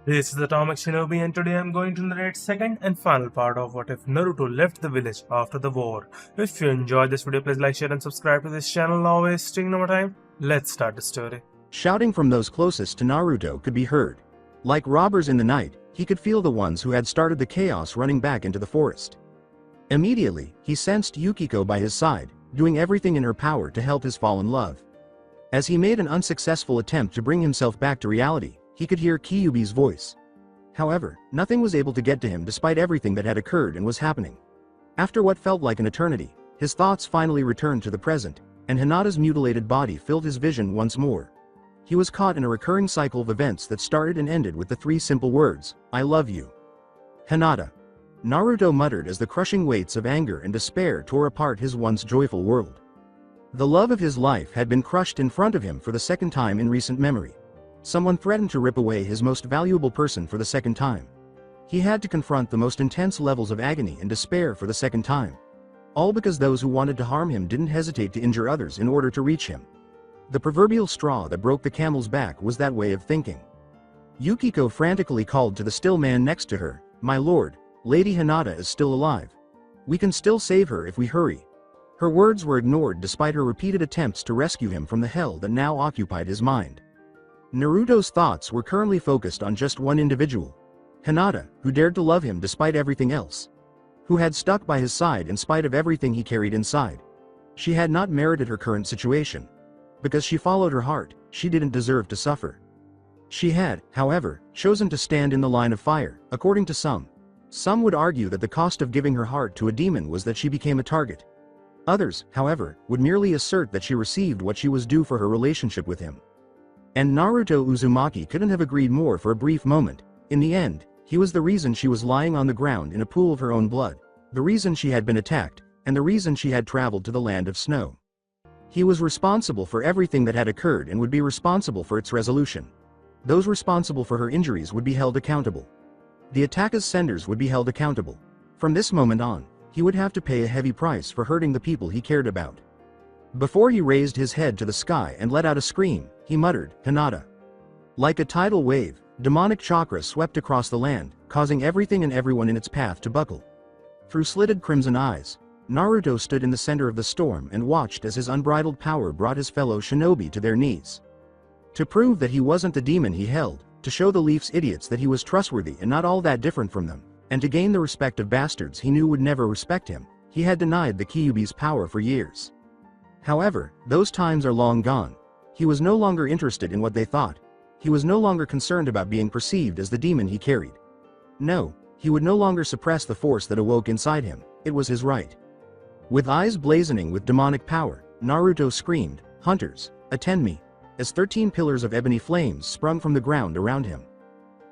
This is Atomic Shinobi and today I'm going to narrate second and final part of What If Naruto Left the Village After the War. If you enjoyed this video, please like, share and subscribe to this channel. Now wasting no more time, let's start the story. Shouting from those closest to Naruto could be heard. Like robbers in the night, he could feel the ones who had started the chaos running back into the forest. Immediately, he sensed Yukiko by his side, doing everything in her power to help his fallen love. As he made an unsuccessful attempt to bring himself back to reality, he could hear Kyuubi's voice. However, nothing was able to get to him despite everything that had occurred and was happening. After what felt like an eternity, his thoughts finally returned to the present, and Hinata's mutilated body filled his vision once more. He was caught in a recurring cycle of events that started and ended with the three simple words, "I love you." Hinata. Naruto muttered as the crushing weights of anger and despair tore apart his once joyful world. The love of his life had been crushed in front of him for the second time in recent memory. Someone threatened to rip away his most valuable person for the second time. He had to confront the most intense levels of agony and despair for the second time. All because those who wanted to harm him didn't hesitate to injure others in order to reach him. The proverbial straw that broke the camel's back was that way of thinking. Yukiko frantically called to the still man next to her, "My lord, Lady Hinata is still alive. We can still save her if we hurry." Her words were ignored despite her repeated attempts to rescue him from the hell that now occupied his mind. Naruto's thoughts were currently focused on just one individual. Hinata, who dared to love him despite everything else. Who had stuck by his side in spite of everything he carried inside. She had not merited her current situation. Because she followed her heart, she didn't deserve to suffer. She had, however, chosen to stand in the line of fire, according to some. Some would argue that the cost of giving her heart to a demon was that she became a target. Others, however, would merely assert that she received what she was due for her relationship with him. And Naruto Uzumaki couldn't have agreed more for a brief moment. In the end, he was the reason she was lying on the ground in a pool of her own blood, the reason she had been attacked, and the reason she had traveled to the land of snow. He was responsible for everything that had occurred and would be responsible for its resolution. Those responsible for her injuries would be held accountable. The attacker's senders would be held accountable. From this moment on, he would have to pay a heavy price for hurting the people he cared about. Before he raised his head to the sky and let out a scream, he muttered, "Hinata." Like a tidal wave, demonic chakra swept across the land, causing everything and everyone in its path to buckle. Through slitted crimson eyes, Naruto stood in the center of the storm and watched as his unbridled power brought his fellow shinobi to their knees. To prove that he wasn't the demon he held, to show the Leaf's idiots that he was trustworthy and not all that different from them, and to gain the respect of bastards he knew would never respect him, he had denied the Kyuubi's power for years. However, those times are long gone. He was no longer interested in what they thought. He was no longer concerned about being perceived as the demon he carried. No, he would no longer suppress the force that awoke inside him. It was his right. With eyes blazoning with demonic power, Naruto screamed, "Hunters, attend me," as 13 pillars of ebony flames sprung from the ground around him.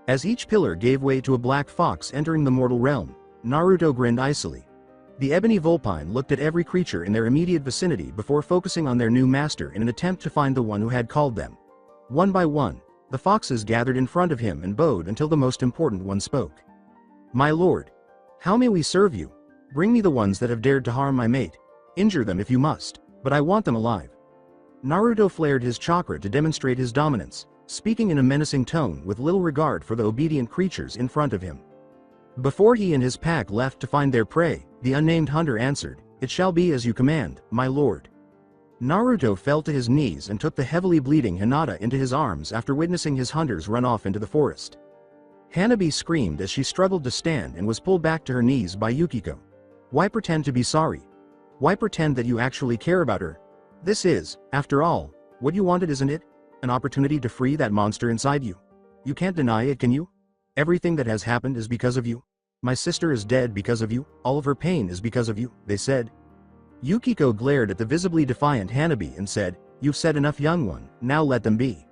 As each pillar gave way to a black fox entering the mortal realm, Naruto grinned icily. The ebony vulpine looked at every creature in their immediate vicinity before focusing on their new master in an attempt to find the one who had called them. One by one, the foxes gathered in front of him and bowed until the most important one spoke. "My lord, how may we serve you? Bring me the ones that have dared to harm my mate. Injure them if you must, but I want them alive." Naruto flared his chakra to demonstrate his dominance, speaking in a menacing tone with little regard for the obedient creatures in front of him. Before he and his pack left to find their prey, the unnamed hunter answered, "It shall be as you command, my lord." Naruto fell to his knees and took the heavily bleeding Hinata into his arms after witnessing his hunters run off into the forest. Hanabi screamed as she struggled to stand and was pulled back to her knees by Yukiko. Why pretend to be sorry? Why pretend that you actually care about her? This is, after all, what you wanted, isn't it? An opportunity to free that monster inside you. You can't deny it, can you? Everything that has happened is because of you. My sister is dead because of you, all of her pain is because of you, they said. Yukiko glared at the visibly defiant Hanabi and said, "You've said enough, young one, now let them be."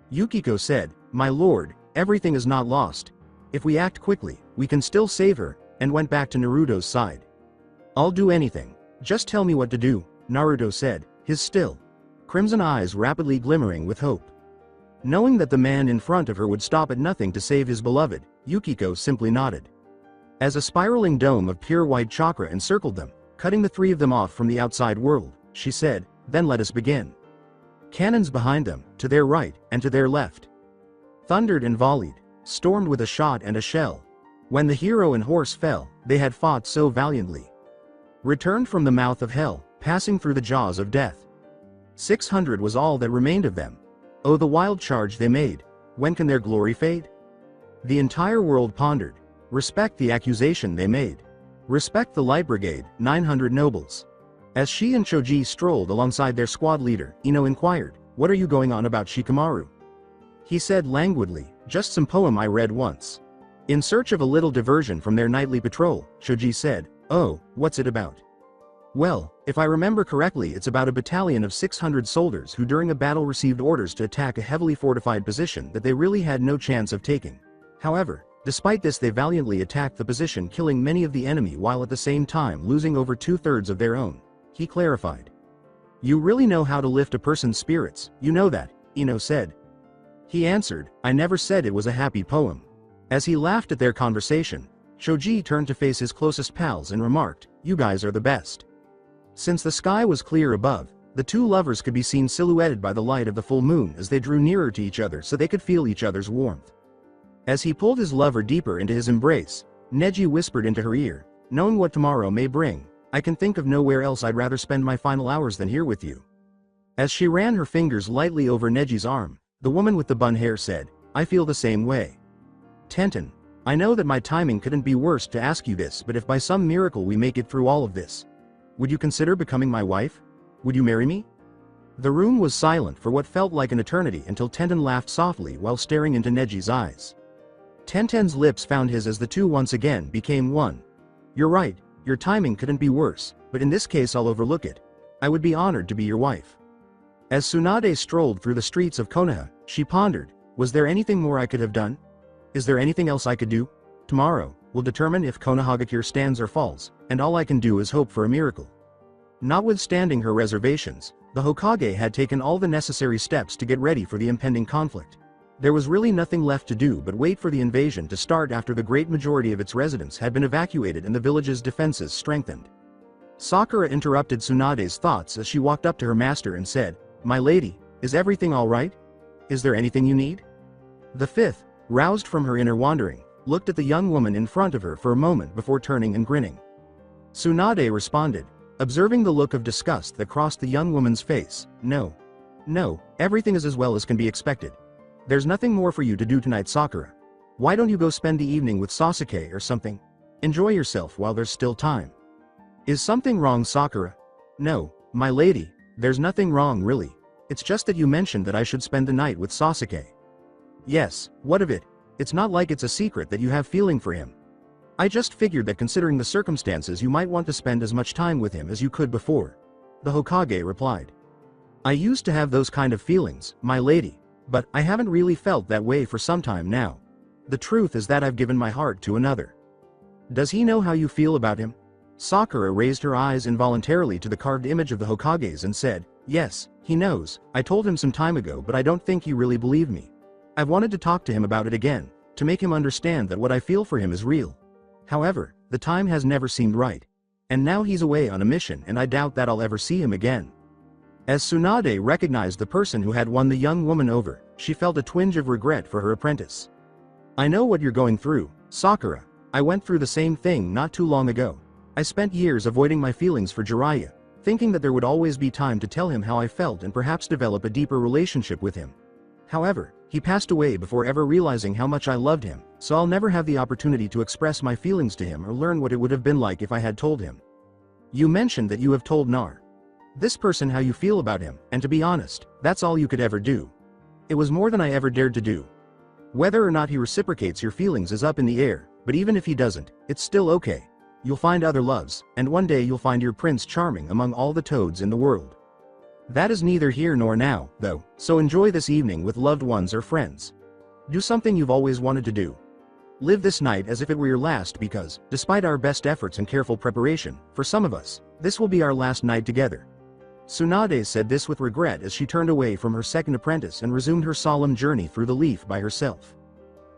Yukiko said, "My lord, everything is not lost. If we act quickly, we can still save her," and went back to Naruto's side. "I'll do anything. Just tell me what to do," Naruto said, his still, crimson eyes rapidly glimmering with hope. Knowing that the man in front of her would stop at nothing to save his beloved, Yukiko simply nodded. As a spiraling dome of pure white chakra encircled them, cutting the three of them off from the outside world, she said, "Then let us begin." Cannons behind them, to their right, and to their left, thundered and volleyed. stormed with a shot and a shell. When the hero and horse fell, they had fought so valiantly. Returned from the mouth of hell, passing through the jaws of death. 600 was all that remained of them. Oh, the wild charge they made. When can their glory fade? The entire world pondered. Respect the accusation they made. Respect the Light Brigade, 900 nobles. As she and Choji strolled alongside their squad leader, Ino inquired, "What are you going on about, Shikamaru?" He said languidly, "Just some poem I read once." In search of a little diversion from their nightly patrol, Choji said, "Oh, what's it about?" "Well, if I remember correctly, it's about a battalion of 600 soldiers who during a battle received orders to attack a heavily fortified position that they really had no chance of taking. However, despite this they valiantly attacked the position, killing many of the enemy while at the same time losing over 2/3 of their own," he clarified. "You really know how to lift a person's spirits, you know that," Ino said. He answered, "I never said it was a happy poem." As he laughed at their conversation, Choji turned to face his closest pals and remarked, "You guys are the best." Since the sky was clear above, the two lovers could be seen silhouetted by the light of the full moon as they drew nearer to each other so they could feel each other's warmth. As he pulled his lover deeper into his embrace, Neji whispered into her ear, "Knowing what tomorrow may bring, I can think of nowhere else I'd rather spend my final hours than here with you." As she ran her fingers lightly over Neji's arm, the woman with the bun hair said, "I feel the same way. Tenten, I know that my timing couldn't be worse to ask you this, but if by some miracle we make it through all of this, would you consider becoming my wife? Would you marry me?" The room was silent for what felt like an eternity until Tenten laughed softly while staring into Neji's eyes. Tenten's lips found his as the two once again became one. "You're right, your timing couldn't be worse, but in this case I'll overlook it. I would be honored to be your wife." As Tsunade strolled through the streets of Konoha, she pondered, "Was there anything more I could have done? Is there anything else I could do? Tomorrow will determine if Konohagakure stands or falls, and all I can do is hope for a miracle." Notwithstanding her reservations, the Hokage had taken all the necessary steps to get ready for the impending conflict. There was really nothing left to do but wait for the invasion to start after the great majority of its residents had been evacuated and the village's defenses strengthened. Sakura interrupted Tsunade's thoughts as she walked up to her master and said, "My lady, is everything all right? Is there anything you need?" The fifth, roused from her inner wandering, looked at the young woman in front of her for a moment before turning and grinning. Tsunade responded, observing the look of disgust that crossed the young woman's face, "No. No, everything is as well as can be expected. There's nothing more for you to do tonight, Sakura. Why don't you go spend the evening with Sasuke or something? Enjoy yourself while there's still time." "Is something wrong, Sakura?" "No, my lady, there's nothing wrong really. It's just that you mentioned that I should spend the night with Sasuke." "Yes, what of it? It's not like it's a secret that you have feeling for him. I just figured that considering the circumstances you might want to spend as much time with him as you could before," the Hokage replied. "I used to have those kind of feelings, my lady, but I haven't really felt that way for some time now. The truth is that I've given my heart to another." "Does he know how you feel about him?" Sakura raised her eyes involuntarily to the carved image of the Hokages and said, "Yes, he knows. I told him some time ago, but I don't think he really believed me. I've wanted to talk to him about it again, to make him understand that what I feel for him is real. However, the time has never seemed right. And now he's away on a mission and I doubt that I'll ever see him again." As Tsunade recognized the person who had won the young woman over, she felt a twinge of regret for her apprentice. "I know what you're going through, Sakura. I went through the same thing not too long ago. I spent years avoiding my feelings for Jiraiya, thinking that there would always be time to tell him how I felt and perhaps develop a deeper relationship with him. However, he passed away before ever realizing how much I loved him, so I'll never have the opportunity to express my feelings to him or learn what it would have been like if I had told him. You mentioned that you have told this person how you feel about him, and to be honest, that's all you could ever do. It was more than I ever dared to do. Whether or not he reciprocates your feelings is up in the air, but even if he doesn't, it's still okay. You'll find other loves, and one day you'll find your prince charming among all the toads in the world. That is neither here nor now, though, so enjoy this evening with loved ones or friends. Do something you've always wanted to do. Live this night as if it were your last because, despite our best efforts and careful preparation, for some of us, this will be our last night together." Tsunade said this with regret as she turned away from her second apprentice and resumed her solemn journey through the leaf by herself.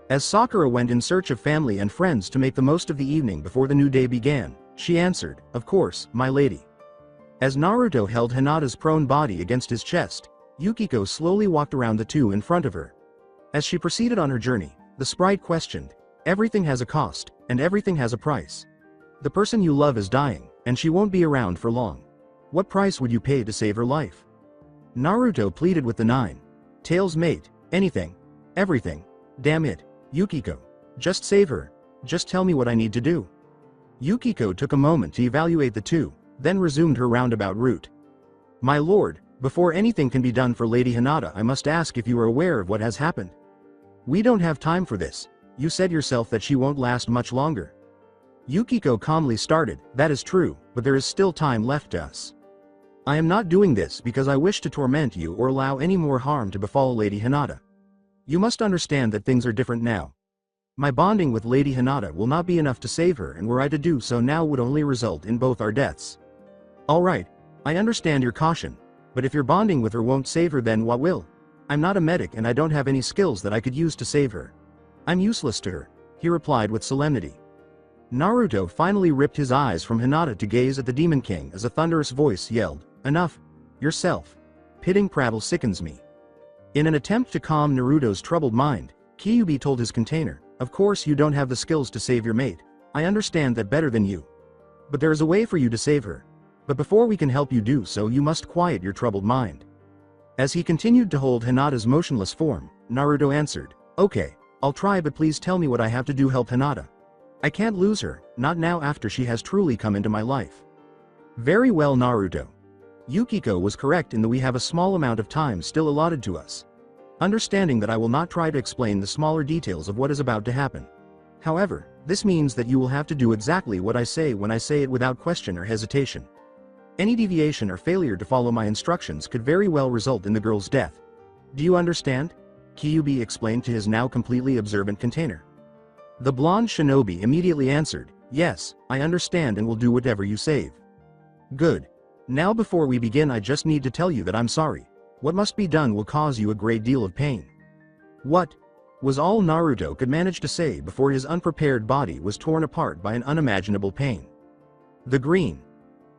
As Sakura went in search of family and friends to make the most of the evening before the new day began, she answered, "Of course, my lady." As Naruto held Hinata's prone body against his chest, Yukiko slowly walked around the two in front of her. As she proceeded on her journey, The sprite questioned. Everything has a cost, and everything has a price. The person you love is dying, and she won't be around for long. What price would you pay to save her life? Naruto pleaded with the nine. Tails mate, anything. Everything. Damn it, Yukiko. Just save her. Just tell me what I need to do. Yukiko took a moment to evaluate the two, then resumed her roundabout route. My lord, before anything can be done for Lady Hinata, I must ask if you are aware of what has happened. We don't have time for this. You said yourself that she won't last much longer. Yukiko calmly started. That is true, but there is still time left to us. I am not doing this because I wish to torment you or allow any more harm to befall Lady Hinata. You must understand that things are different now. My bonding with Lady Hinata will not be enough to save her, and were I to do so now would only result in both our deaths. Alright, I understand your caution, but if your bonding with her won't save her, then what will? I'm not a medic and I don't have any skills that I could use to save her. I'm useless to her, he replied with solemnity. Naruto finally ripped his eyes from Hinata to gaze at the Demon King as a thunderous voice yelled, Enough! Yourself! Pitting prattle sickens me. In an attempt to calm Naruto's troubled mind, Kyuubi told his container, Of course you don't have the skills to save your mate. I understand that better than you. But there is a way for you to save her. But before we can help you do so, you must quiet your troubled mind. As he continued to hold Hinata's motionless form, Naruto answered, Okay, I'll try, but please tell me what I have to do help Hinata. I can't lose her, not now after she has truly come into my life. Very well, Naruto. Yukiko was correct in that we have a small amount of time still allotted to us. Understanding that I will not try to explain the smaller details of what is about to happen. However, this means that you will have to do exactly what I say when I say it without question or hesitation. Any deviation or failure to follow my instructions could very well result in the girl's death. Do you understand? Kyuubi explained to his now completely observant container. The blonde shinobi immediately answered, Yes, I understand and will do whatever you save. Good. Now before we begin, I just need to tell you that I'm sorry. What must be done will cause you a great deal of pain. What? Was all Naruto could manage to say before his unprepared body was torn apart by an unimaginable pain. The green,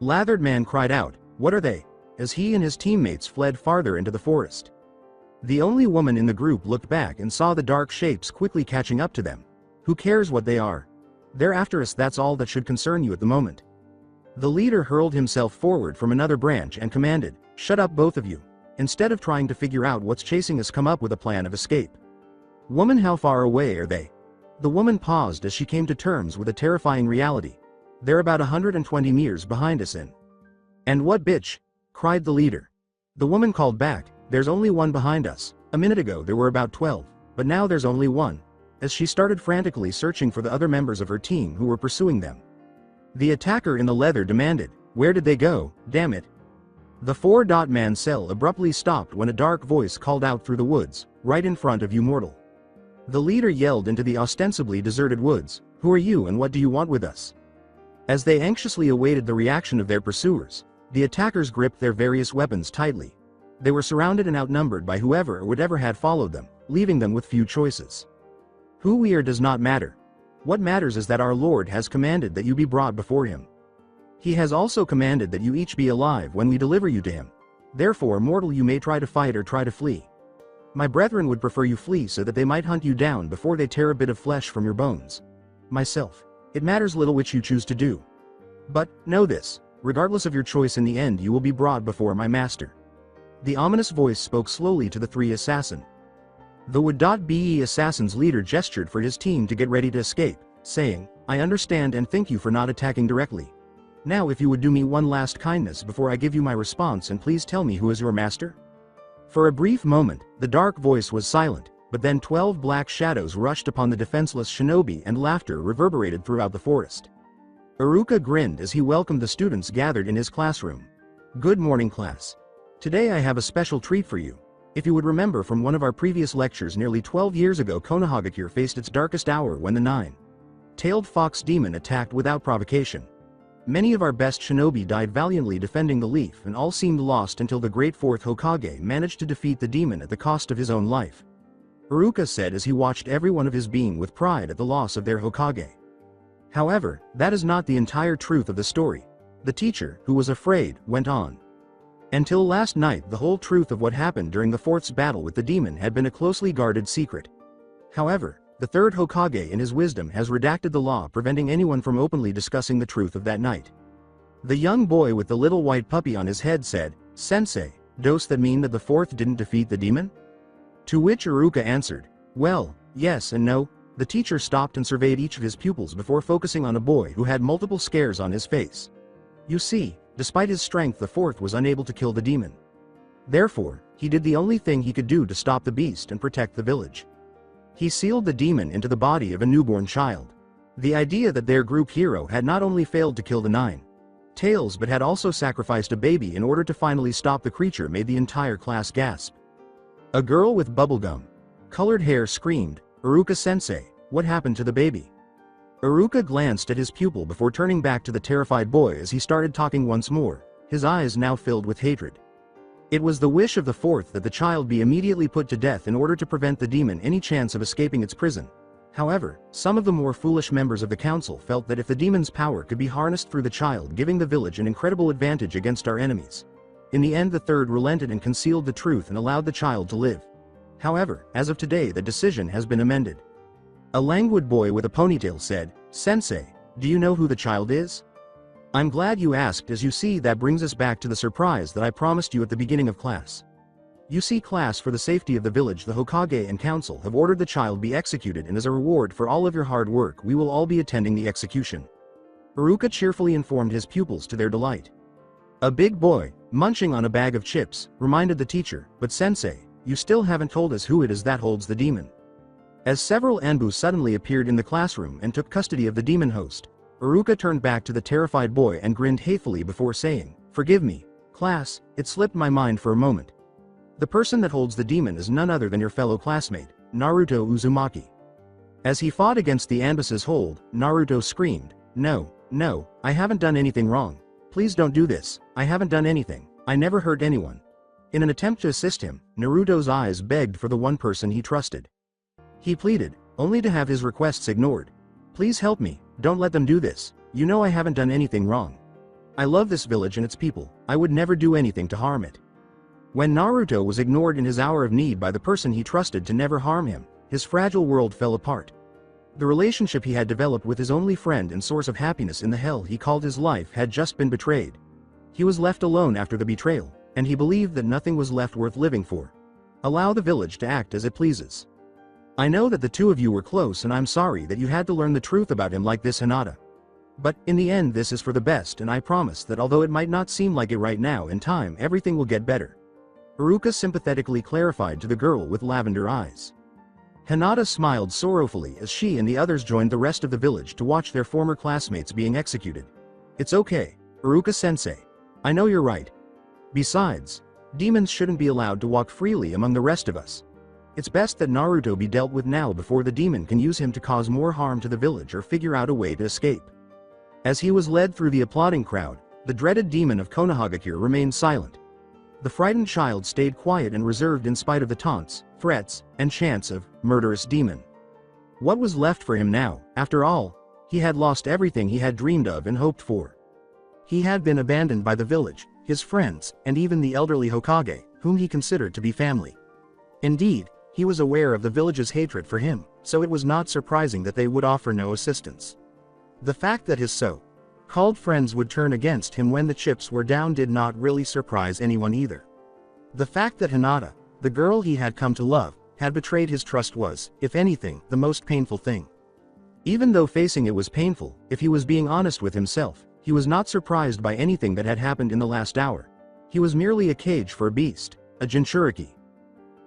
lathered man cried out, What are they? As he and his teammates fled farther into the forest. The only woman in the group looked back and saw the dark shapes quickly catching up to them. Who cares what they are? They're after us, that's all that should concern you at the moment. The leader hurled himself forward from another branch and commanded, Shut up both of you. Instead of trying to figure out what's chasing us, come up with a plan of escape. Woman, how far away are they? The woman paused as she came to terms with a terrifying reality. They're about 120 meters behind us in. And what bitch? Cried the leader. The woman called back, There's only one behind us. A minute ago there were about 12, but now there's only one. As she started frantically searching for the other members of her team who were pursuing them. The attacker in the leather demanded, Where did they go, damn it? The four-man cell abruptly stopped when a dark voice called out through the woods, Right in front of you, mortal. The leader yelled into the ostensibly deserted woods, Who are you and what do you want with us? As they anxiously awaited the reaction of their pursuers, the attackers gripped their various weapons tightly. They were surrounded and outnumbered by whoever or whatever had followed them, leaving them with few choices. Who we are does not matter. What matters is that our Lord has commanded that you be brought before him. He has also commanded that you each be alive when we deliver you to him. Therefore, mortal, you may try to fight or try to flee. My brethren would prefer you flee so that they might hunt you down before they tear a bit of flesh from your bones. Myself, it matters little which you choose to do. But, know this, regardless of your choice, in the end you will be brought before my master. The ominous voice spoke slowly to the three assassins. The would-be assassin's leader gestured for his team to get ready to escape, saying, I understand and thank you for not attacking directly. Now if you would do me one last kindness before I give you my response, and please tell me who is your master? For a brief moment, the dark voice was silent, but then 12 black shadows rushed upon the defenseless shinobi and laughter reverberated throughout the forest. Iruka grinned as he welcomed the students gathered in his classroom. Good morning, class. Today I have a special treat for you. If you would remember from one of our previous lectures, nearly 12 years ago Konohagakure faced its darkest hour when the nine-tailed fox demon attacked without provocation. Many of our best shinobi died valiantly defending the leaf, and all seemed lost until the great fourth Hokage managed to defeat the demon at the cost of his own life. Iruka said as he watched every one of his being with pride at the loss of their Hokage. However, that is not the entire truth of the story. The teacher, who was afraid, went on. Until last night, the whole truth of what happened during the fort's battle with the demon had been a closely guarded secret. However, the third Hokage in his wisdom has redacted the law preventing anyone from openly discussing the truth of that night. The young boy with the little white puppy on his head said, "Sensei, does that mean that the fourth didn't defeat the demon?" To which Iruka answered, "Well, yes and no." The teacher stopped and surveyed each of his pupils before focusing on a boy who had multiple scars on his face. You see, despite his strength, the fourth was unable to kill the demon. Therefore, he did the only thing he could do to stop the beast and protect the village. He sealed the demon into the body of a newborn child. The idea that their group hero had not only failed to kill the 9 tails but had also sacrificed a baby in order to finally stop the creature made the entire class gasp. A girl with bubblegum colored hair screamed, "Iruka-sensei, what happened to the baby?" Iruka glanced at his pupil before turning back to the terrified boy as he started talking once more, his eyes now filled with hatred. It was the wish of the fourth that the child be immediately put to death in order to prevent the demon any chance of escaping its prison. However, some of the more foolish members of the council felt that if the demon's power could be harnessed through the child, giving the village an incredible advantage against our enemies. In the end, the third relented and concealed the truth and allowed the child to live. However, as of today, the decision has been amended. A languid boy with a ponytail said, "Sensei, do you know who the child is?" "I'm glad you asked, as you see that brings us back to the surprise that I promised you at the beginning of class. You see class, for the safety of the village, the Hokage and council have ordered the child be executed, and as a reward for all of your hard work we will all be attending the execution." Iruka cheerfully informed his pupils to their delight. A big boy, munching on a bag of chips, reminded the teacher, "But Sensei, you still haven't told us who it is that holds the demon." As several Anbu suddenly appeared in the classroom and took custody of the demon host, Iruka turned back to the terrified boy and grinned hatefully before saying, "Forgive me, class, it slipped my mind for a moment. The person that holds the demon is none other than your fellow classmate, Naruto Uzumaki." As he fought against the Anbus's hold, Naruto screamed, "No, no, I haven't done anything wrong. Please don't do this, I haven't done anything, I never hurt anyone." In an attempt to assist him, Naruto's eyes begged for the one person he trusted. He pleaded, only to have his requests ignored. "Please help me, don't let them do this, you know I haven't done anything wrong. I love this village and its people, I would never do anything to harm it." When Naruto was ignored in his hour of need by the person he trusted to never harm him, his fragile world fell apart. The relationship he had developed with his only friend and source of happiness in the hell he called his life had just been betrayed. He was left alone after the betrayal, and he believed that nothing was left worth living for. Allow the village to act as it pleases. I know that the two of you were close, and I'm sorry that you had to learn the truth about him like this, Hinata. But, in the end, this is for the best, and I promise that although it might not seem like it right now, in time everything will get better. Iruka sympathetically clarified to the girl with lavender eyes. Hinata smiled sorrowfully as she and the others joined the rest of the village to watch their former classmates being executed. "It's okay, Iruka-sensei. I know you're right. Besides, demons shouldn't be allowed to walk freely among the rest of us. It's best that Naruto be dealt with now before the demon can use him to cause more harm to the village or figure out a way to escape." As he was led through the applauding crowd, the dreaded demon of Konohagakure remained silent. The frightened child stayed quiet and reserved in spite of the taunts, threats, and chants of murderous demon. What was left for him now? After all, he had lost everything he had dreamed of and hoped for. He had been abandoned by the village, his friends, and even the elderly Hokage, whom he considered to be family. Indeed, he was aware of the village's hatred for him, so it was not surprising that they would offer no assistance. The fact that his so-called friends would turn against him when the chips were down did not really surprise anyone either. The fact that Hinata, the girl he had come to love, had betrayed his trust was, if anything, the most painful thing. Even though facing it was painful, if he was being honest with himself, he was not surprised by anything that had happened in the last hour. He was merely a cage for a beast, a Jinchuriki.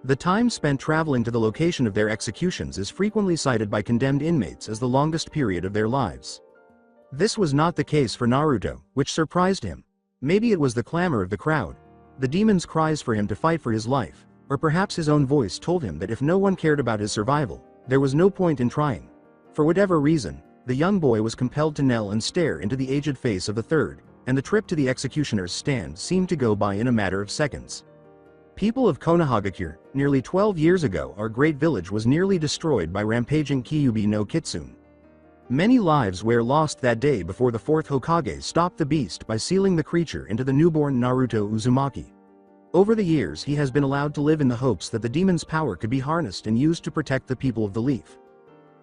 The time spent traveling to the location of their executions is frequently cited by condemned inmates as the longest period of their lives. This was not the case for Naruto, which surprised him. Maybe it was the clamor of the crowd, the demon's cries for him to fight for his life, or perhaps his own voice told him that if no one cared about his survival, there was no point in trying. For whatever reason, the young boy was compelled to kneel and stare into the aged face of the third, and the trip to the executioner's stand seemed to go by in a matter of seconds. People of Konohagakure, nearly 12 years ago our great village was nearly destroyed by rampaging Kyuubi no Kitsune. Many lives were lost that day before the fourth Hokage stopped the beast by sealing the creature into the newborn Naruto Uzumaki. Over the years he has been allowed to live in the hopes that the demon's power could be harnessed and used to protect the people of the leaf.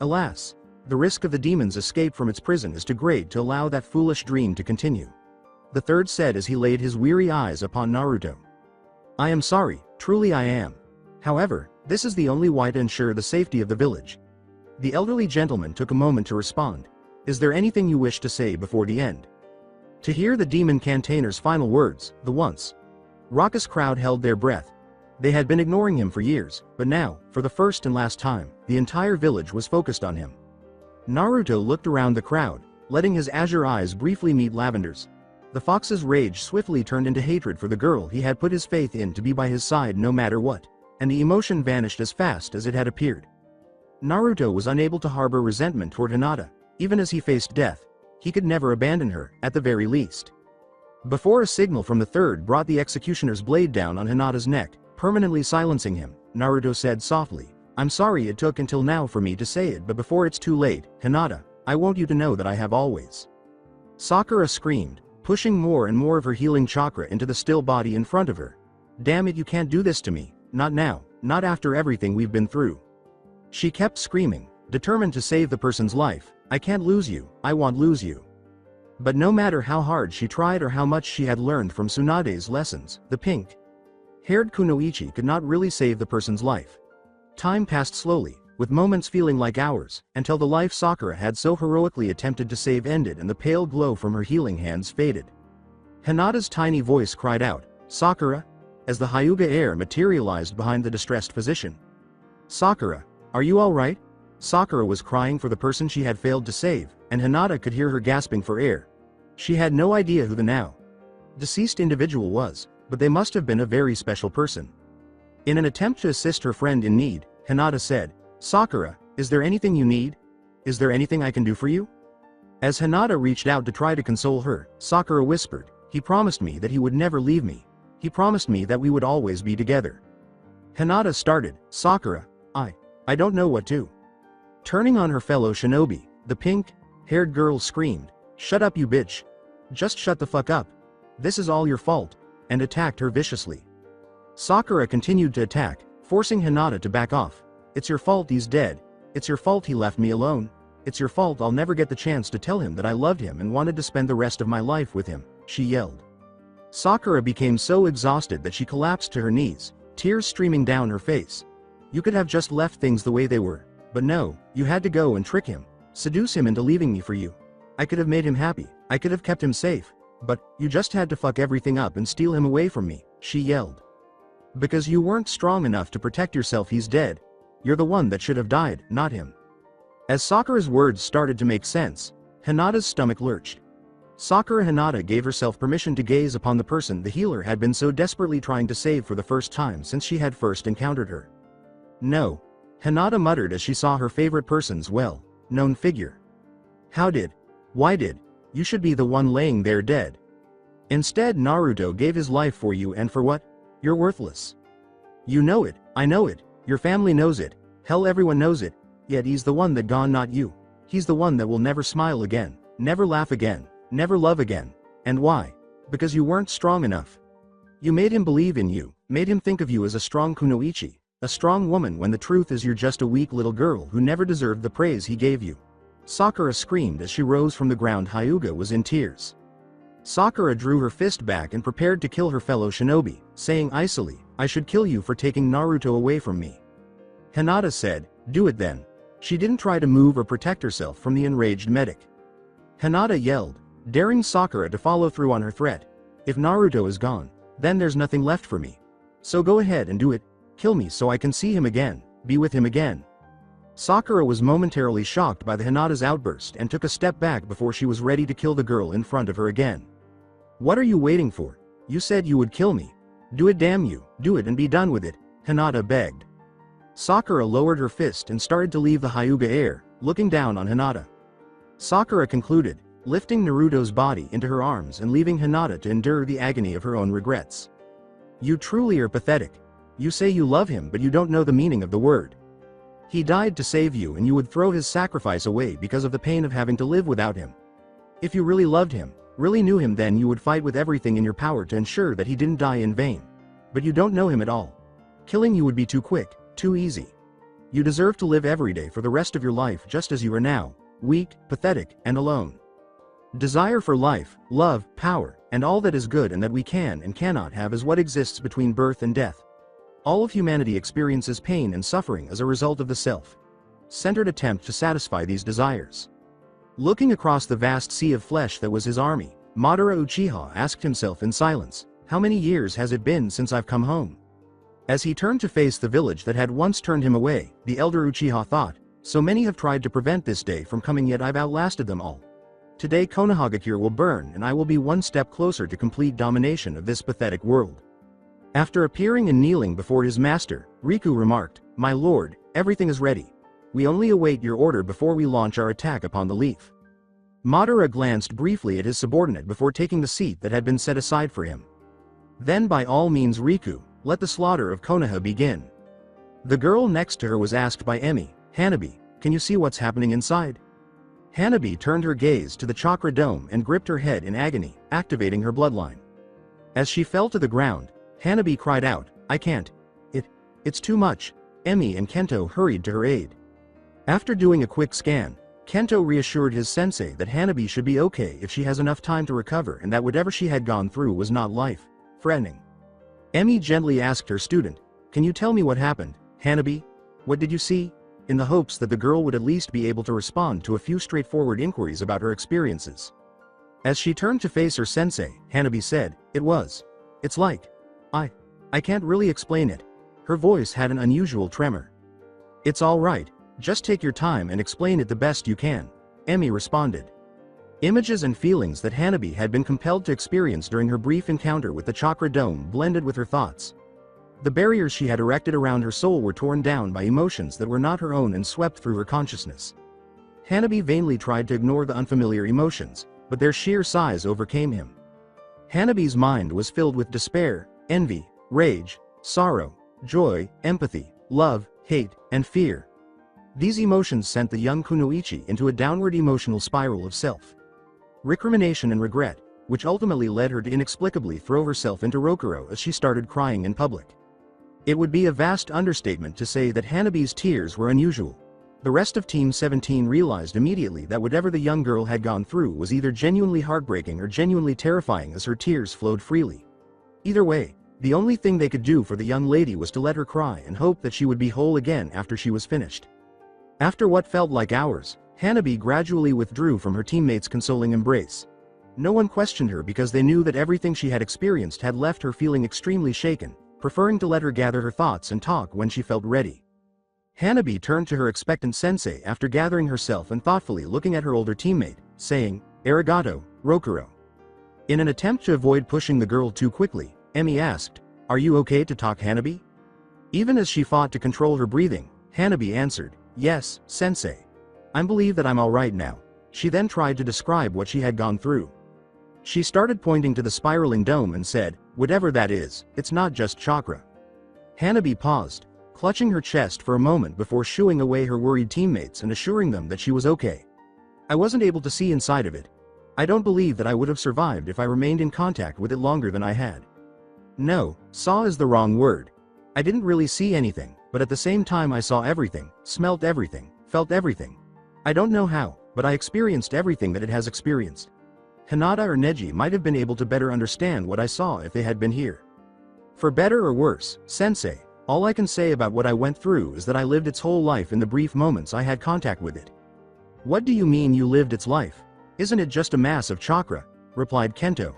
Alas, the risk of the demon's escape from its prison is too great to allow that foolish dream to continue. The third said as he laid his weary eyes upon Naruto. I am sorry, truly I am. However, this is the only way to ensure the safety of the village. The elderly gentleman took a moment to respond. Is there anything you wish to say before the end? To hear the demon campaigner's final words, the once raucous crowd held their breath. They had been ignoring him for years, but now, for the first and last time, the entire village was focused on him. Naruto looked around the crowd, letting his azure eyes briefly meet Lavender's. The fox's rage swiftly turned into hatred for the girl he had put his faith in to be by his side no matter what, and the emotion vanished as fast as it had appeared. Naruto was unable to harbor resentment toward Hinata. Even as he faced death, he could never abandon her, at the very least. Before a signal from the third brought the executioner's blade down on Hinata's neck, permanently silencing him, Naruto said softly, I'm sorry it took until now for me to say it, but before it's too late, Hinata, I want you to know that I have always. Sakura screamed, pushing more and more of her healing chakra into the still body in front of her. Damn it, you can't do this to me, not now, not after everything we've been through. She kept screaming, determined to save the person's life. I can't lose you, I won't lose you. But no matter how hard she tried or how much she had learned from Tsunade's lessons, the pink-haired kunoichi could not really save the person's life. Time passed slowly, with moments feeling like hours, until the life Sakura had so heroically attempted to save ended and the pale glow from her healing hands faded. Hinata's tiny voice cried out, Sakura, as the Hyuga heir materialized behind the distressed physician. Sakura, are you alright? Sakura was crying for the person she had failed to save, and Hinata could hear her gasping for air. She had no idea who the now deceased individual was, but they must have been a very special person. In an attempt to assist her friend in need, Hinata said, Sakura, is there anything you need? Is there anything I can do for you? As Hinata reached out to try to console her, Sakura whispered, he promised me that he would never leave me. He promised me that we would always be together. Hinata started, Sakura, I don't know what to. Turning on her fellow shinobi, the pink-haired girl screamed, shut up you bitch. Just shut the fuck up. This is all your fault, and attacked her viciously. Sakura continued to attack, forcing Hinata to back off. It's your fault he's dead. It's your fault he left me alone. It's your fault I'll never get the chance to tell him that I loved him and wanted to spend the rest of my life with him, she yelled. Sakura became so exhausted that she collapsed to her knees, tears streaming down her face. You could have just left things the way they were. But no, you had to go and trick him, seduce him into leaving me for you. I could have made him happy, I could have kept him safe, but you just had to fuck everything up and steal him away from me, she yelled. Because you weren't strong enough to protect yourself, he's dead. You're the one that should have died, not him. As Sakura's words started to make sense, Hinata's stomach lurched. Sakura Hinata gave herself permission to gaze upon the person the healer had been so desperately trying to save for the first time since she had first encountered her. No. Hinata muttered as she saw her favorite person's well-known figure. Why did, you should be the one laying there dead. Instead Naruto gave his life for you, and for what? You're worthless. You know it, I know it, your family knows it, hell everyone knows it, yet he's the one that gone, not you. He's the one that will never smile again, never laugh again, never love again. And why? Because you weren't strong enough. You made him believe in you, made him think of you as a strong kunoichi. A strong woman, when the truth is you're just a weak little girl who never deserved the praise he gave you. Sakura screamed as she rose from the ground. Hyuga was in tears. Sakura drew her fist back and prepared to kill her fellow shinobi, saying icily, I should kill you for taking Naruto away from me. Hinata said, do it then. She didn't try to move or protect herself from the enraged medic. Hinata yelled, daring Sakura to follow through on her threat. If Naruto is gone, then there's nothing left for me. So go ahead and do it. Kill me so I can see him again, be with him again. Sakura was momentarily shocked by the Hinata's outburst and took a step back before she was ready to kill the girl in front of her again. What are you waiting for? You said you would kill me. Do it, damn you, do it and be done with it, Hinata begged. Sakura lowered her fist and started to leave the Hyuga heir, looking down on Hinata. Sakura concluded, lifting Naruto's body into her arms and leaving Hinata to endure the agony of her own regrets. You truly are pathetic. You say you love him, but you don't know the meaning of the word. He died to save you, and you would throw his sacrifice away because of the pain of having to live without him. If you really loved him, really knew him, then you would fight with everything in your power to ensure that he didn't die in vain. But you don't know him at all. Killing you would be too quick, too easy. You deserve to live every day for the rest of your life just as you are now, weak, pathetic, and alone. Desire for life, love, power, and all that is good and that we can and cannot have is what exists between birth and death. All of humanity experiences pain and suffering as a result of the self-centered attempt to satisfy these desires. Looking across the vast sea of flesh that was his army, Madara Uchiha asked himself in silence, how many years has it been since I've come home? As he turned to face the village that had once turned him away, the elder Uchiha thought, so many have tried to prevent this day from coming, yet I've outlasted them all. Today Konohagakure will burn and I will be one step closer to complete domination of this pathetic world. After appearing and kneeling before his master, Riku remarked, my lord, everything is ready. We only await your order before we launch our attack upon the leaf. Madara glanced briefly at his subordinate before taking the seat that had been set aside for him. Then by all means Riku, let the slaughter of Konoha begin. The girl next to her was asked by Emi, Hanabi, can you see what's happening inside? Hanabi turned her gaze to the chakra dome and gripped her head in agony, activating her bloodline. As she fell to the ground, Hanabi cried out, I can't. It's too much. Emi and Kento hurried to her aid. After doing a quick scan, Kento reassured his sensei that Hanabi should be okay if she has enough time to recover and that whatever she had gone through was not life-threatening. Emi gently asked her student, can you tell me what happened, Hanabi? What did you see? In the hopes that the girl would at least be able to respond to a few straightforward inquiries about her experiences. As she turned to face her sensei, Hanabi said, it's like, I can't really explain it. Her voice had an unusual tremor. It's all right, just take your time and explain it the best you can, Emi responded. Images and feelings that Hanabi had been compelled to experience during her brief encounter with the chakra dome blended with her thoughts. The barriers she had erected around her soul were torn down by emotions that were not her own and swept through her consciousness. Hanabi vainly tried to ignore the unfamiliar emotions, but their sheer size overcame him. Hanabi's mind was filled with despair, envy, rage, sorrow, joy, empathy, love, hate, and fear. These emotions sent the young Kunoichi into a downward emotional spiral of self-recrimination and regret, which ultimately led her to inexplicably throw herself into Rokuro as she started crying in public. It would be a vast understatement to say that Hanabi's tears were unusual. The rest of Team 17 realized immediately that whatever the young girl had gone through was either genuinely heartbreaking or genuinely terrifying as her tears flowed freely. Either way, the only thing they could do for the young lady was to let her cry and hope that she would be whole again after she was finished. After what felt like hours, Hanabi gradually withdrew from her teammates' consoling embrace. No one questioned her because they knew that everything she had experienced had left her feeling extremely shaken, preferring to let her gather her thoughts and talk when she felt ready. Hanabi turned to her expectant sensei after gathering herself and thoughtfully looking at her older teammate, saying, Arigato, Rokuro. In an attempt to avoid pushing the girl too quickly, Emi asked, are you okay to talk, Hanabi? Even as she fought to control her breathing, Hanabi answered, yes, sensei. I believe that I'm alright now. She then tried to describe what she had gone through. She started pointing to the spiraling dome and said, whatever that is, it's not just chakra. Hanabi paused, clutching her chest for a moment before shooing away her worried teammates and assuring them that she was okay. I wasn't able to see inside of it. I don't believe that I would have survived if I remained in contact with it longer than I had. No, saw is the wrong word. I didn't really see anything, but at the same time I saw everything, smelt everything, felt everything. I don't know how, but I experienced everything that it has experienced. Hinata or Neji might have been able to better understand what I saw if they had been here. For better or worse, sensei, all I can say about what I went through is that I lived its whole life in the brief moments I had contact with it. What do you mean you lived its life? Isn't it just a mass of chakra? Replied Kento.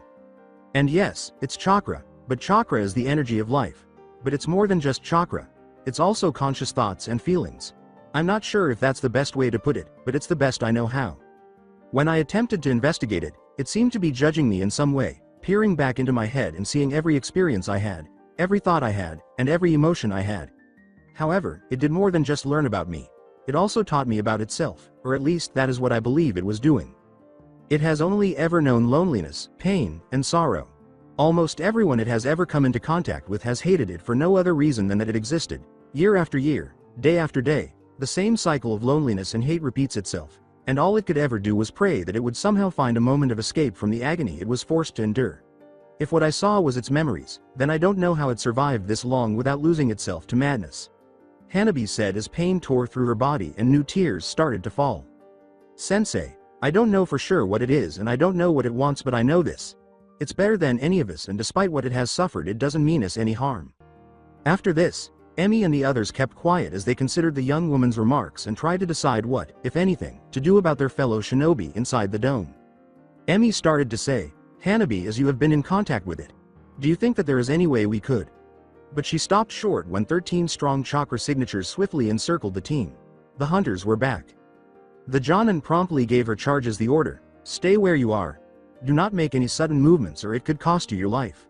And yes, it's chakra, but chakra is the energy of life. But it's more than just chakra. It's also conscious thoughts and feelings. I'm not sure if that's the best way to put it, but it's the best I know how. When I attempted to investigate it, it seemed to be judging me in some way, peering back into my head and seeing every experience I had, every thought I had, and every emotion I had. However, it did more than just learn about me. It also taught me about itself, or at least that is what I believe it was doing. It has only ever known loneliness, pain, and sorrow. Almost everyone it has ever come into contact with has hated it for no other reason than that it existed. Year after year, day after day, the same cycle of loneliness and hate repeats itself, and all it could ever do was pray that it would somehow find a moment of escape from the agony it was forced to endure. If what I saw was its memories, then I don't know how it survived this long without losing itself to madness. Hanabi said as pain tore through her body and new tears started to fall. Sensei, I don't know for sure what it is and I don't know what it wants, but I know this. It's better than any of us, and despite what it has suffered, it doesn't mean us any harm. After this, Emi and the others kept quiet as they considered the young woman's remarks and tried to decide what, if anything, to do about their fellow shinobi inside the dome. Emi started to say, Hanabi, as you have been in contact with it, do you think that there is any way we could? But she stopped short when 13 strong chakra signatures swiftly encircled the team. The hunters were back. The Jonin promptly gave her charges the order, stay where you are. Do not make any sudden movements or it could cost you your life.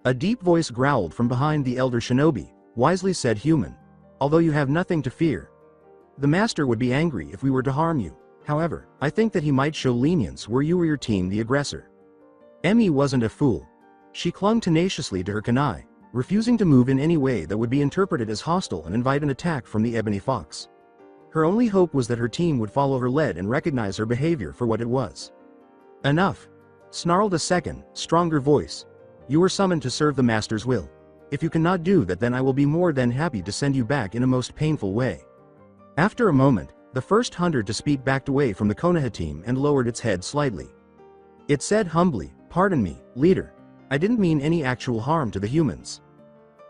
A deep voice growled from behind the elder shinobi, wisely said, human. Although you have nothing to fear. The master would be angry if we were to harm you. However, I think that he might show lenience were you or your team the aggressor. Emi wasn't a fool. She clung tenaciously to her kunai, refusing to move in any way that would be interpreted as hostile and invite an attack from the ebony fox. Her only hope was that her team would follow her lead and recognize her behavior for what it was. Enough! Snarled a second, stronger voice. You were summoned to serve the master's will. If you cannot do that, then I will be more than happy to send you back in a most painful way. After a moment, the first hunter to speak backed away from the Konoha team and lowered its head slightly. It said humbly, pardon me, leader. I didn't mean any actual harm to the humans.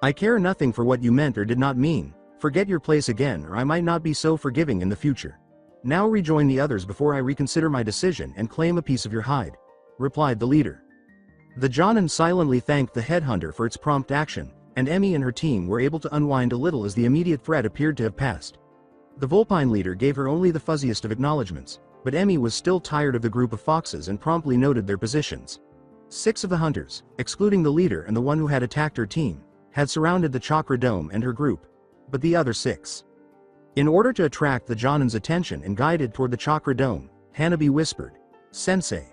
I care nothing for what you meant or did not mean. Forget your place again, or I might not be so forgiving in the future. Now rejoin the others before I reconsider my decision and claim a piece of your hide, replied the leader. The Jonin silently thanked the headhunter for its prompt action, and Emi and her team were able to unwind a little as the immediate threat appeared to have passed. The Vulpine leader gave her only the fuzziest of acknowledgments, but Emi was still tired of the group of foxes and promptly noted their positions. 6 of the hunters, excluding the leader and the one who had attacked her team, had surrounded the chakra dome and her group, but the other 6. In order to attract the Jonin's attention and guided toward the chakra dome, Hanabi whispered, Sensei.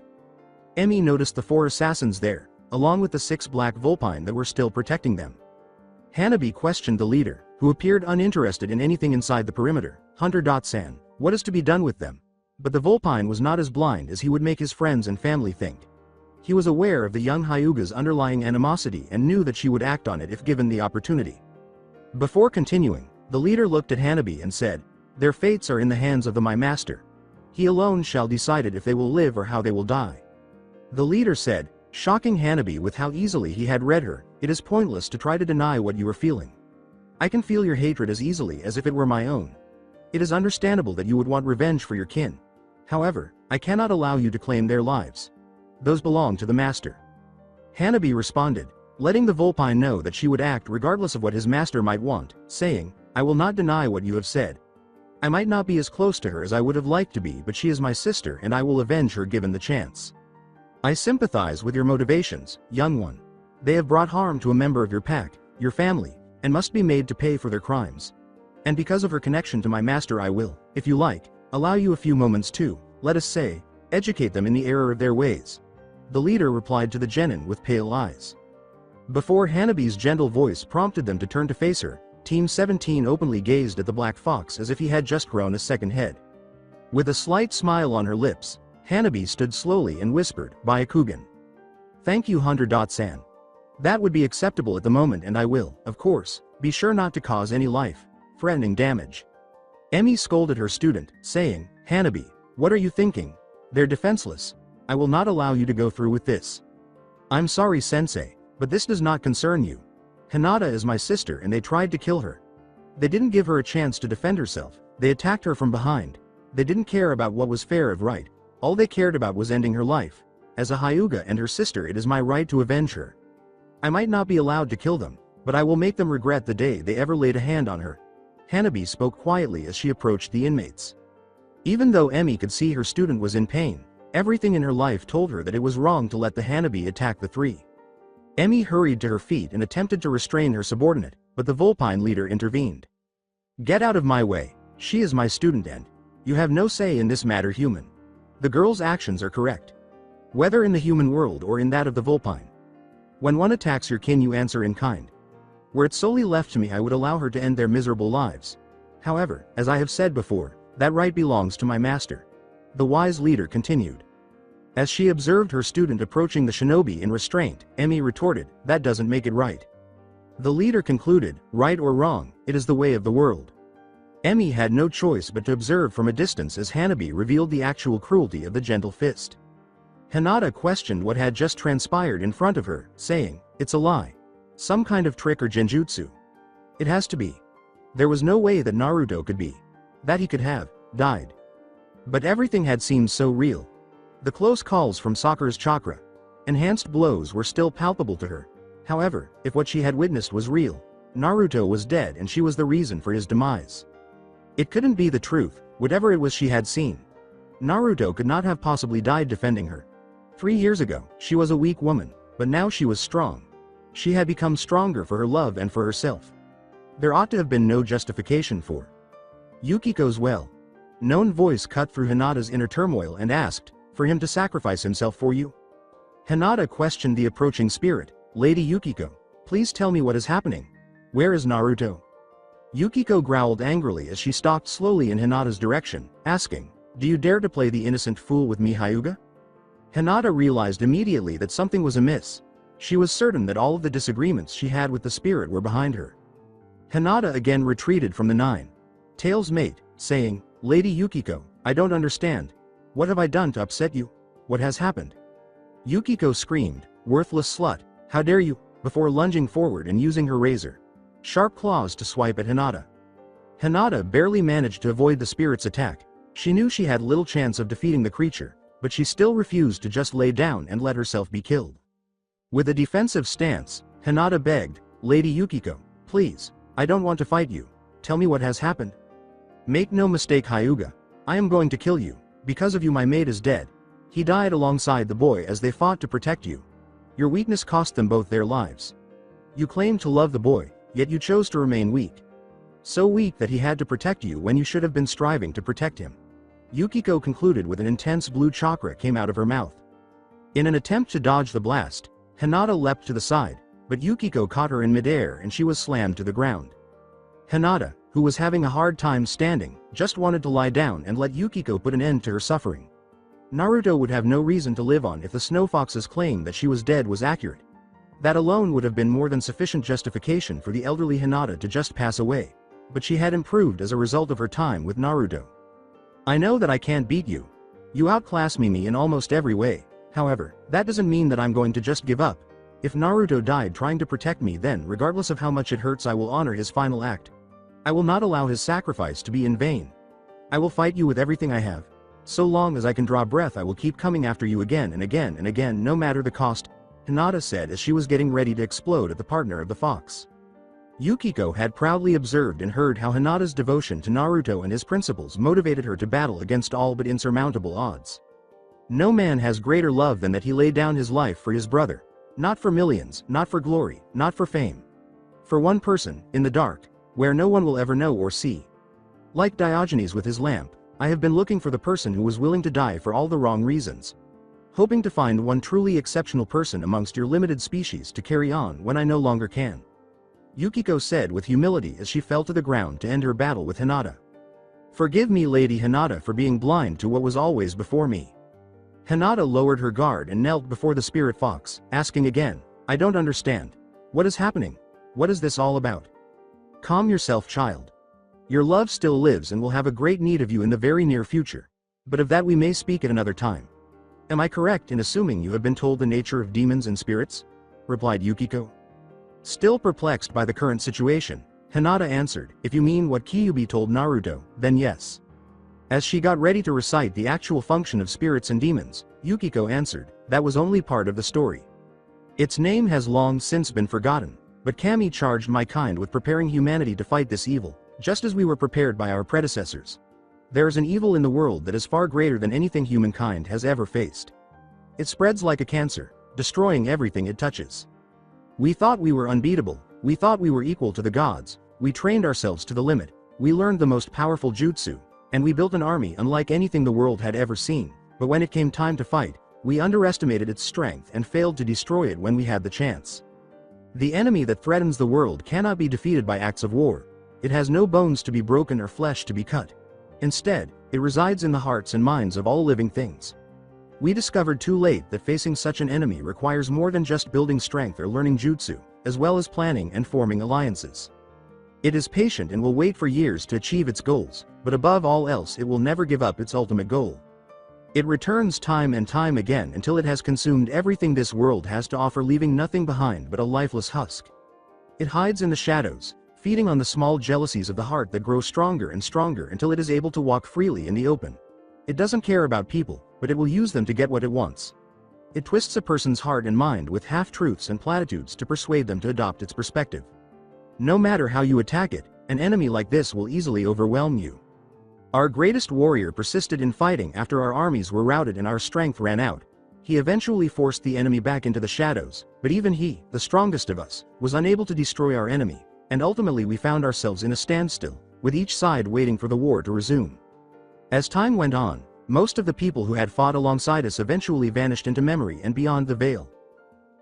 Emi noticed the 4 assassins there, along with the 6 black Vulpine that were still protecting them. Hanabi questioned the leader, who appeared uninterested in anything inside the perimeter, Hunter.san, what is to be done with them? But the Vulpine was not as blind as he would make his friends and family think. He was aware of the young Hyuga's underlying animosity and knew that she would act on it if given the opportunity. Before continuing, the leader looked at Hanabi and said, their fates are in the hands of my master. He alone shall decide it if they will live or how they will die. The leader said, shocking Hanabi with how easily he had read her, it is pointless to try to deny what you are feeling. I can feel your hatred as easily as if it were my own. It is understandable that you would want revenge for your kin. However, I cannot allow you to claim their lives. Those belong to the master. Hanabi responded, letting the Vulpine know that she would act regardless of what his master might want, saying, I will not deny what you have said. I might not be as close to her as I would have liked to be, but she is my sister and I will avenge her given the chance. I sympathize with your motivations, young one. They have brought harm to a member of your pack, your family, and must be made to pay for their crimes. And because of her connection to my master, I will, if you like, allow you a few moments to, let us say, educate them in the error of their ways. The leader replied to the genin with pale eyes. Before Hanabi's gentle voice prompted them to turn to face her, Team 17 openly gazed at the black fox as if he had just grown a second head. With a slight smile on her lips, Hanabi stood slowly and whispered, Byakugan. Thank you, Hunter.san. That would be acceptable at the moment, and I will, of course, be sure not to cause any life-threatening damage. Emi scolded her student, saying, Hanabi, what are you thinking? They're defenseless. I will not allow you to go through with this. I'm sorry, Sensei, but this does not concern you. Hinata is my sister and they tried to kill her. They didn't give her a chance to defend herself, they attacked her from behind. They didn't care about what was fair or right. All they cared about was ending her life. As a Hyuga and her sister, it is my right to avenge her. I might not be allowed to kill them, but I will make them regret the day they ever laid a hand on her. Hanabi spoke quietly as she approached the inmates. Even though Emi could see her student was in pain, everything in her life told her that it was wrong to let the Hanabi attack the 3. Emi hurried to her feet and attempted to restrain her subordinate, but the Vulpine leader intervened. Get out of my way, she is my student and you have no say in this matter, human. The girl's actions are correct. Whether in the human world or in that of the Vulpine. When one attacks your kin, you answer in kind. Were it solely left to me, I would allow her to end their miserable lives. However, as I have said before, that right belongs to my master. The wise leader continued. As she observed her student approaching the shinobi in restraint, Emi retorted, that doesn't make it right. The leader concluded, right or wrong, it is the way of the world. Emi had no choice but to observe from a distance as Hanabi revealed the actual cruelty of the gentle fist. Hinata questioned what had just transpired in front of her, saying, it's a lie. Some kind of trick or genjutsu. It has to be. There was no way that Naruto could be. That he could have died. But everything had seemed so real. The close calls from Sakura's chakra. Enhanced blows were still palpable to her. However, if what she had witnessed was real, Naruto was dead and she was the reason for his demise. It couldn't be the truth, whatever it was she had seen. Naruto could not have possibly died defending her. 3 years ago, she was a weak woman, but now she was strong. She had become stronger for her love and for herself. There ought to have been no justification for Yukiko's well-known voice cut through Hinata's inner turmoil and asked, for him to sacrifice himself for you? Hinata questioned the approaching spirit, Lady Yukiko, please tell me what is happening. Where is Naruto? Yukiko growled angrily as she stalked slowly in Hinata's direction, asking, do you dare to play the innocent fool with me, Hyuga? Hinata realized immediately that something was amiss. She was certain that all of the disagreements she had with the spirit were behind her. Hinata again retreated from the Nine-Tails mate, saying, Lady Yukiko, I don't understand. What have I done to upset you? What has happened? Yukiko screamed, worthless slut, how dare you, before lunging forward and using her razor-sharp claws to swipe at Hinata. Hinata barely managed to avoid the spirit's attack. She knew she had little chance of defeating the creature, but she still refused to just lay down and let herself be killed. With a defensive stance, Hinata begged, Lady Yukiko, please, I don't want to fight you. Tell me what has happened. Make no mistake, Hyuga. I am going to kill you. Because of you my mate is dead. He died alongside the boy as they fought to protect you. Your weakness cost them both their lives. You claimed to love the boy, yet you chose to remain weak. So weak that he had to protect you when you should have been striving to protect him. Yukiko concluded with an intense blue chakra came out of her mouth. In an attempt to dodge the blast, Hinata leapt to the side, but Yukiko caught her in midair and she was slammed to the ground. Hinata, who was having a hard time standing, just wanted to lie down and let Yukiko put an end to her suffering. Naruto would have no reason to live on if the Snow Fox's claim that she was dead was accurate. That alone would have been more than sufficient justification for the elderly Hinata to just pass away, but she had improved as a result of her time with Naruto. I know that I can't beat you. You outclass me in almost every way. However, that doesn't mean that I'm going to just give up. If Naruto died trying to protect me, then regardless of how much it hurts I will honor his final act. I will not allow his sacrifice to be in vain. I will fight you with everything I have. So long as I can draw breath I will keep coming after you again and again and again no matter the cost, Hinata said as she was getting ready to explode at the partner of the fox. Yukiko had proudly observed and heard how Hinata's devotion to Naruto and his principles motivated her to battle against all but insurmountable odds. No man has greater love than that he laid down his life for his brother. Not for millions, not for glory, not for fame. For one person, in the dark, where no one will ever know or see. Like Diogenes with his lamp, I have been looking for the person who was willing to die for all the wrong reasons. Hoping to find one truly exceptional person amongst your limited species to carry on when I no longer can. Yukiko said with humility as she fell to the ground to end her battle with Hinata. Forgive me, Lady Hinata, for being blind to what was always before me. Hinata lowered her guard and knelt before the spirit fox, asking again, I don't understand. What is happening? What is this all about? Calm yourself, child. Your love still lives and will have a great need of you in the very near future. But of that we may speak at another time. Am I correct in assuming you have been told the nature of demons and spirits? Replied Yukiko. Still perplexed by the current situation, Hinata answered, if you mean what Kyuubi told Naruto, then yes. As she got ready to recite the actual function of spirits and demons, Yukiko answered, that was only part of the story. Its name has long since been forgotten, but Kami charged my kind with preparing humanity to fight this evil, just as we were prepared by our predecessors. There is an evil in the world that is far greater than anything humankind has ever faced. It spreads like a cancer, destroying everything it touches. We thought we were unbeatable, we thought we were equal to the gods, we trained ourselves to the limit, we learned the most powerful jutsu, and we built an army unlike anything the world had ever seen, but when it came time to fight, we underestimated its strength and failed to destroy it when we had the chance. The enemy that threatens the world cannot be defeated by acts of war. It has no bones to be broken or flesh to be cut. Instead, it resides in the hearts and minds of all living things. We discovered too late that facing such an enemy requires more than just building strength or learning jutsu. as well as planning and forming alliances. It is patient and will wait for years to achieve its goals, but above all else it will never give up its ultimate goal. It returns time and time again until it has consumed everything this world has to offer, leaving nothing behind but a lifeless husk. It hides in the shadows, feeding on the small jealousies of the heart that grow stronger and stronger until it is able to walk freely in the open. It doesn't care about people, but it will use them to get what it wants. It twists a person's heart and mind with half-truths and platitudes to persuade them to adopt its perspective. No matter how you attack it, an enemy like this will easily overwhelm you. Our greatest warrior persisted in fighting after our armies were routed and our strength ran out. He eventually forced the enemy back into the shadows, but even he, the strongest of us, was unable to destroy our enemy, and ultimately we found ourselves in a standstill, with each side waiting for the war to resume. As time went on, most of the people who had fought alongside us eventually vanished into memory and beyond the veil.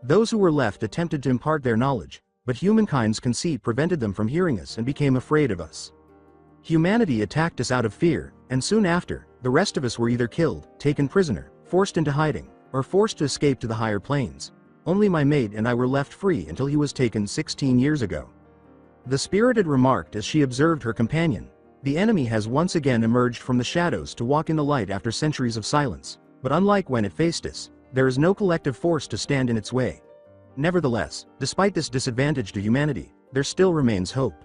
Those who were left attempted to impart their knowledge, but humankind's conceit prevented them from hearing us and became afraid of us. Humanity attacked us out of fear, and soon after, the rest of us were either killed, taken prisoner, forced into hiding, or forced to escape to the higher planes. Only my mate and I were left free until he was taken 16 years ago. The Spirited remarked as she observed her companion. The enemy has once again emerged from the shadows to walk in the light after centuries of silence, but unlike when it faced us, there is no collective force to stand in its way. Nevertheless, despite this disadvantage to humanity, there still remains hope.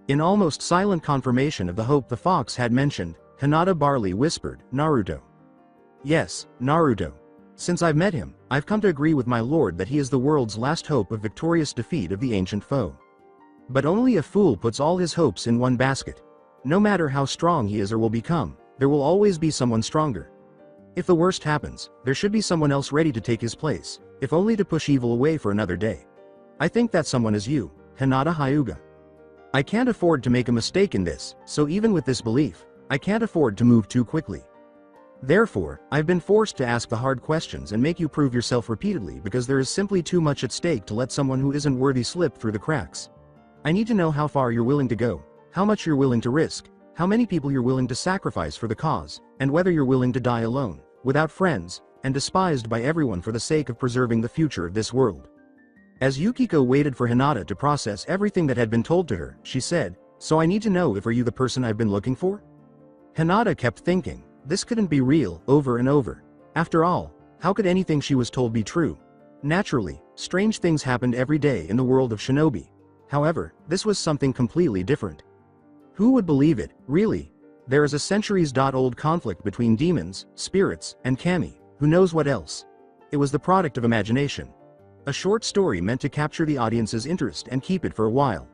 In almost silent confirmation of the hope the fox had mentioned, Hinata Barley whispered, "Naruto." Yes, Naruto. Since I've met him, I've come to agree with my lord that he is the world's last hope of victorious defeat of the ancient foe. But only a fool puts all his hopes in one basket. No matter how strong he is or will become, there will always be someone stronger. If the worst happens, there should be someone else ready to take his place, if only to push evil away for another day. I think that someone is you, Hinata Hyuga. I can't afford to make a mistake in this, so even with this belief, I can't afford to move too quickly. Therefore, I've been forced to ask the hard questions and make you prove yourself repeatedly because there is simply too much at stake to let someone who isn't worthy slip through the cracks. I need to know how far you're willing to go, how much you're willing to risk, how many people you're willing to sacrifice for the cause, and whether you're willing to die alone, without friends, and despised by everyone for the sake of preserving the future of this world. As Yukiko waited for Hinata to process everything that had been told to her, she said, "So I need to know if are you the person I've been looking for?" Hinata kept thinking, this couldn't be real, over and over. After all, how could anything she was told be true? Naturally, strange things happened every day in the world of shinobi. However, this was something completely different. Who would believe it, really? There is a centuries-old conflict between demons, spirits, and kami, who knows what else? It was the product of imagination. A short story meant to capture the audience's interest and keep it for a while.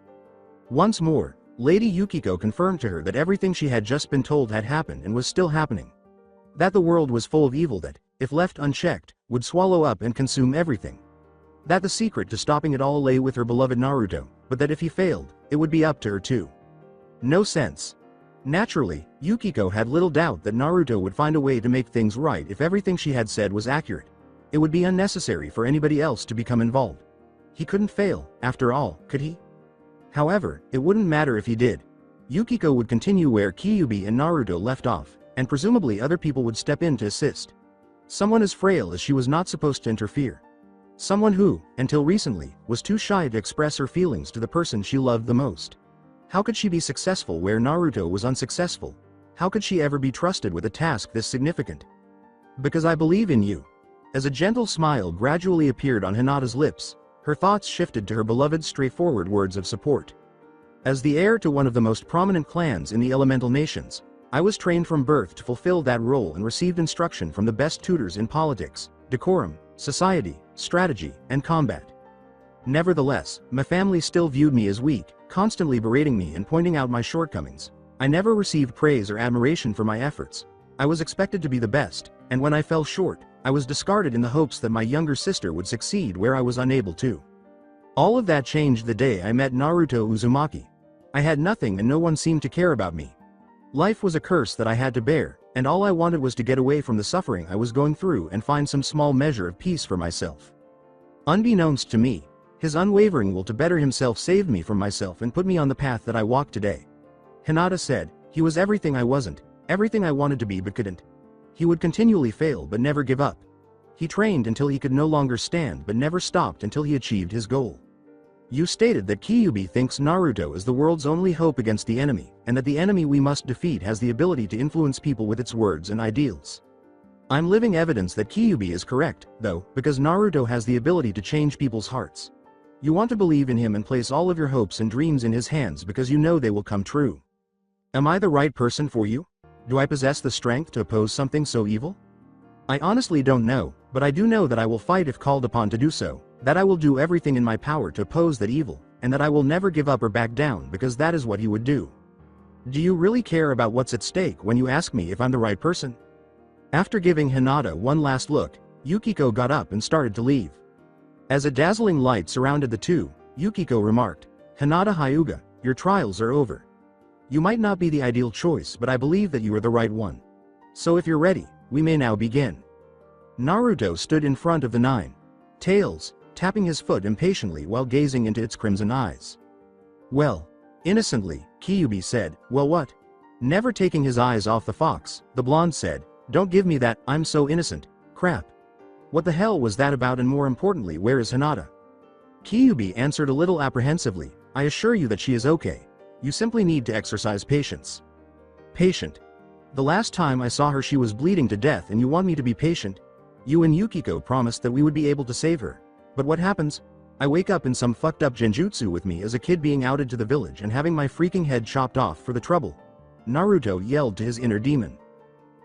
Once more, Lady Yukiko confirmed to her that everything she had just been told had happened and was still happening. That the world was full of evil that, if left unchecked, would swallow up and consume everything. That the secret to stopping it all lay with her beloved Naruto, but that if he failed, it would be up to her too. No sense. Naturally, Yukiko had little doubt that Naruto would find a way to make things right if everything she had said was accurate. It would be unnecessary for anybody else to become involved. He couldn't fail, after all, could he? However, it wouldn't matter if he did. Yukiko would continue where Kyuubi and Naruto left off, and presumably other people would step in to assist. Someone as frail as she was not supposed to interfere. Someone who, until recently, was too shy to express her feelings to the person she loved the most. How could she be successful where Naruto was unsuccessful? How could she ever be trusted with a task this significant? Because I believe in you. As a gentle smile gradually appeared on Hinata's lips, her thoughts shifted to her beloved's straightforward words of support. As the heir to one of the most prominent clans in the elemental nations, I was trained from birth to fulfill that role and received instruction from the best tutors in politics, decorum, society, strategy, and combat. Nevertheless, my family still viewed me as weak, constantly berating me and pointing out my shortcomings. I never received praise or admiration for my efforts. I was expected to be the best, and when I fell short, I was discarded in the hopes that my younger sister would succeed where I was unable to. All of that changed the day I met Naruto Uzumaki. I had nothing and no one seemed to care about me. Life was a curse that I had to bear, and all I wanted was to get away from the suffering I was going through and find some small measure of peace for myself. Unbeknownst to me, his unwavering will to better himself saved me from myself and put me on the path that I walk today. Hinata said, he was everything I wasn't, everything I wanted to be but couldn't. He would continually fail but never give up. He trained until he could no longer stand but never stopped until he achieved his goal. You stated that Kyuubi thinks Naruto is the world's only hope against the enemy, and that the enemy we must defeat has the ability to influence people with its words and ideals. I'm living evidence that Kyuubi is correct, though, because Naruto has the ability to change people's hearts. You want to believe in him and place all of your hopes and dreams in his hands because you know they will come true. Am I the right person for you? Do I possess the strength to oppose something so evil? I honestly don't know, but I do know that I will fight if called upon to do so, that I will do everything in my power to oppose that evil, and that I will never give up or back down because that is what he would do. Do you really care about what's at stake when you ask me if I'm the right person? After giving Hinata one last look, Yukiko got up and started to leave. As a dazzling light surrounded the two, Yukiko remarked, "Hinata Hyuga, your trials are over. You might not be the ideal choice, but I believe that you are the right one. So if you're ready, we may now begin." Naruto stood in front of the 9 tails, tapping his foot impatiently while gazing into its crimson eyes. "Well," innocently, Kyuubi said, "well what?" Never taking his eyes off the fox, the blonde said, "Don't give me that, I'm so innocent, crap. What the hell was that about, and more importantly, where is Hinata?" Kyuubi answered a little apprehensively, "I assure you that she is okay. You simply need to exercise patience." Patient. The last time I saw her she was bleeding to death and you want me to be patient? You and Yukiko promised that we would be able to save her. But what happens? I wake up in some fucked up genjutsu with me as a kid being outed to the village and having my freaking head chopped off for the trouble. Naruto yelled to his inner demon.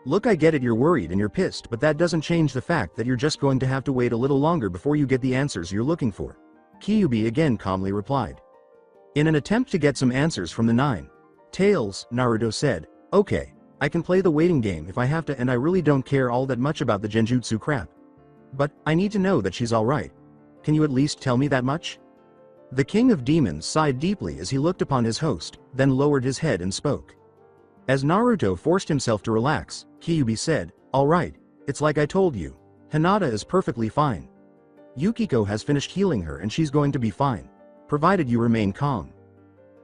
"Look, I get it, you're worried and you're pissed, but that doesn't change the fact that you're just going to have to wait a little longer before you get the answers you're looking for," Kyuubi again calmly replied. In an attempt to get some answers from the 9 tails, Naruto said, "Okay, I can play the waiting game if I have to, and I really don't care all that much about the genjutsu crap. But, I need to know that she's alright. Can you at least tell me that much?" The King of Demons sighed deeply as he looked upon his host, then lowered his head and spoke. As Naruto forced himself to relax, Kyuubi said, "Alright, it's like I told you. Hinata is perfectly fine. Yukiko has finished healing her and she's going to be fine, provided you remain calm.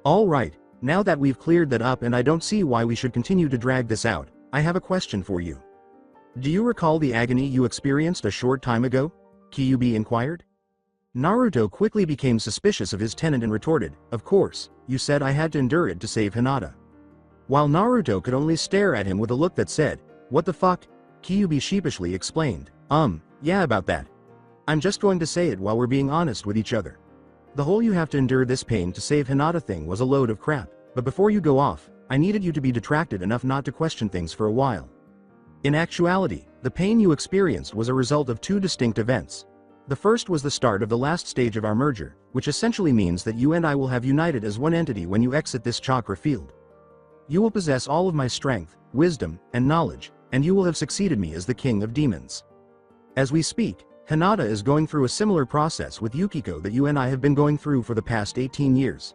Alright, now that we've cleared that up and I don't see why we should continue to drag this out, I have a question for you. Do you recall the agony you experienced a short time ago?" Kyuubi inquired. Naruto quickly became suspicious of his tenant and retorted, "Of course, you said I had to endure it to save Hinata." While Naruto could only stare at him with a look that said, "What the fuck?" Kyuubi sheepishly explained, Yeah about that. I'm just going to say it while we're being honest with each other. The whole you have to endure this pain to save Hinata thing was a load of crap, but before you go off, I needed you to be detracted enough not to question things for a while. In actuality, the pain you experienced was a result of 2 distinct events. The first was the start of the last stage of our merger, which essentially means that you and I will have united as one entity when you exit this chakra field. You will possess all of my strength, wisdom, and knowledge, and you will have succeeded me as the King of Demons. As we speak, Hinata is going through a similar process with Yukiko that you and I have been going through for the past 18 years.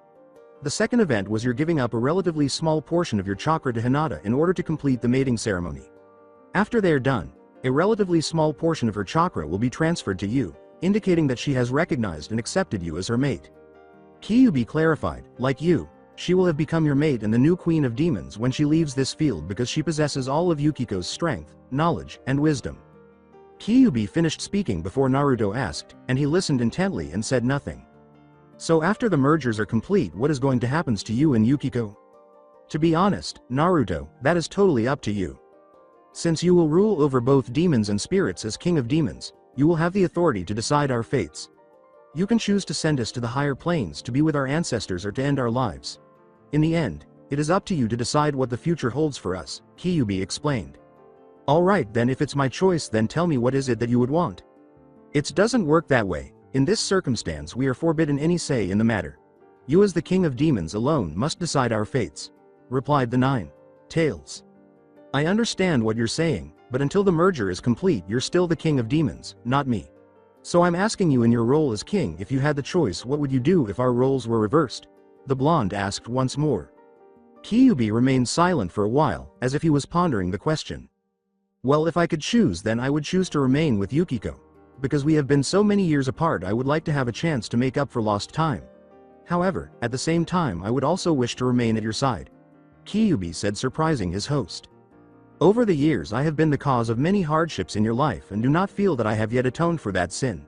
The second event was your giving up a relatively small portion of your chakra to Hinata in order to complete the mating ceremony. After they are done, a relatively small portion of her chakra will be transferred to you, indicating that she has recognized and accepted you as her mate. Kyuubi clarified, like you, she will have become your mate and the new Queen of Demons when she leaves this field because she possesses all of Yukiko's strength, knowledge, and wisdom. Kyuubi finished speaking before Naruto asked, and he listened intently and said nothing. So after the mergers are complete, what is going to happen to you and Yukiko? To be honest, Naruto, that is totally up to you. Since you will rule over both demons and spirits as King of Demons, you will have the authority to decide our fates. You can choose to send us to the higher planes to be with our ancestors or to end our lives. In the end, it is up to you to decide what the future holds for us, Kyuubi explained. Alright then, if it's my choice, then tell me what is it that you would want. It doesn't work that way. In this circumstance we are forbidden any say in the matter. You as the King of Demons alone must decide our fates, replied the 9 tails. I understand what you're saying, but until the merger is complete you're still the King of Demons, not me. So I'm asking you, in your role as king, if you had the choice, what would you do if our roles were reversed? The blonde asked once more. Kyuubi remained silent for a while, as if he was pondering the question. Well, if I could choose, then I would choose to remain with Yukiko. Because we have been so many years apart, I would like to have a chance to make up for lost time. However, at the same time I would also wish to remain at your side, Kyuubi said, surprising his host. Over the years I have been the cause of many hardships in your life and do not feel that I have yet atoned for that sin.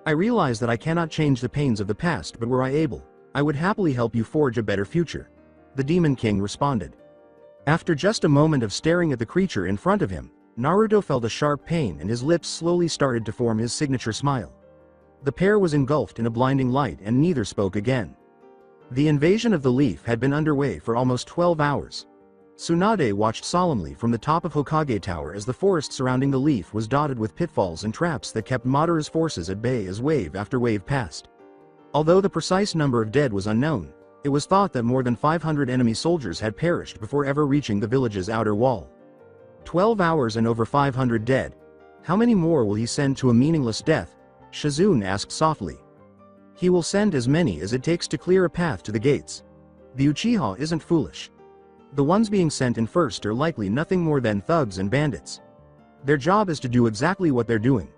I realize that I cannot change the pains of the past, but were I able, I would happily help you forge a better future. The Demon King responded. After just a moment of staring at the creature in front of him, Naruto felt a sharp pain and his lips slowly started to form his signature smile. The pair was engulfed in a blinding light and neither spoke again. The invasion of the leaf had been underway for almost 12 hours. Tsunade watched solemnly from the top of Hokage Tower as the forest surrounding the leaf was dotted with pitfalls and traps that kept Madara's forces at bay as wave after wave passed. Although the precise number of dead was unknown, it was thought that more than 500 enemy soldiers had perished before ever reaching the village's outer wall. 12 hours and over 500 dead. How many more will he send to a meaningless death? Shizune asked softly. He will send as many as it takes to clear a path to the gates. The Uchiha isn't foolish. The ones being sent in first are likely nothing more than thugs and bandits. Their job is to do exactly what they're doing.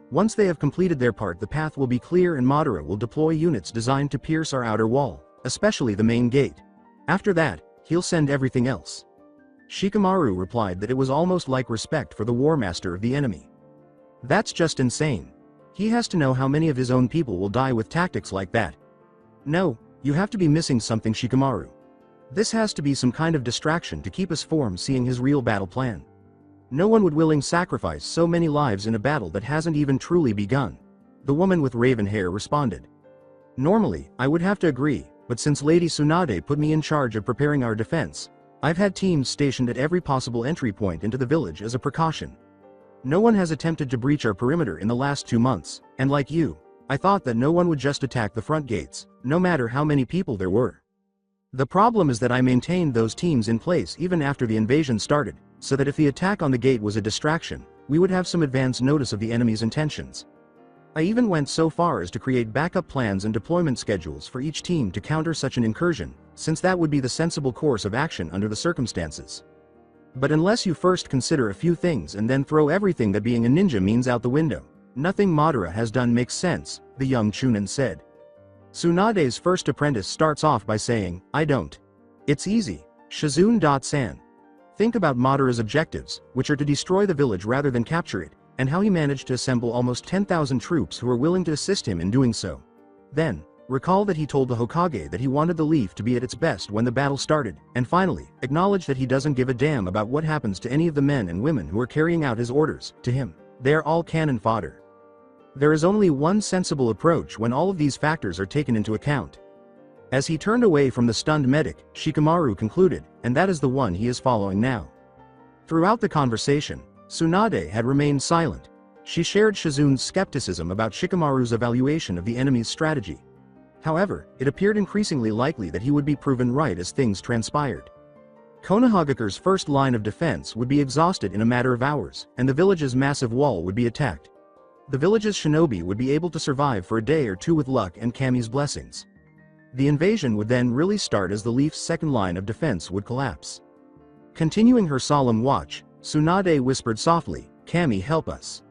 Once they have completed their part, the path will be clear and Madara will deploy units designed to pierce our outer wall, especially the main gate. After that, he'll send everything else. Shikamaru replied that it was almost like respect for the war master of the enemy. That's just insane. He has to know how many of his own people will die with tactics like that. No, you have to be missing something, Shikamaru. This has to be some kind of distraction to keep us from seeing his real battle plan. No one would willingly sacrifice so many lives in a battle that hasn't even truly begun. The woman with raven hair responded. Normally, I would have to agree, but since Lady Tsunade put me in charge of preparing our defense, I've had teams stationed at every possible entry point into the village as a precaution. No one has attempted to breach our perimeter in the last 2 months, and like you, I thought that no one would just attack the front gates, no matter how many people there were. The problem is that I maintained those teams in place even after the invasion started, so that if the attack on the gate was a distraction, we would have some advance notice of the enemy's intentions. I even went so far as to create backup plans and deployment schedules for each team to counter such an incursion, since that would be the sensible course of action under the circumstances. But unless you first consider a few things and then throw everything that being a ninja means out the window, nothing Madara has done makes sense, the young Chunin said. Tsunade's first apprentice starts off by saying, I don't. It's easy, Shizune-san. Think about Madara's objectives, which are to destroy the village rather than capture it, and how he managed to assemble almost 10,000 troops who were willing to assist him in doing so. Then, recall that he told the Hokage that he wanted the leaf to be at its best when the battle started, and finally, acknowledge that he doesn't give a damn about what happens to any of the men and women who are carrying out his orders. To him, they're all cannon fodder. There is only one sensible approach when all of these factors are taken into account. As he turned away from the stunned medic, Shikamaru concluded, and that is the one he is following now. Throughout the conversation, Tsunade had remained silent. She shared Shizune's skepticism about Shikamaru's evaluation of the enemy's strategy. However, it appeared increasingly likely that he would be proven right as things transpired. Konohagakure's first line of defense would be exhausted in a matter of hours, and the village's massive wall would be attacked. The village's shinobi would be able to survive for a day or two with luck and Kami's blessings. The invasion would then really start as the Leaf's second line of defense would collapse. Continuing her solemn watch, Tsunade whispered softly, Kami, help us.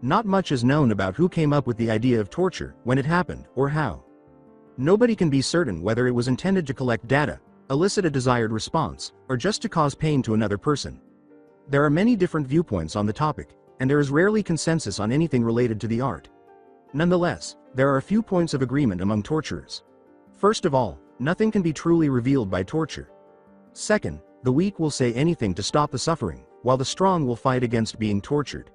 Not much is known about who came up with the idea of torture, when it happened, or how. Nobody can be certain whether it was intended to collect data, elicit a desired response, or just to cause pain to another person. There are many different viewpoints on the topic, and there is rarely consensus on anything related to the art. Nonetheless, there are a few points of agreement among torturers. First of all, nothing can be truly revealed by torture. Second, the weak will say anything to stop the suffering, while the strong will fight against being tortured.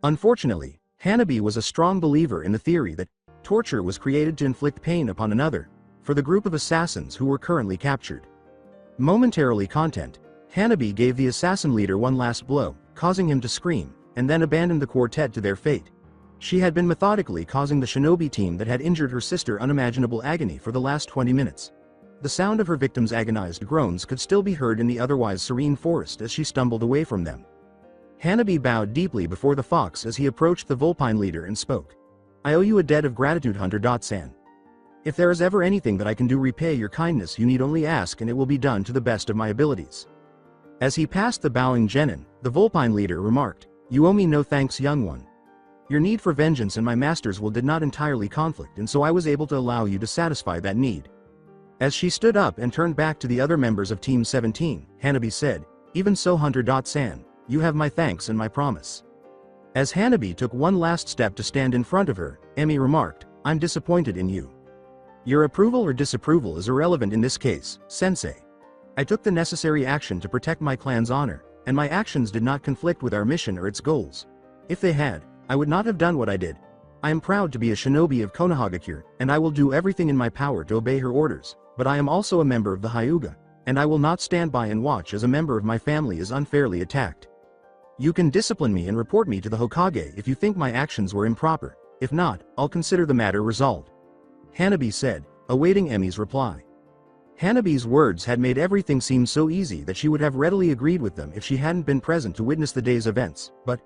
Unfortunately, Hanabi was a strong believer in the theory that torture was created to inflict pain upon another, for the group of assassins who were currently captured. Momentarily content, Hanabi gave the assassin leader one last blow, causing him to scream, and then abandoned the quartet to their fate. She had been methodically causing the shinobi team that had injured her sister unimaginable agony for the last 20 minutes. The sound of her victims' agonized groans could still be heard in the otherwise serene forest as she stumbled away from them. Hanabi bowed deeply before the fox as he approached the Vulpine leader and spoke. I owe you a debt of gratitude, Hunter-san. If there is ever anything that I can do repay your kindness, you need only ask and it will be done to the best of my abilities. As he passed the bowing genin, the Vulpine leader remarked, You owe me no thanks, young one. Your need for vengeance and my master's will did not entirely conflict, and so I was able to allow you to satisfy that need. As she stood up and turned back to the other members of Team 17, Hanabi said, Even so, Hunter-san, you have my thanks and my promise. As Hanabi took one last step to stand in front of her, Emi remarked, "I'm disappointed in you. Your approval or disapproval is irrelevant in this case, Sensei. I took the necessary action to protect my clan's honor, and my actions did not conflict with our mission or its goals. If they had, I would not have done what I did. I am proud to be a shinobi of Konohagakure, and I will do everything in my power to obey her orders, but I am also a member of the Hyuga, and I will not stand by and watch as a member of my family is unfairly attacked. You can discipline me and report me to the Hokage if you think my actions were improper. If not, I'll consider the matter resolved," Hanabi said, awaiting Emi's reply. Hanabi's words had made everything seem so easy that she would have readily agreed with them if she hadn't been present to witness the day's events, but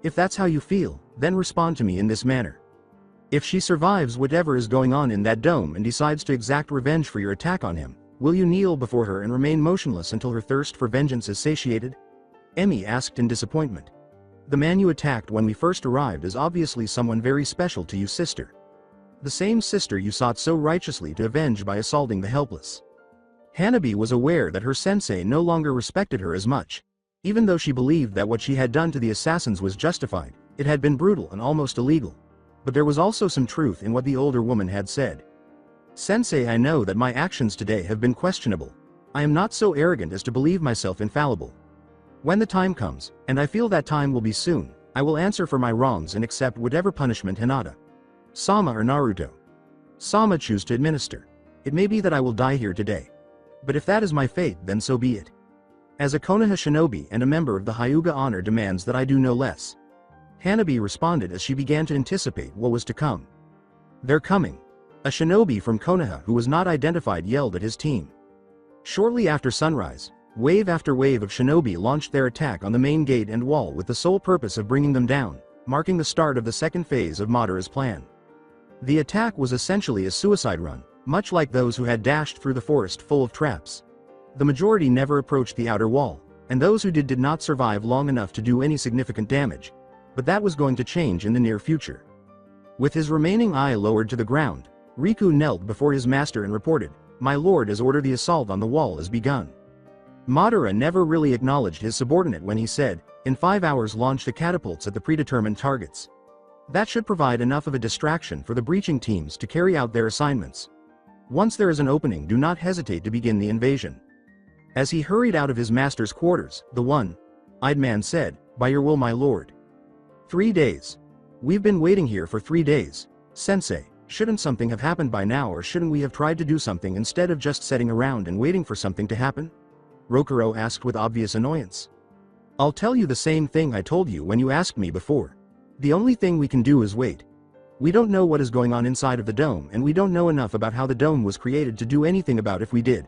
if that's how you feel, then respond to me in this manner. If she survives whatever is going on in that dome and decides to exact revenge for your attack on him, will you kneel before her and remain motionless until her thirst for vengeance is satiated? Emi asked in disappointment. The man you attacked when we first arrived is obviously someone very special to you, sister. The same sister you sought so righteously to avenge by assaulting the helpless. Hanabi was aware that her sensei no longer respected her as much. Even though she believed that what she had done to the assassins was justified, it had been brutal and almost illegal. But there was also some truth in what the older woman had said. "Sensei, I know that my actions today have been questionable. I am not so arrogant as to believe myself infallible. When the time comes, and I feel that time will be soon, I will answer for my wrongs and accept whatever punishment Hinata, Sama or Naruto Sama choose to administer. It may be that I will die here today. But if that is my fate, then so be it. As a Konoha shinobi and a member of the Hyuga honor demands that I do no less," Hanabi responded as she began to anticipate what was to come. "They're coming." A shinobi from Konoha who was not identified yelled at his team. Shortly after sunrise, wave after wave of shinobi launched their attack on the main gate and wall with the sole purpose of bringing them down, marking the start of the second phase of Madara's plan. The attack was essentially a suicide run, much like those who had dashed through the forest full of traps. The majority never approached the outer wall, and those who did not survive long enough to do any significant damage. But that was going to change in the near future. With his remaining eye lowered to the ground, Riku knelt before his master and reported, "My lord has ordered the assault on the wall has begun." Madara never really acknowledged his subordinate when he said, "In 5 hours launch the catapults at the predetermined targets." That should provide enough of a distraction for the breaching teams to carry out their assignments. Once there is an opening, do not hesitate to begin the invasion. As he hurried out of his master's quarters, the one-eyed man said, "By your will, my lord." 3 days. We've been waiting here for 3 days. Sensei, shouldn't something have happened by now, or shouldn't we have tried to do something instead of just sitting around and waiting for something to happen? Rokuro asked with obvious annoyance. "I'll tell you the same thing I told you when you asked me before. The only thing we can do is wait. We don't know what is going on inside of the dome, and we don't know enough about how the dome was created to do anything about if we did.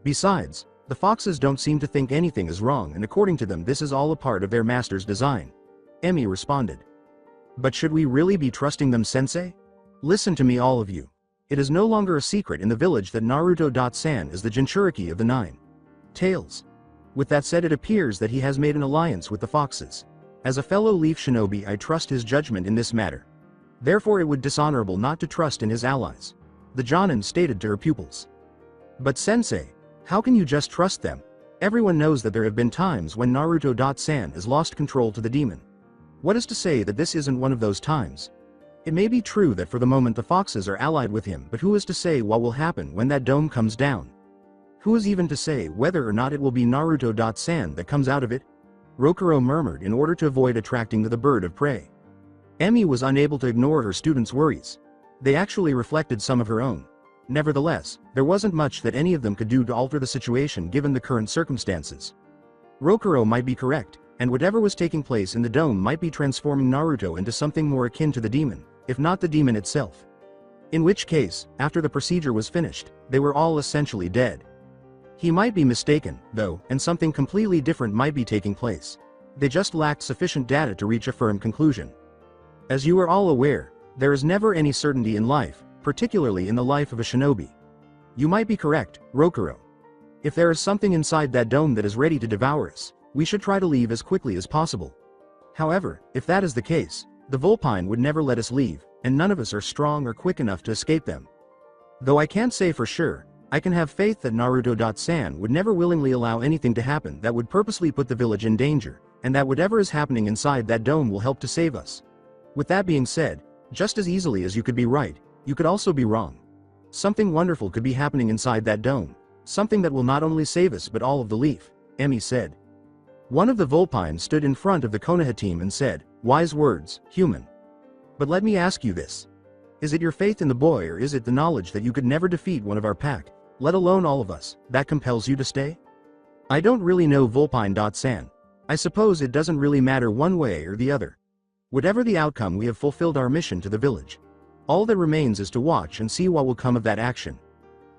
Besides, the foxes don't seem to think anything is wrong, and according to them this is all a part of their master's design," Emi responded. "But should we really be trusting them, sensei? Listen to me, all of you. It is no longer a secret in the village that Naruto-san is the Jinchuriki of the 9 Tails. With that said, it appears that he has made an alliance with the foxes. As a fellow Leaf Shinobi, I trust his judgment in this matter. Therefore it would dishonorable not to trust in his allies," the Jonin stated to her pupils. "But sensei, how can you just trust them? Everyone knows that there have been times when Naruto-san has lost control to the demon. What is to say that this isn't one of those times? It may be true that for the moment the foxes are allied with him, but who is to say what will happen when that dome comes down? Who is even to say whether or not it will be Naruto-san that comes out of it?" Rokuro murmured in order to avoid attracting the bird of prey. Emi was unable to ignore her students' worries. They actually reflected some of her own. Nevertheless, there wasn't much that any of them could do to alter the situation given the current circumstances. Rokuro might be correct, and whatever was taking place in the dome might be transforming Naruto into something more akin to the demon, if not the demon itself. In which case, after the procedure was finished, they were all essentially dead. He might be mistaken, though, and something completely different might be taking place. They just lacked sufficient data to reach a firm conclusion. As you are all aware, there is never any certainty in life, particularly in the life of a shinobi. You might be correct, Rokuro. If there is something inside that dome that is ready to devour us, we should try to leave as quickly as possible. However, if that is the case, the Vulpine would never let us leave, and none of us are strong or quick enough to escape them. Though I can't say for sure, I can have faith that Naruto-san would never willingly allow anything to happen that would purposely put the village in danger, and that whatever is happening inside that dome will help to save us. With that being said, just as easily as you could be right, you could also be wrong. Something wonderful could be happening inside that dome, something that will not only save us but all of the leaf, Emmy said. One of the Vulpines stood in front of the Konoha team and said, "Wise words, human. But let me ask you this. Is it your faith in the boy, or is it the knowledge that you could never defeat one of our pack, let alone all of us, that compels you to stay? I don't really know Vulpine.san. I suppose it doesn't really matter one way or the other. Whatever the outcome, we have fulfilled our mission to the village. All that remains is to watch and see what will come of that action."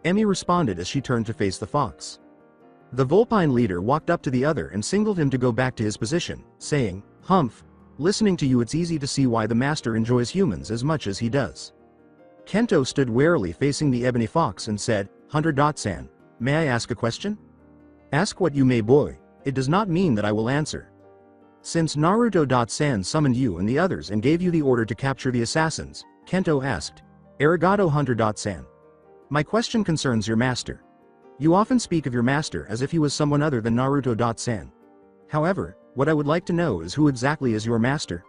Emmy responded as she turned to face the fox. The Vulpine leader walked up to the other and signaled him to go back to his position, saying, "Humph, listening to you it's easy to see why the master enjoys humans as much as he does." Kento stood warily facing the ebony fox and said, "Hunter.san, may I ask a question?" "Ask what you may, boy. It does not mean that I will answer." "Since Naruto.san summoned you and the others and gave you the order to capture the assassins," Kento asked, "Arigato Hunter.san. My question concerns your master. You often speak of your master as if he was someone other than Naruto.san. However, what I would like to know is who exactly is your master?"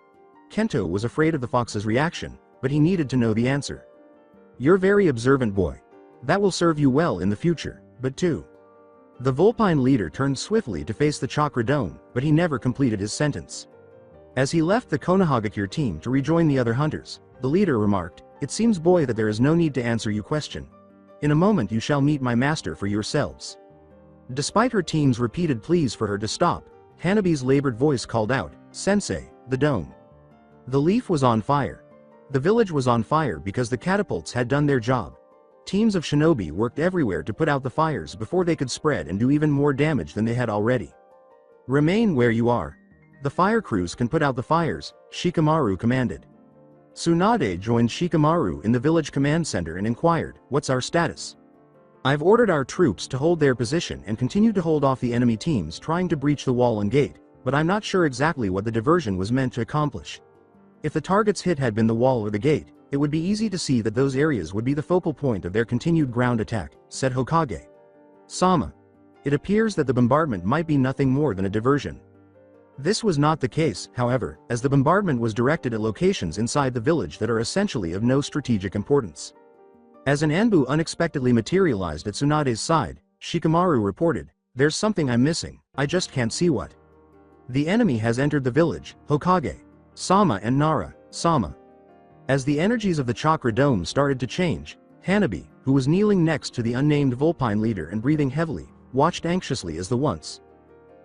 Kento was afraid of the fox's reaction, but he needed to know the answer. "You're very observant, boy. That will serve you well in the future, but too." The Vulpine leader turned swiftly to face the Chakra Dome, but he never completed his sentence. As he left the Konohagakure team to rejoin the other hunters, the leader remarked, "It seems, boy, that there is no need to answer your question. In a moment you shall meet my master for yourselves." Despite her team's repeated pleas for her to stop, Hanabi's labored voice called out, "Sensei, the dome." The leaf was on fire. The village was on fire because the catapults had done their job. Teams of shinobi worked everywhere to put out the fires before they could spread and do even more damage than they had already. "Remain where you are. The fire crews can put out the fires," Shikamaru commanded. Tsunade joined Shikamaru in the village command center and inquired, "What's our status?" "I've ordered our troops to hold their position and continue to hold off the enemy teams trying to breach the wall and gate, but I'm not sure exactly what the diversion was meant to accomplish. If the target's hit had been the wall or the gate, it would be easy to see that those areas would be the focal point of their continued ground attack," said Hokage. Sama. "It appears that the bombardment might be nothing more than a diversion." This was not the case, however, as the bombardment was directed at locations inside the village that are essentially of no strategic importance. As an Anbu unexpectedly materialized at Tsunade's side, Shikamaru reported, "There's something I'm missing, I just can't see what." "The enemy has entered the village, Hokage." Sama and Nara, Sama. As the energies of the Chakra Dome started to change, Hanabi, who was kneeling next to the unnamed Vulpine leader and breathing heavily, watched anxiously as the once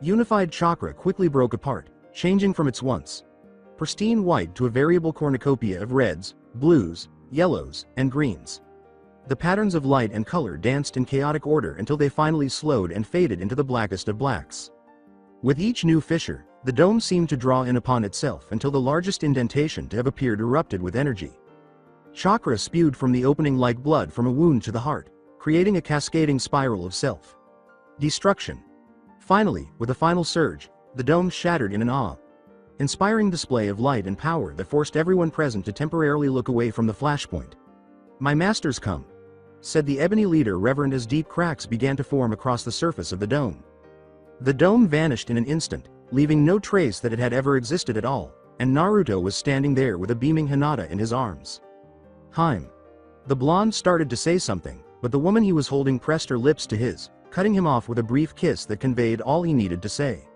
unified chakra quickly broke apart, changing from its once pristine white to a variable cornucopia of reds, blues, yellows, and greens. The patterns of light and color danced in chaotic order until they finally slowed and faded into the blackest of blacks. With each new fissure, the dome seemed to draw in upon itself until the largest indentation to have appeared erupted with energy. Chakra spewed from the opening like blood from a wound to the heart, creating a cascading spiral of self-destruction. Finally, with a final surge, the dome shattered in an awe-inspiring display of light and power that forced everyone present to temporarily look away from the flashpoint. "My master's come," said the ebony leader, reverent, as deep cracks began to form across the surface of the dome. The dome vanished in an instant, leaving no trace that it had ever existed at all, and Naruto was standing there with a beaming Hinata in his arms. "Heim." The blonde started to say something, but the woman he was holding pressed her lips to his, cutting him off with a brief kiss that conveyed all he needed to say.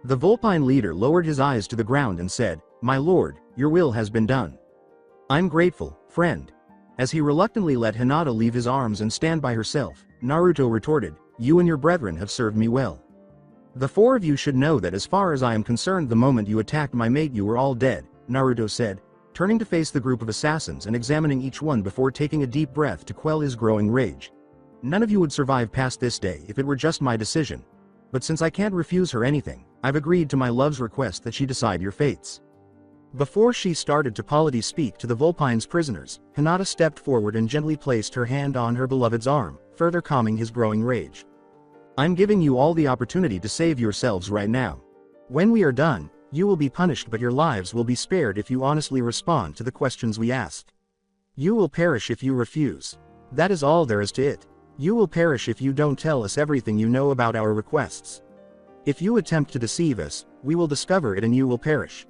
The Vulpine leader lowered his eyes to the ground and said, "My lord, your will has been done." "I'm grateful, friend." As he reluctantly let Hinata leave his arms and stand by herself, Naruto retorted, "You and your brethren have served me well. The four of you should know that as far as I am concerned, the moment you attacked my mate you were all dead," Naruto said, turning to face the group of assassins and examining each one before taking a deep breath to quell his growing rage. "None of you would survive past this day if it were just my decision. But since I can't refuse her anything, I've agreed to my love's request that she decide your fates." Before she started to politely speak to the Vulpine's prisoners, Hinata stepped forward and gently placed her hand on her beloved's arm, further calming his growing rage. "I'm giving you all the opportunity to save yourselves right now. When we are done, you will be punished, but your lives will be spared if you honestly respond to the questions we ask. You will perish if you refuse. That is all there is to it. You will perish if you don't tell us everything you know about our requests." If you attempt to deceive us, we will discover it and you will perish.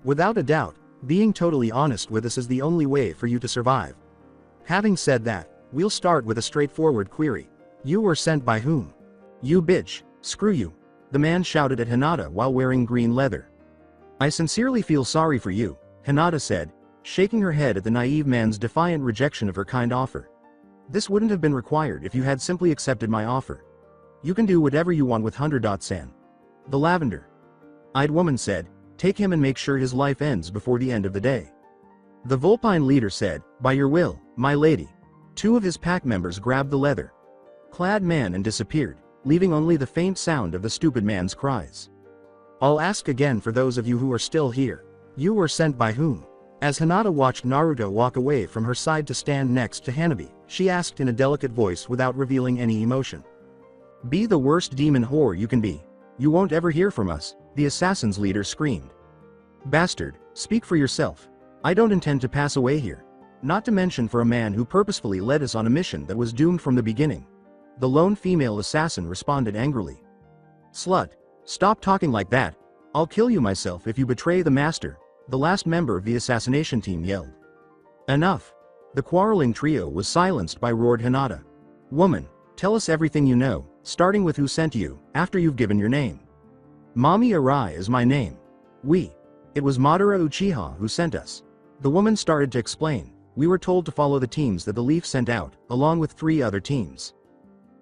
Without a doubt, being totally honest with us is the only way for you to survive. Having said that, we'll start with a straightforward query. You were sent by whom? You bitch, screw you. The man shouted at Hinata while wearing green leather. I sincerely feel sorry for you, Hinata said, shaking her head at the naive man's defiant rejection of her kind offer. This wouldn't have been required if you had simply accepted my offer. You can do whatever you want with Hunter-san. The lavender-eyed woman said, take him and make sure his life ends before the end of the day. The Vulpine leader said, by your will, my lady. Two of his pack members grabbed the leather-clad man and disappeared, leaving only the faint sound of the stupid man's cries. I'll ask again for those of you who are still here. You were sent by whom? As Hinata watched Naruto walk away from her side to stand next to Hanabi, she asked in a delicate voice without revealing any emotion. Be the worst demon whore you can be. You won't ever hear from us, the assassin's leader screamed. Bastard, speak for yourself. I don't intend to pass away here. Not to mention for a man who purposefully led us on a mission that was doomed from the beginning. The lone female assassin responded angrily. Slut, stop talking like that. I'll kill you myself if you betray the master, the last member of the assassination team yelled. Enough. The quarreling trio was silenced by roared Hinata. Woman, tell us everything you know, starting with who sent you, after you've given your name. Mami Arai is my name. It was Madara Uchiha who sent us. The woman started to explain. We were told to follow the teams that the Leaf sent out, along with 3 other teams.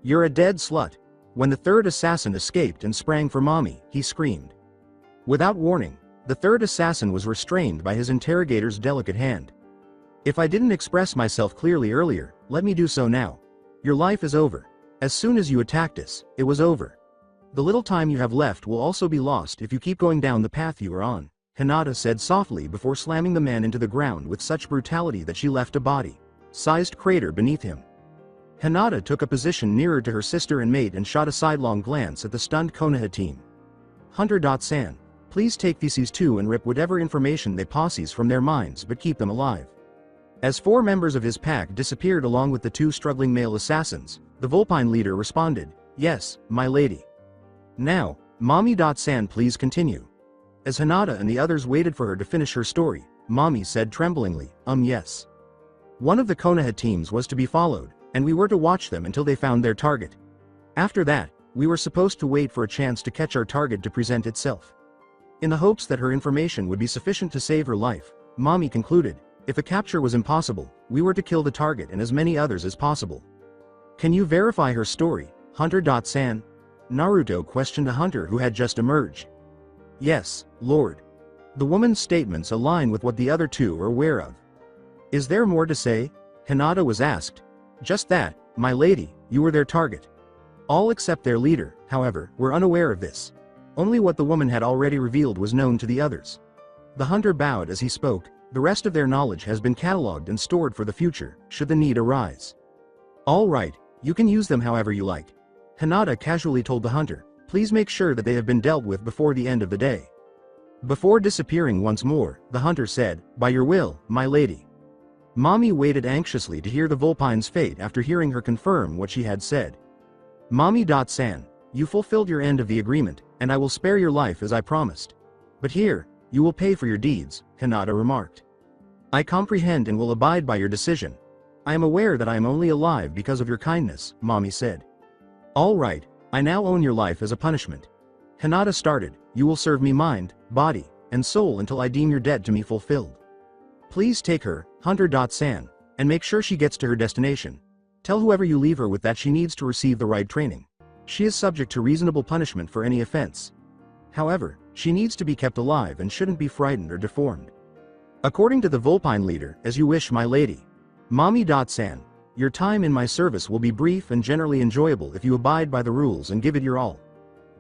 You're a dead slut. When the third assassin escaped and sprang for Mami, he screamed. Without warning, the third assassin was restrained by his interrogator's delicate hand. If I didn't express myself clearly earlier, let me do so now. Your life is over. As soon as you attacked us, it was over. The little time you have left will also be lost if you keep going down the path you are on, Hinata said softly before slamming the man into the ground with such brutality that she left a body-sized crater beneath him. Hinata took a position nearer to her sister and mate and shot a sidelong glance at the stunned Konoha team. Hunter-san, please take these 2 and rip whatever information they possess from their minds but keep them alive. As 4 members of his pack disappeared along with the 2 struggling male assassins, the Vulpine leader responded, yes, my lady. Now, Mami-san please continue. As Hinata and the others waited for her to finish her story, Mami said tremblingly, yes. One of the Konoha teams was to be followed, and we were to watch them until they found their target. After that, we were supposed to wait for a chance to catch our target to present itself. In the hopes that her information would be sufficient to save her life, Mami concluded, if a capture was impossible, we were to kill the target and as many others as possible. Can you verify her story, Hunter-san? Naruto questioned a hunter who had just emerged. Yes, Lord. The woman's statements align with what the other 2 are aware of. Is there more to say? Hinata was asked. Just that, my lady, you were their target. All except their leader, however, were unaware of this. Only what the woman had already revealed was known to the others. The hunter bowed as he spoke. The rest of their knowledge has been catalogued and stored for the future, should the need arise. All right, you can use them however you like. Hinata casually told the hunter, please make sure that they have been dealt with before the end of the day. Before disappearing once more, the hunter said, by your will, my lady. Mami waited anxiously to hear the Vulpine's fate after hearing her confirm what she had said. Mami-san, you fulfilled your end of the agreement, and I will spare your life as I promised. But here, you will pay for your deeds, Hinata remarked. I comprehend and will abide by your decision. I am aware that I am only alive because of your kindness, Mami said. All right, I now own your life as a punishment. Hinata started, you will serve me mind, body, and soul until I deem your debt to me fulfilled. Please take her, Hunter-san, and make sure she gets to her destination. Tell whoever you leave her with that she needs to receive the right training. She is subject to reasonable punishment for any offense. However, she needs to be kept alive and shouldn't be frightened or deformed. According to the Vulpine leader, as you wish my lady. Mami-san, your time in my service will be brief and generally enjoyable if you abide by the rules and give it your all.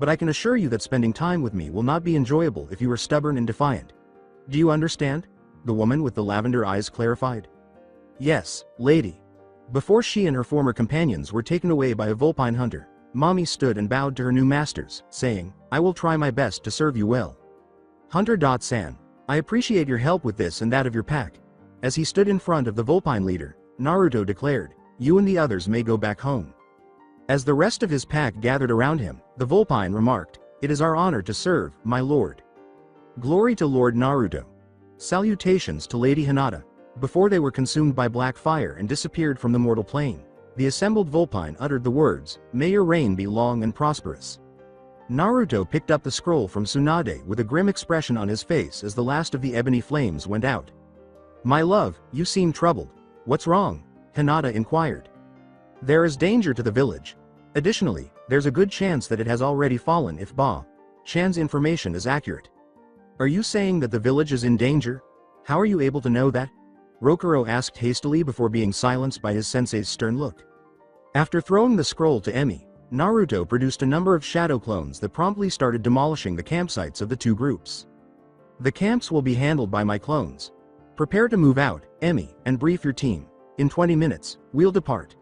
But I can assure you that spending time with me will not be enjoyable if you are stubborn and defiant. Do you understand? The woman with the lavender eyes clarified. Yes, lady. Before she and her former companions were taken away by a Vulpine hunter, Mami stood and bowed to her new masters, saying, I will try my best to serve you well. Hunter-san, I appreciate your help with this and that of your pack. As he stood in front of the Vulpine leader, Naruto declared, you and the others may go back home. As the rest of his pack gathered around him, the Vulpine remarked, It is our honor to serve, my lord. Glory to Lord Naruto. Salutations to Lady Hinata. Before they were consumed by black fire and disappeared from the mortal plane, the assembled Vulpine uttered the words, "May your reign be long and prosperous." Naruto picked up the scroll from Tsunade with a grim expression on his face as the last of the ebony flames went out. "My love, you seem troubled. What's wrong?" Hinata inquired. "There is danger to the village. Additionally, there's a good chance that it has already fallen if Chan's information is accurate." "Are you saying that the village is in danger? How are you able to know that?" Rokuro asked hastily before being silenced by his sensei's stern look. After throwing the scroll to Emi, Naruto produced a number of shadow clones that promptly started demolishing the campsites of the two groups. "The camps will be handled by my clones. Prepare to move out, Emi, and brief your team. In 20 minutes, we'll depart."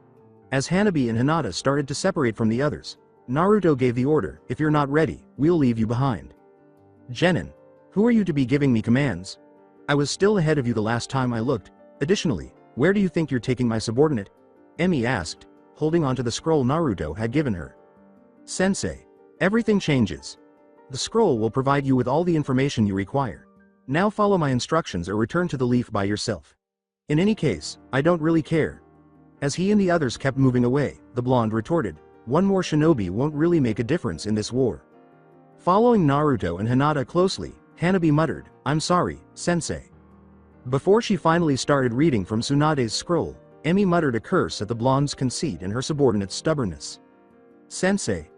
As Hanabi and Hinata started to separate from the others, Naruto gave the order, "If you're not ready, we'll leave you behind." "Genin, who are you to be giving me commands? I was still ahead of you the last time I looked. Additionally, where do you think you're taking my subordinate?" Emi asked, holding onto the scroll Naruto had given her. "Sensei, everything changes. The scroll will provide you with all the information you require. Now follow my instructions or return to the leaf by yourself. In any case, I don't really care." As he and the others kept moving away, the blonde retorted, "One more shinobi won't really make a difference in this war." Following Naruto and Hinata closely, Hanabi muttered, "I'm sorry, sensei." Before she finally started reading from Tsunade's scroll, Emi muttered a curse at the blonde's conceit and her subordinate's stubbornness. "Sensei."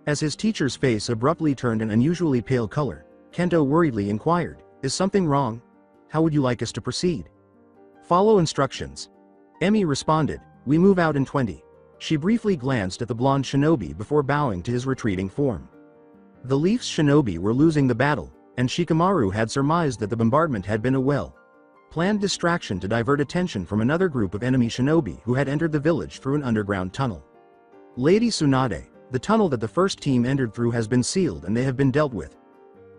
As his teacher's face abruptly turned an unusually pale color, Kento worriedly inquired, "Is something wrong? How would you like us to proceed?" "Follow instructions." Emi responded, "We move out in 20. She briefly glanced at the blonde shinobi before bowing to his retreating form. The Leaf's shinobi were losing the battle, and Shikamaru had surmised that the bombardment had been a well-planned distraction to divert attention from another group of enemy shinobi who had entered the village through an underground tunnel. "Lady Tsunade, the tunnel that the first team entered through has been sealed and they have been dealt with."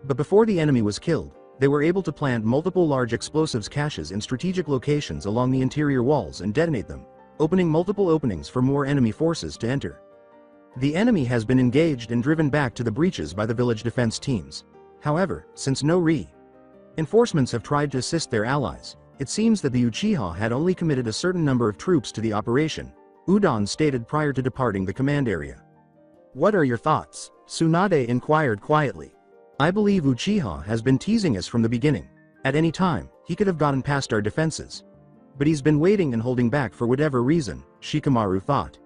But before the enemy was killed, they were able to plant multiple large explosives caches in strategic locations along the interior walls and detonate them, opening multiple openings for more enemy forces to enter. The enemy has been engaged and driven back to the breaches by the village defense teams. However, since no reinforcements have tried to assist their allies, it seems that the Uchiha had only committed a certain number of troops to the operation, Udon stated prior to departing the command area. "What are your thoughts?" Tsunade inquired quietly. "I believe Uchiha has been teasing us from the beginning. At any time, he could have gotten past our defenses. But he's been waiting and holding back for whatever reason," Shikamaru thought.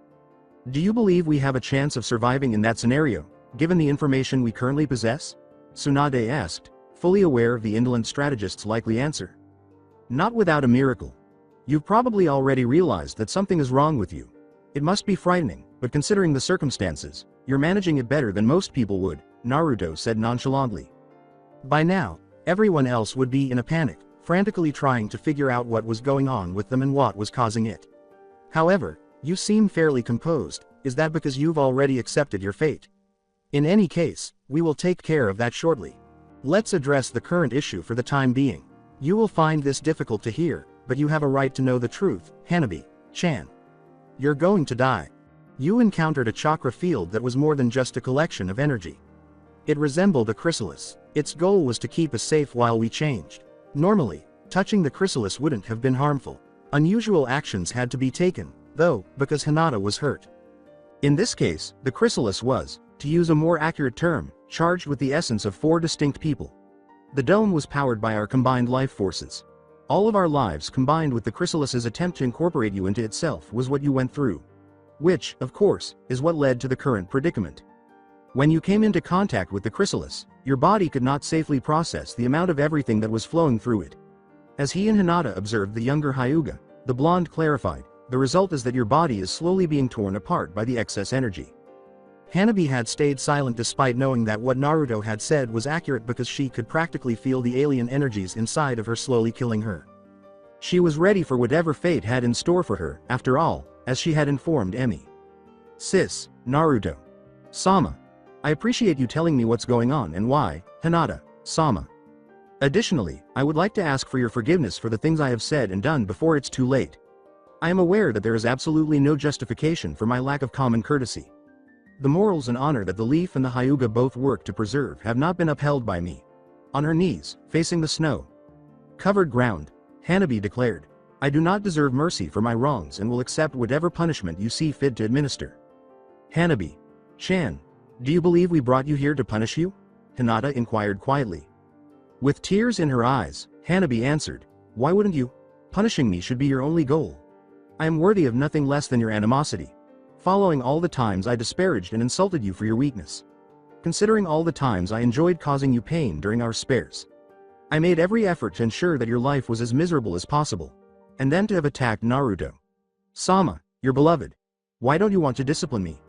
"Do you believe we have a chance of surviving in that scenario, given the information we currently possess?" Tsunade asked, fully aware of the indolent strategist's likely answer. "Not without a miracle. You've probably already realized that something is wrong with you. It must be frightening, but considering the circumstances, you're managing it better than most people would," Naruto said nonchalantly. By now, everyone else would be in a panic, frantically trying to figure out what was going on with them and what was causing it. "However, you seem fairly composed. Is that because you've already accepted your fate? In any case, we will take care of that shortly. Let's address the current issue for the time being. You will find this difficult to hear, but you have a right to know the truth, Hanabi-chan. You're going to die. You encountered a chakra field that was more than just a collection of energy. It resembled a chrysalis. Its goal was to keep us safe while we changed. Normally, touching the chrysalis wouldn't have been harmful. Unusual actions had to be taken, though, because Hinata was hurt. In this case, the chrysalis was, to use a more accurate term, charged with the essence of 4 distinct people. The dome was powered by our combined life forces. All of our lives combined with the chrysalis's attempt to incorporate you into itself was what you went through. Which, of course, is what led to the current predicament. When you came into contact with the chrysalis, your body could not safely process the amount of everything that was flowing through it. As he and Hinata observed the younger Hyuga, the blonde clarified, the result is that your body is slowly being torn apart by the excess energy. Hanabi had stayed silent despite knowing that what Naruto had said was accurate because she could practically feel the alien energies inside of her slowly killing her. She was ready for whatever fate had in store for her, after all, as she had informed Emi. "Sis, Naruto. Sama. I appreciate you telling me what's going on and why, Hinata, Sama. Additionally, I would like to ask for your forgiveness for the things I have said and done before it's too late. I am aware that there is absolutely no justification for my lack of common courtesy. The morals and honor that the Leaf and the Hyuga both work to preserve have not been upheld by me. On her knees, facing the snow-covered ground, Hanabi declared, I do not deserve mercy for my wrongs and will accept whatever punishment you see fit to administer. Hanabi-chan, do you believe we brought you here to punish you? Hinata inquired quietly. With tears in her eyes, Hanabi answered, why wouldn't you? Punishing me should be your only goal. I am worthy of nothing less than your animosity. Following all the times I disparaged and insulted you for your weakness. Considering all the times I enjoyed causing you pain during our spares. I made every effort to ensure that your life was as miserable as possible. And then to have attacked Naruto. Sama, your beloved. Why don't you want to discipline me?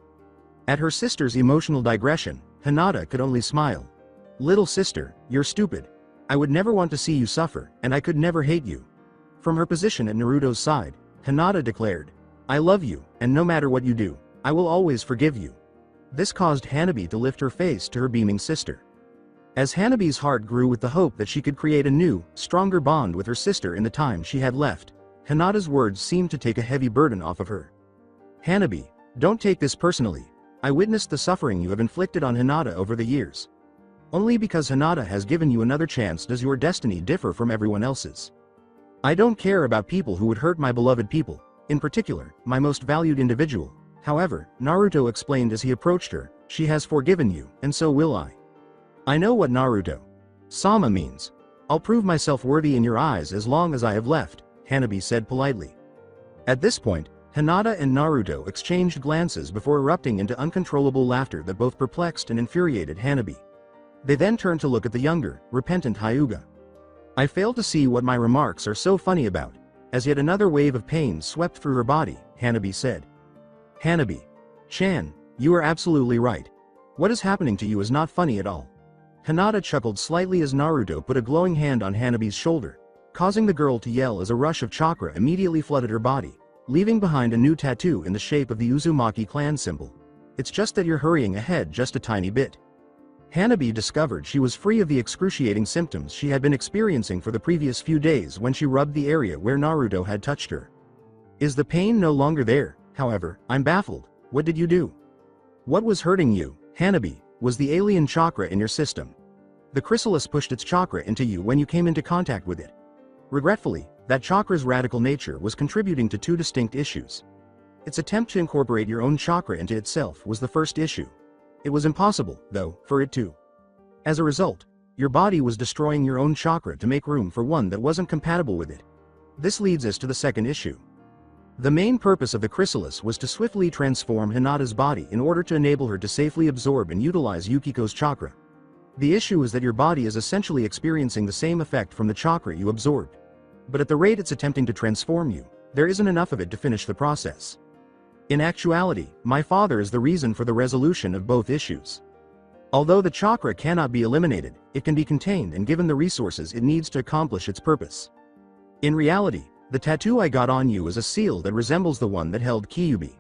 At her sister's emotional digression, Hinata could only smile. Little sister, you're stupid. I would never want to see you suffer, and I could never hate you. From her position at Naruto's side, Hinata declared, I love you, and no matter what you do, I will always forgive you. This caused Hanabi to lift her face to her beaming sister. As Hanabi's heart grew with the hope that she could create a new, stronger bond with her sister in the time she had left, Hinata's words seemed to take a heavy burden off of her. Hanabi, don't take this personally. I witnessed the suffering you have inflicted on Hinata over the years. Only because Hinata has given you another chance does your destiny differ from everyone else's. I don't care about people who would hurt my beloved people. In particular, my most valued individual. However, Naruto explained as he approached her, she has forgiven you, and so will I. I know what Naruto Sama means. I'll prove myself worthy in your eyes as long as I have left, Hanabi said politely. At this point, Hinata and Naruto exchanged glances before erupting into uncontrollable laughter that both perplexed and infuriated Hanabi. They then turned to look at the younger, repentant Hyuga. I fail to see what my remarks are so funny about. As yet another wave of pain swept through her body, Hanabi said. Hanabi-chan, you are absolutely right. What is happening to you is not funny at all. Hinata chuckled slightly as Naruto put a glowing hand on Hanabi's shoulder, causing the girl to yell as a rush of chakra immediately flooded her body, leaving behind a new tattoo in the shape of the Uzumaki clan symbol. It's just that you're hurrying ahead just a tiny bit. Hanabi discovered she was free of the excruciating symptoms she had been experiencing for the previous few days when she rubbed the area where Naruto had touched her. Is the pain no longer there? However, I'm baffled. What did you do? What was hurting you, Hanabi? Was the alien chakra in your system? The chrysalis pushed its chakra into you when you came into contact with it. Regretfully, that chakra's radical nature was contributing to two distinct issues. Its attempt to incorporate your own chakra into itself was the first issue. It was impossible, though, for it to. As a result, your body was destroying your own chakra to make room for one that wasn't compatible with it. This leads us to the second issue. The main purpose of the chrysalis was to swiftly transform Hinata's body in order to enable her to safely absorb and utilize Yukiko's chakra. The issue is that your body is essentially experiencing the same effect from the chakra you absorbed. But at the rate it's attempting to transform you, there isn't enough of it to finish the process. In actuality, my father is the reason for the resolution of both issues. Although the chakra cannot be eliminated, it can be contained and given the resources it needs to accomplish its purpose. In reality, the tattoo I got on you is a seal that resembles the one that held Kyuubi.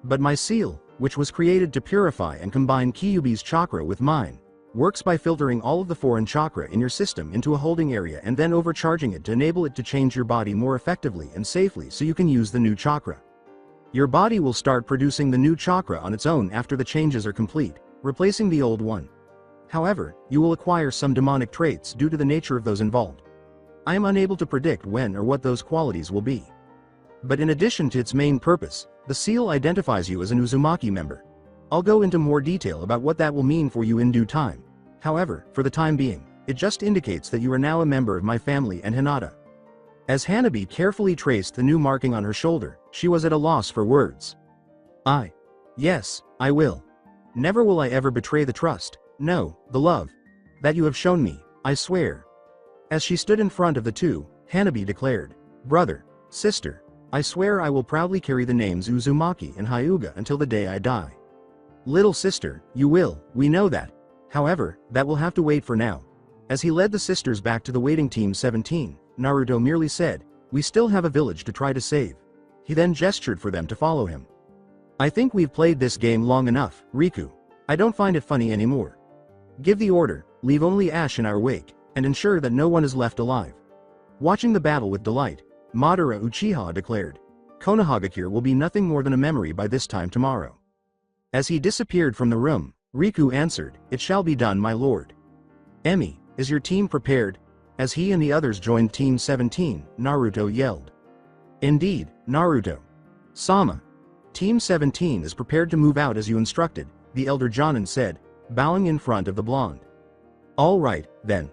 But my seal, which was created to purify and combine Kyuubi's chakra with mine, works by filtering all of the foreign chakra in your system into a holding area and then overcharging it to enable it to change your body more effectively and safely so you can use the new chakra. Your body will start producing the new chakra on its own after the changes are complete, replacing the old one. However, you will acquire some demonic traits due to the nature of those involved. I am unable to predict when or what those qualities will be. But in addition to its main purpose, the seal identifies you as an Uzumaki member. I'll go into more detail about what that will mean for you in due time. However, for the time being, it just indicates that you are now a member of my family and Hinata. As Hanabi carefully traced the new marking on her shoulder, she was at a loss for words. Yes, I will. Never will I ever betray the trust, no, the love, that you have shown me, I swear. As she stood in front of the two, Hanabi declared, brother, sister, I swear I will proudly carry the names Uzumaki and Hyuga until the day I die. Little sister, you will, we know that. However, that will have to wait for now. As he led the sisters back to the waiting team 17, Naruto merely said, we still have a village to try to save. He then gestured for them to follow him. I think we've played this game long enough, Riku. I don't find it funny anymore. Give the order, leave only ash in our wake, and ensure that no one is left alive. Watching the battle with delight, Madara Uchiha declared, Konohagakure will be nothing more than a memory by this time tomorrow. As he disappeared from the room, Riku answered, "It shall be done, my lord." "Emi, is your team prepared?" As he and the others joined Team 17, Naruto yelled. "Indeed, Naruto. Sama. Team 17 is prepared to move out as you instructed," the elder Jonin said, bowing in front of the blonde. "All right, then.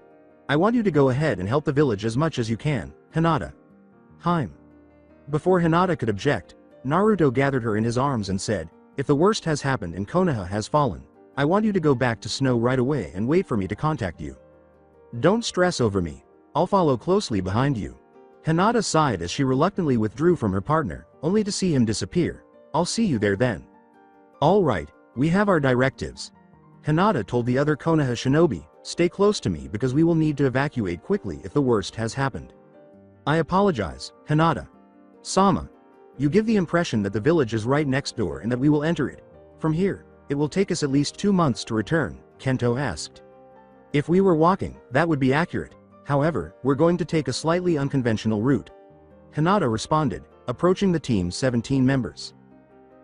I want you to go ahead and help the village as much as you can, Hinata." "Hime." Before Hinata could object, Naruto gathered her in his arms and said, "If the worst has happened and Konoha has fallen, I want you to go back to Snow right away and wait for me to contact you. Don't stress over me. I'll follow closely behind you." Hinata sighed as she reluctantly withdrew from her partner, only to see him disappear. "I'll see you there then." "All right, we have our directives." Hinata told the other Konoha shinobi, "Stay close to me because we will need to evacuate quickly if the worst has happened." "I apologize, Hinata. Sama. You give the impression that the village is right next door and that we will enter it. From here, it will take us at least 2 months to return," Kento asked. "If we were walking, that would be accurate. However, we're going to take a slightly unconventional route," Hinata responded, approaching the Team 17 members.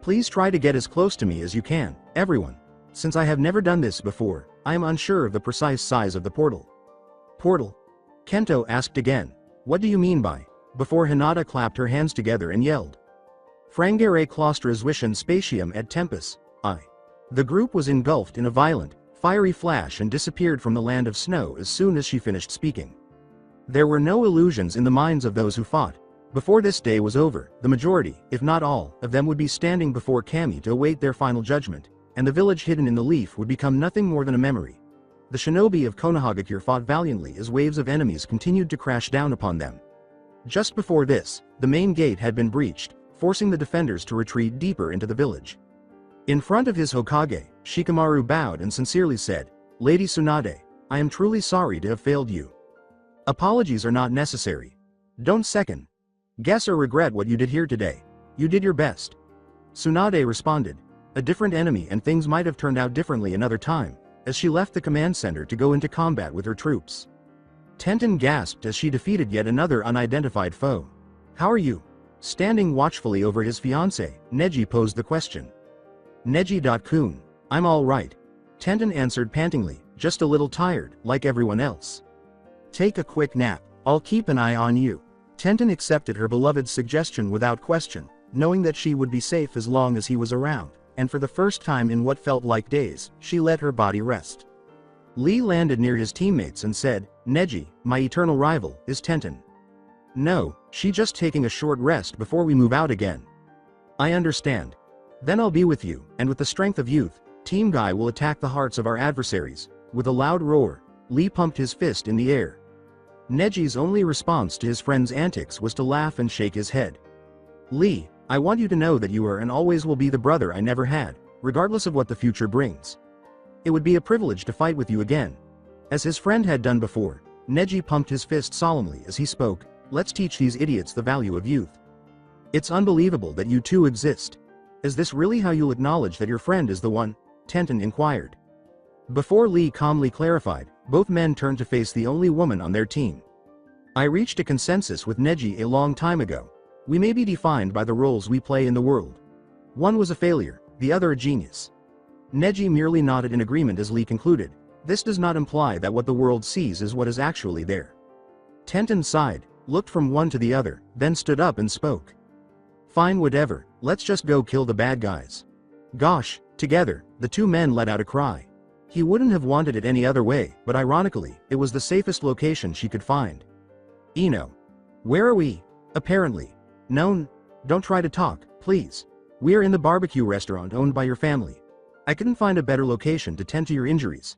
"Please try to get as close to me as you can, everyone. Since I have never done this before, I am unsure of the precise size of the portal." "Portal?" Kento asked again. "What do you mean by?" Before Hinata clapped her hands together and yelled, "Frangere claustras vision spatium et tempus, I." The group was engulfed in a violent, fiery flash and disappeared from the land of snow as soon as she finished speaking. There were no illusions in the minds of those who fought. Before this day was over, the majority, if not all, of them would be standing before Kami to await their final judgment, and the village hidden in the leaf would become nothing more than a memory. The shinobi of Konohagakure fought valiantly as waves of enemies continued to crash down upon them. Just before this, the main gate had been breached, forcing the defenders to retreat deeper into the village. In front of his Hokage, Shikamaru bowed and sincerely said, "Lady Tsunade, I am truly sorry to have failed you. Apologies are not necessary. Don't second guess or regret what you did here today. You did your best." Tsunade responded, "A different enemy and things might have turned out differently another time," as she left the command center to go into combat with her troops. Tenten gasped as she defeated yet another unidentified foe. "How are you?" Standing watchfully over his fiancée, Neji posed the question. Neji.kun, "I'm all right." Tenten answered pantingly, "Just a little tired, like everyone else." "Take a quick nap, I'll keep an eye on you." Tenten accepted her beloved's suggestion without question, knowing that she would be safe as long as he was around, and for the first time in what felt like days, she let her body rest. Lee landed near his teammates and said, "Neji, my eternal rival, is Tenten." "No, she just taking a short rest before we move out again." "I understand. Then I'll be with you, and with the strength of youth, Team Guy will attack the hearts of our adversaries." With a loud roar, Lee pumped his fist in the air. Neji's only response to his friend's antics was to laugh and shake his head. "Lee, I want you to know that you are and always will be the brother I never had, regardless of what the future brings. It would be a privilege to fight with you again." As his friend had done before, Neji pumped his fist solemnly as he spoke, "Let's teach these idiots the value of youth. It's unbelievable that you two exist. Is this really how you'll acknowledge that your friend is the one?" Tenten inquired. Before Lee calmly clarified, both men turned to face the only woman on their team. "I reached a consensus with Neji a long time ago. We may be defined by the roles we play in the world. One was a failure, the other a genius." Neji merely nodded in agreement as Lee concluded, "This does not imply that what the world sees is what is actually there." Tenten sighed, looked from one to the other, then stood up and spoke. "Fine, whatever, let's just go kill the bad guys." Gosh, together, the two men let out a cry. He wouldn't have wanted it any other way, but ironically, it was the safest location she could find. "Ino. Where are we?" "Apparently. No, don't try to talk, please. We're in the barbecue restaurant owned by your family. I couldn't find a better location to tend to your injuries."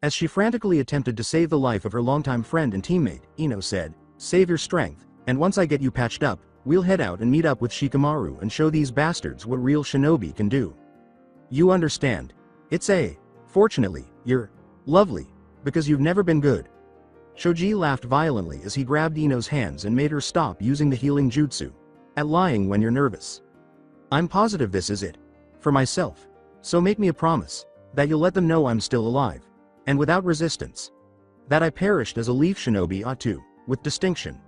As she frantically attempted to save the life of her longtime friend and teammate, Ino said, "Save your strength, and once I get you patched up, we'll head out and meet up with Shikamaru and show these bastards what real shinobi can do. You understand? Fortunately, you're lovely, because you've never been good." Shoji laughed violently as he grabbed Ino's hands and made her stop using the healing jutsu. "At lying when you're nervous. I'm positive this is it. For myself. So make me a promise, that you'll let them know I'm still alive. And without resistance. That I perished as a leaf shinobi ought to, with distinction.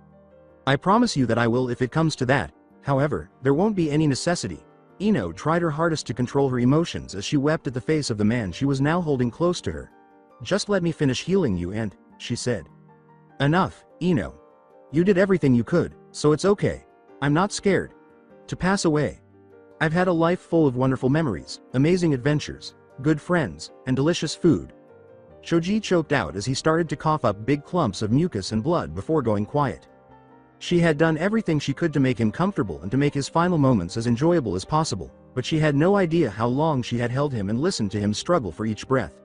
I promise you that I will if it comes to that, however, there won't be any necessity." Ino tried her hardest to control her emotions as she wept at the face of the man she was now holding close to her. "Just let me finish healing you and," she said. "Enough, Ino. You did everything you could, so it's okay. I'm not scared to pass away. I've had a life full of wonderful memories, amazing adventures, good friends, and delicious food." Choji choked out as he started to cough up big clumps of mucus and blood before going quiet. She had done everything she could to make him comfortable and to make his final moments as enjoyable as possible, but she had no idea how long she had held him and listened to him struggle for each breath.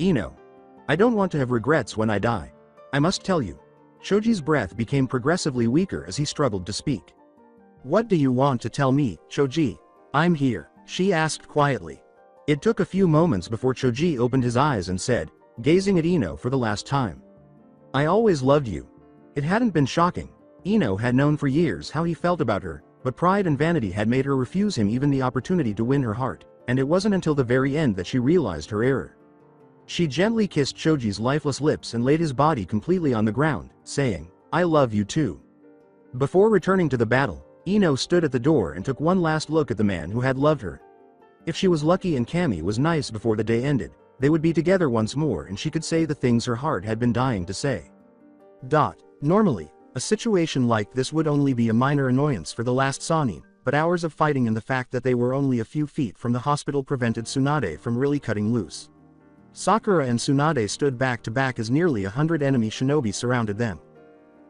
"Ino. I don't want to have regrets when I die. I must tell you." Choji's breath became progressively weaker as he struggled to speak. "What do you want to tell me, Choji?" "I'm here," she asked quietly. It took a few moments before Choji opened his eyes and said, gazing at Ino for the last time, "I always loved you." It hadn't been shocking. Ino had known for years how he felt about her, but pride and vanity had made her refuse him even the opportunity to win her heart, and it wasn't until the very end that she realized her error. She gently kissed Choji's lifeless lips and laid his body completely on the ground, saying, "I love you too." Before returning to the battle, Ino stood at the door and took one last look at the man who had loved her. If she was lucky and Cammy was nice before the day ended, they would be together once more and she could say the things her heart had been dying to say. Normally, a situation like this would only be a minor annoyance for the last Sanin, but hours of fighting and the fact that they were only a few feet from the hospital prevented Tsunade from really cutting loose. Sakura and Tsunade stood back to back as nearly 100 enemy shinobi surrounded them.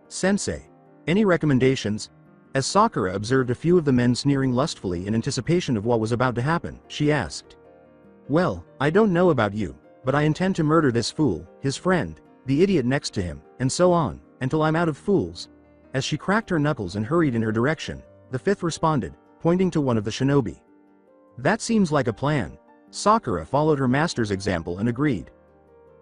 "Sensei, any recommendations?" As Sakura observed a few of the men sneering lustfully in anticipation of what was about to happen, she asked. "Well, I don't know about you, but I intend to murder this fool, his friend, the idiot next to him, and so on, until I'm out of fools." As she cracked her knuckles and hurried in her direction, the fifth responded, pointing to one of the shinobi. "That seems like a plan." Sakura followed her master's example and agreed.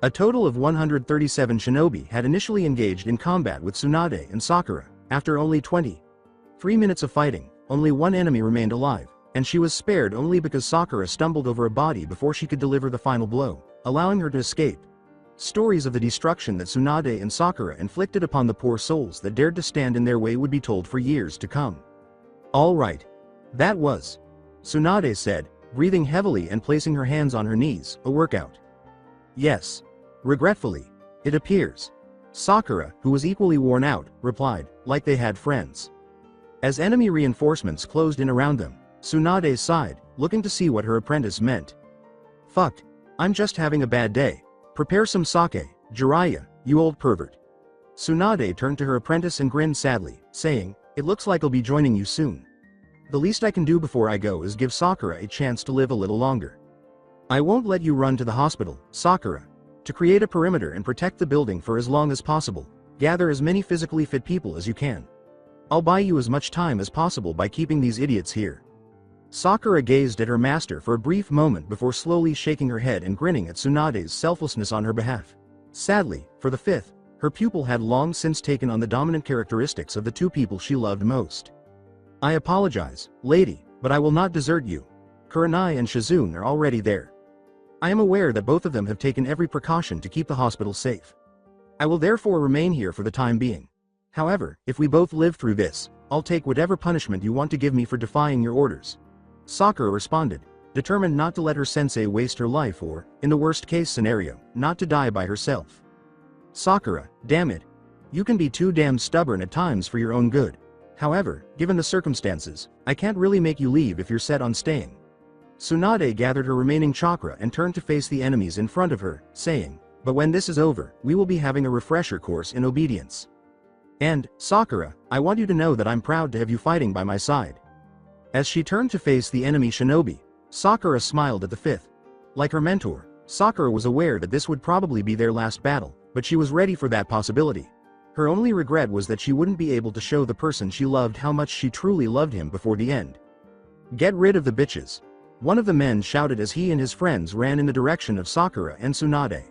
A total of 137 shinobi had initially engaged in combat with Tsunade and Sakura. After only 23 minutes of fighting, only one enemy remained alive, and she was spared only because Sakura stumbled over a body before she could deliver the final blow, allowing her to escape. Stories of the destruction that Tsunade and Sakura inflicted upon the poor souls that dared to stand in their way would be told for years to come. "All right. That was," Tsunade said, breathing heavily and placing her hands on her knees, "a workout." "Yes. Regretfully, it appears." Sakura, who was equally worn out, replied, like they had friends. As enemy reinforcements closed in around them, Tsunade sighed, looking to see what her apprentice meant. "Fuck. I'm just having a bad day. Prepare some sake, Jiraiya, you old pervert." Tsunade turned to her apprentice and grinned sadly, saying, "It looks like I'll be joining you soon. The least I can do before I go is give Sakura a chance to live a little longer. I won't let you run to the hospital, Sakura. To create a perimeter and protect the building for as long as possible, gather as many physically fit people as you can. I'll buy you as much time as possible by keeping these idiots here." Sakura gazed at her master for a brief moment before slowly shaking her head and grinning at Tsunade's selflessness on her behalf. Sadly, for the fifth, her pupil had long since taken on the dominant characteristics of the two people she loved most. "I apologize, lady, but I will not desert you. Kurenai and Shizune are already there. I am aware that both of them have taken every precaution to keep the hospital safe. I will therefore remain here for the time being. However, if we both live through this, I'll take whatever punishment you want to give me for defying your orders." Sakura responded, determined not to let her sensei waste her life or, in the worst-case scenario, not to die by herself. "Sakura, damn it. You can be too damn stubborn at times for your own good. However, given the circumstances, I can't really make you leave if you're set on staying." Tsunade gathered her remaining chakra and turned to face the enemies in front of her, saying, "But when this is over, we will be having a refresher course in obedience. And, Sakura, I want you to know that I'm proud to have you fighting by my side." As she turned to face the enemy shinobi, Sakura smiled at the fifth. Like her mentor, Sakura was aware that this would probably be their last battle, but she was ready for that possibility. Her only regret was that she wouldn't be able to show the person she loved how much she truly loved him before the end. "Get rid of the bitches," one of the men shouted as he and his friends ran in the direction of Sakura and Tsunade.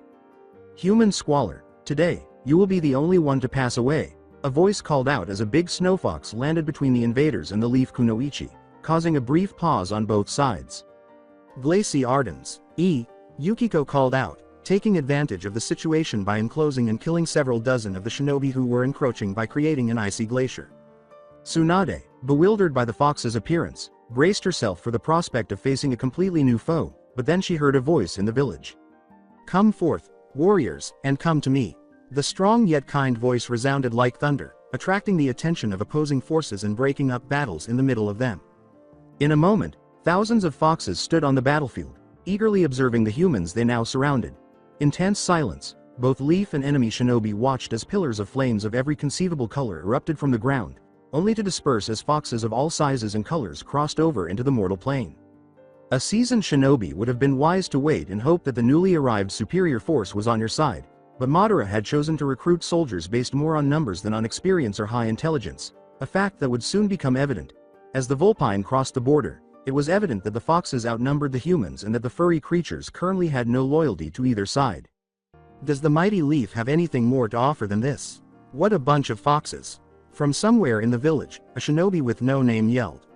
"Human squalor, today, you will be the only one to pass away," a voice called out as a big snowfox landed between the invaders and the leaf kunoichi, causing a brief pause on both sides. "Glacie Ardens, Yukiko called out, taking advantage of the situation by enclosing and killing several dozen of the shinobi who were encroaching by creating an icy glacier. Tsunade, bewildered by the fox's appearance, braced herself for the prospect of facing a completely new foe, but then she heard a voice in the village. "Come forth, warriors, and come to me." The strong yet kind voice resounded like thunder, attracting the attention of opposing forces and breaking up battles in the middle of them. In a moment, thousands of foxes stood on the battlefield, eagerly observing the humans they now surrounded. In tense silence, both Leaf and enemy shinobi watched as pillars of flames of every conceivable color erupted from the ground, only to disperse as foxes of all sizes and colors crossed over into the mortal plane. A seasoned shinobi would have been wise to wait and hope that the newly arrived superior force was on your side, but Madara had chosen to recruit soldiers based more on numbers than on experience or high intelligence, a fact that would soon become evident. As the Vulpine crossed the border, it was evident that the foxes outnumbered the humans and that the furry creatures currently had no loyalty to either side. Does the mighty Leaf have anything more to offer than this? What a bunch of foxes! From somewhere in the village, a shinobi with no name yelled.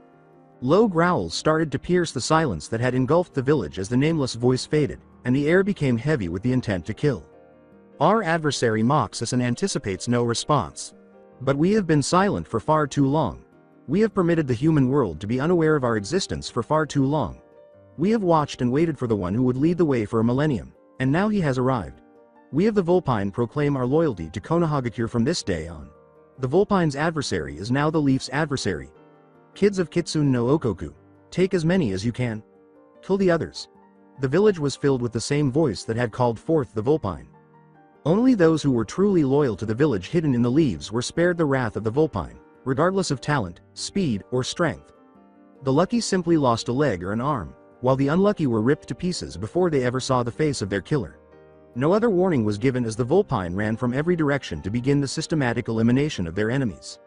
Low growls started to pierce the silence that had engulfed the village as the nameless voice faded, and the air became heavy with the intent to kill. Our adversary mocks us and anticipates no response. But we have been silent for far too long. We have permitted the human world to be unaware of our existence for far too long. We have watched and waited for the one who would lead the way for a millennium, and now he has arrived. We of the Vulpine proclaim our loyalty to Konohagakure from this day on. The Vulpine's adversary is now the Leaf's adversary. Kids of Kitsune no Okoku, take as many as you can. Kill the others. The village was filled with the same voice that had called forth the Vulpine. Only those who were truly loyal to the village hidden in the leaves were spared the wrath of the Vulpine, regardless of talent, speed, or strength. The lucky simply lost a leg or an arm, while the unlucky were ripped to pieces before they ever saw the face of their killer. No other warning was given as the Vulpine ran from every direction to begin the systematic elimination of their enemies.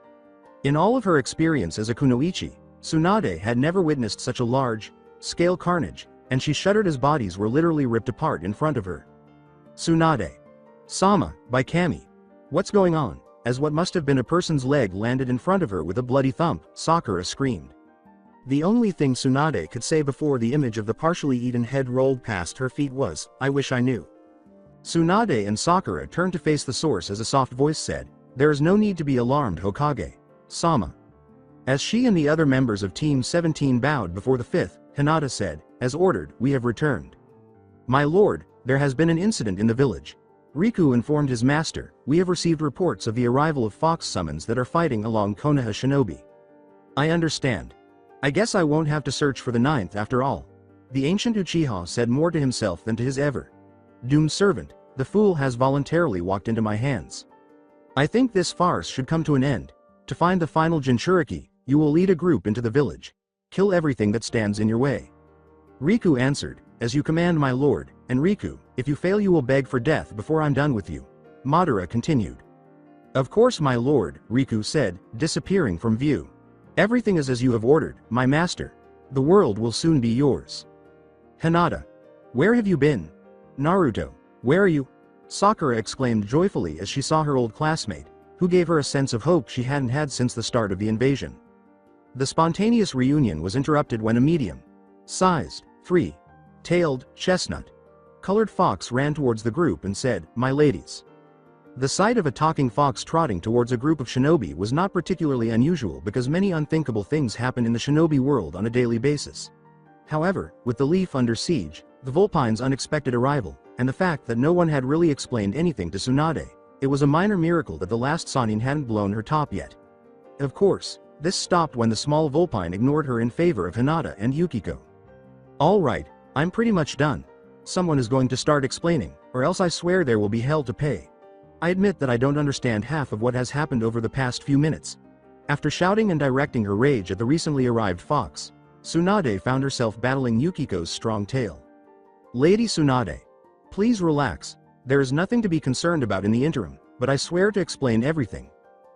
In all of her experience as a kunoichi, Tsunade had never witnessed such a large-scale carnage, and she shuddered as bodies were literally ripped apart in front of her. Tsunade. Sama, by Kami. What's going on? As what must have been a person's leg landed in front of her with a bloody thump, Sakura screamed. The only thing Tsunade could say before the image of the partially eaten head rolled past her feet was, "I wish I knew." Tsunade and Sakura turned to face the source as a soft voice said, "There is no need to be alarmed, Hokage. Sama." As she and the other members of Team 17 bowed before the fifth, Hinata said, "As ordered, we have returned. My lord, there has been an incident in the village." Riku informed his master, "We have received reports of the arrival of fox summons that are fighting along Konoha Shinobi." "I understand. I guess I won't have to search for the ninth after all." The ancient Uchiha said more to himself than to his ever-doomed servant, "The fool has voluntarily walked into my hands. I think this farce should come to an end. To find the final Jinchuriki, you will lead a group into the village. Kill everything that stands in your way." Riku answered, "As you command, my lord," and Riku, "If you fail you will beg for death before I'm done with you." Madara continued. "Of course, my lord," Riku said, disappearing from view. "Everything is as you have ordered, my master. The world will soon be yours." Hinata. "Where have you been?" Naruto. "Where are you?" Sakura exclaimed joyfully as she saw her old classmate, who gave her a sense of hope she hadn't had since the start of the invasion. The spontaneous reunion was interrupted when a medium-sized, three-tailed, chestnut-colored fox ran towards the group and said, "My ladies." The sight of a talking fox trotting towards a group of shinobi was not particularly unusual because many unthinkable things happen in the shinobi world on a daily basis. However, with the Leaf under siege, the Vulpine's unexpected arrival, and the fact that no one had really explained anything to Tsunade, it was a minor miracle that the last Sannin hadn't blown her top yet. Of course, this stopped when the small Vulpine ignored her in favor of Hinata and Yukiko. "All right, I'm pretty much done. Someone is going to start explaining, or else I swear there will be hell to pay. I admit that I don't understand half of what has happened over the past few minutes." After shouting and directing her rage at the recently arrived fox, Tsunade found herself battling Yukiko's strong tail. "Lady Tsunade. Please relax. There is nothing to be concerned about in the interim, but I swear to explain everything."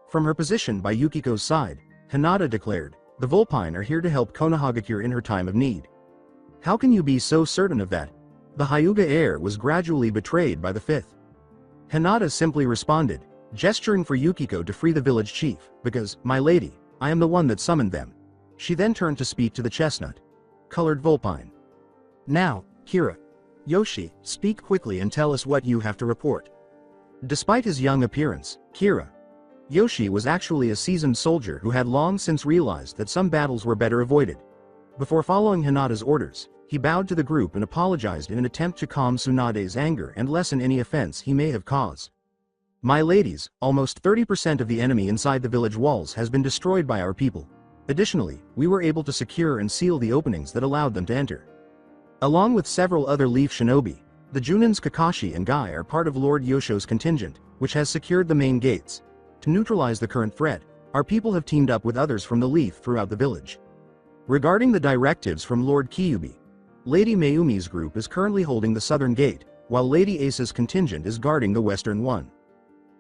From her position by Yukiko's side, Hinata declared, "The Vulpine are here to help Konohagakure in her time of need." "How can you be so certain of that?" The Hyuga heir was gradually betrayed by the fifth. Hinata simply responded, gesturing for Yukiko to free the village chief, "Because, my lady, I am the one that summoned them." She then turned to speak to the chestnut-colored Vulpine. "Now, Kira. Yoshi, speak quickly and tell us what you have to report." Despite his young appearance, Yoshi was actually a seasoned soldier who had long since realized that some battles were better avoided. Before following Hinata's orders, he bowed to the group and apologized in an attempt to calm Tsunade's anger and lessen any offense he may have caused. My ladies, almost 30% of the enemy inside the village walls has been destroyed by our people. Additionally, we were able to secure and seal the openings that allowed them to enter. Along with several other Leaf Shinobi, the Junins Kakashi and Guy are part of Lord Yosho's contingent, which has secured the main gates. To neutralize the current threat, our people have teamed up with others from the Leaf throughout the village. Regarding the directives from Lord Kyubi, Lady Mayumi's group is currently holding the southern gate, while Lady Ace's contingent is guarding the western one.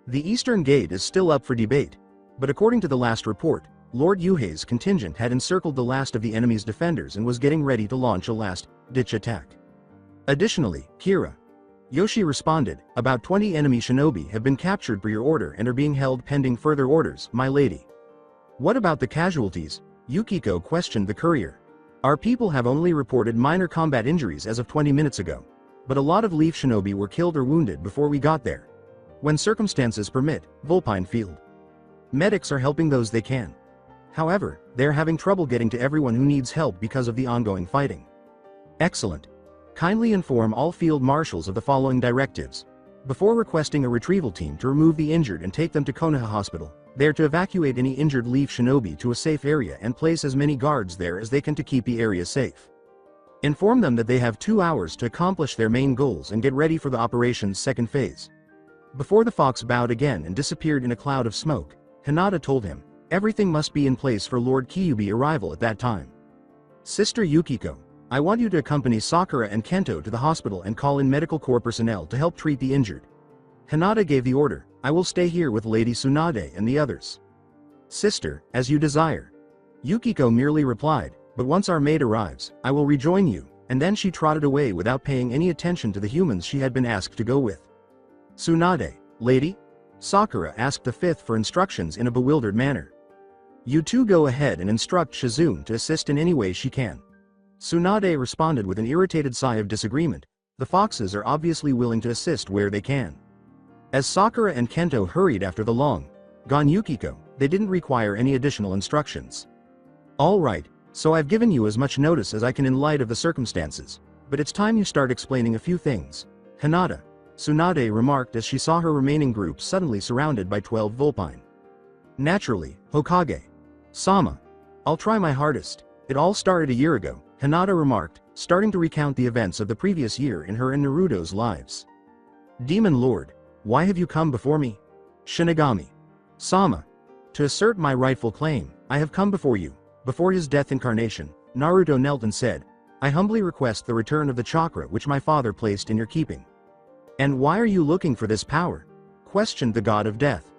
The eastern gate is still up for debate, but according to the last report, Lord Yuhei's contingent had encircled the last of the enemy's defenders and was getting ready to launch a last-ditch attack. Additionally, Kira Yoshi responded, about 20 enemy shinobi have been captured per your order and are being held pending further orders, my lady. What about the casualties? Yukiko questioned the courier. Our people have only reported minor combat injuries as of 20 minutes ago, but a lot of Leaf shinobi were killed or wounded before we got there. When circumstances permit, Vulpine Field medics are helping those they can. However, they are having trouble getting to everyone who needs help because of the ongoing fighting. Excellent. Kindly inform all field marshals of the following directives. Before requesting a retrieval team to remove the injured and take them to Konoha Hospital, they are to evacuate any injured Leaf shinobi to a safe area and place as many guards there as they can to keep the area safe. Inform them that they have 2 hours to accomplish their main goals and get ready for the operation's second phase. Before the fox bowed again and disappeared in a cloud of smoke, Hinata told him, everything must be in place for Lord Kyubi's arrival at that time. Sister Yukiko, I want you to accompany Sakura and Kento to the hospital and call in medical corps personnel to help treat the injured. Hinata gave the order, I will stay here with Lady Tsunade and the others. Sister, as you desire. Yukiko merely replied, but once our maid arrives, I will rejoin you, and then she trotted away without paying any attention to the humans she had been asked to go with. Tsunade, lady? Sakura asked the fifth for instructions in a bewildered manner. You two go ahead and instruct Shizune to assist in any way she can. Tsunade responded with an irritated sigh of disagreement, the foxes are obviously willing to assist where they can. As Sakura and Kento hurried after the long-gone Yukiko, they didn't require any additional instructions. Alright, so I've given you as much notice as I can in light of the circumstances, but it's time you start explaining a few things. Hinata, Tsunade remarked as she saw her remaining group suddenly surrounded by 12 Vulpine. Naturally, Hokage. Sama. I'll try my hardest. It all started a year ago, Hinata remarked, starting to recount the events of the previous year in her and Naruto's lives. Demon Lord, why have you come before me? Shinigami. Sama. To assert my rightful claim, I have come before you. Before his death incarnation, Naruto knelt and said, I humbly request the return of the chakra which my father placed in your keeping. And why are you looking for this power? Questioned the god of death.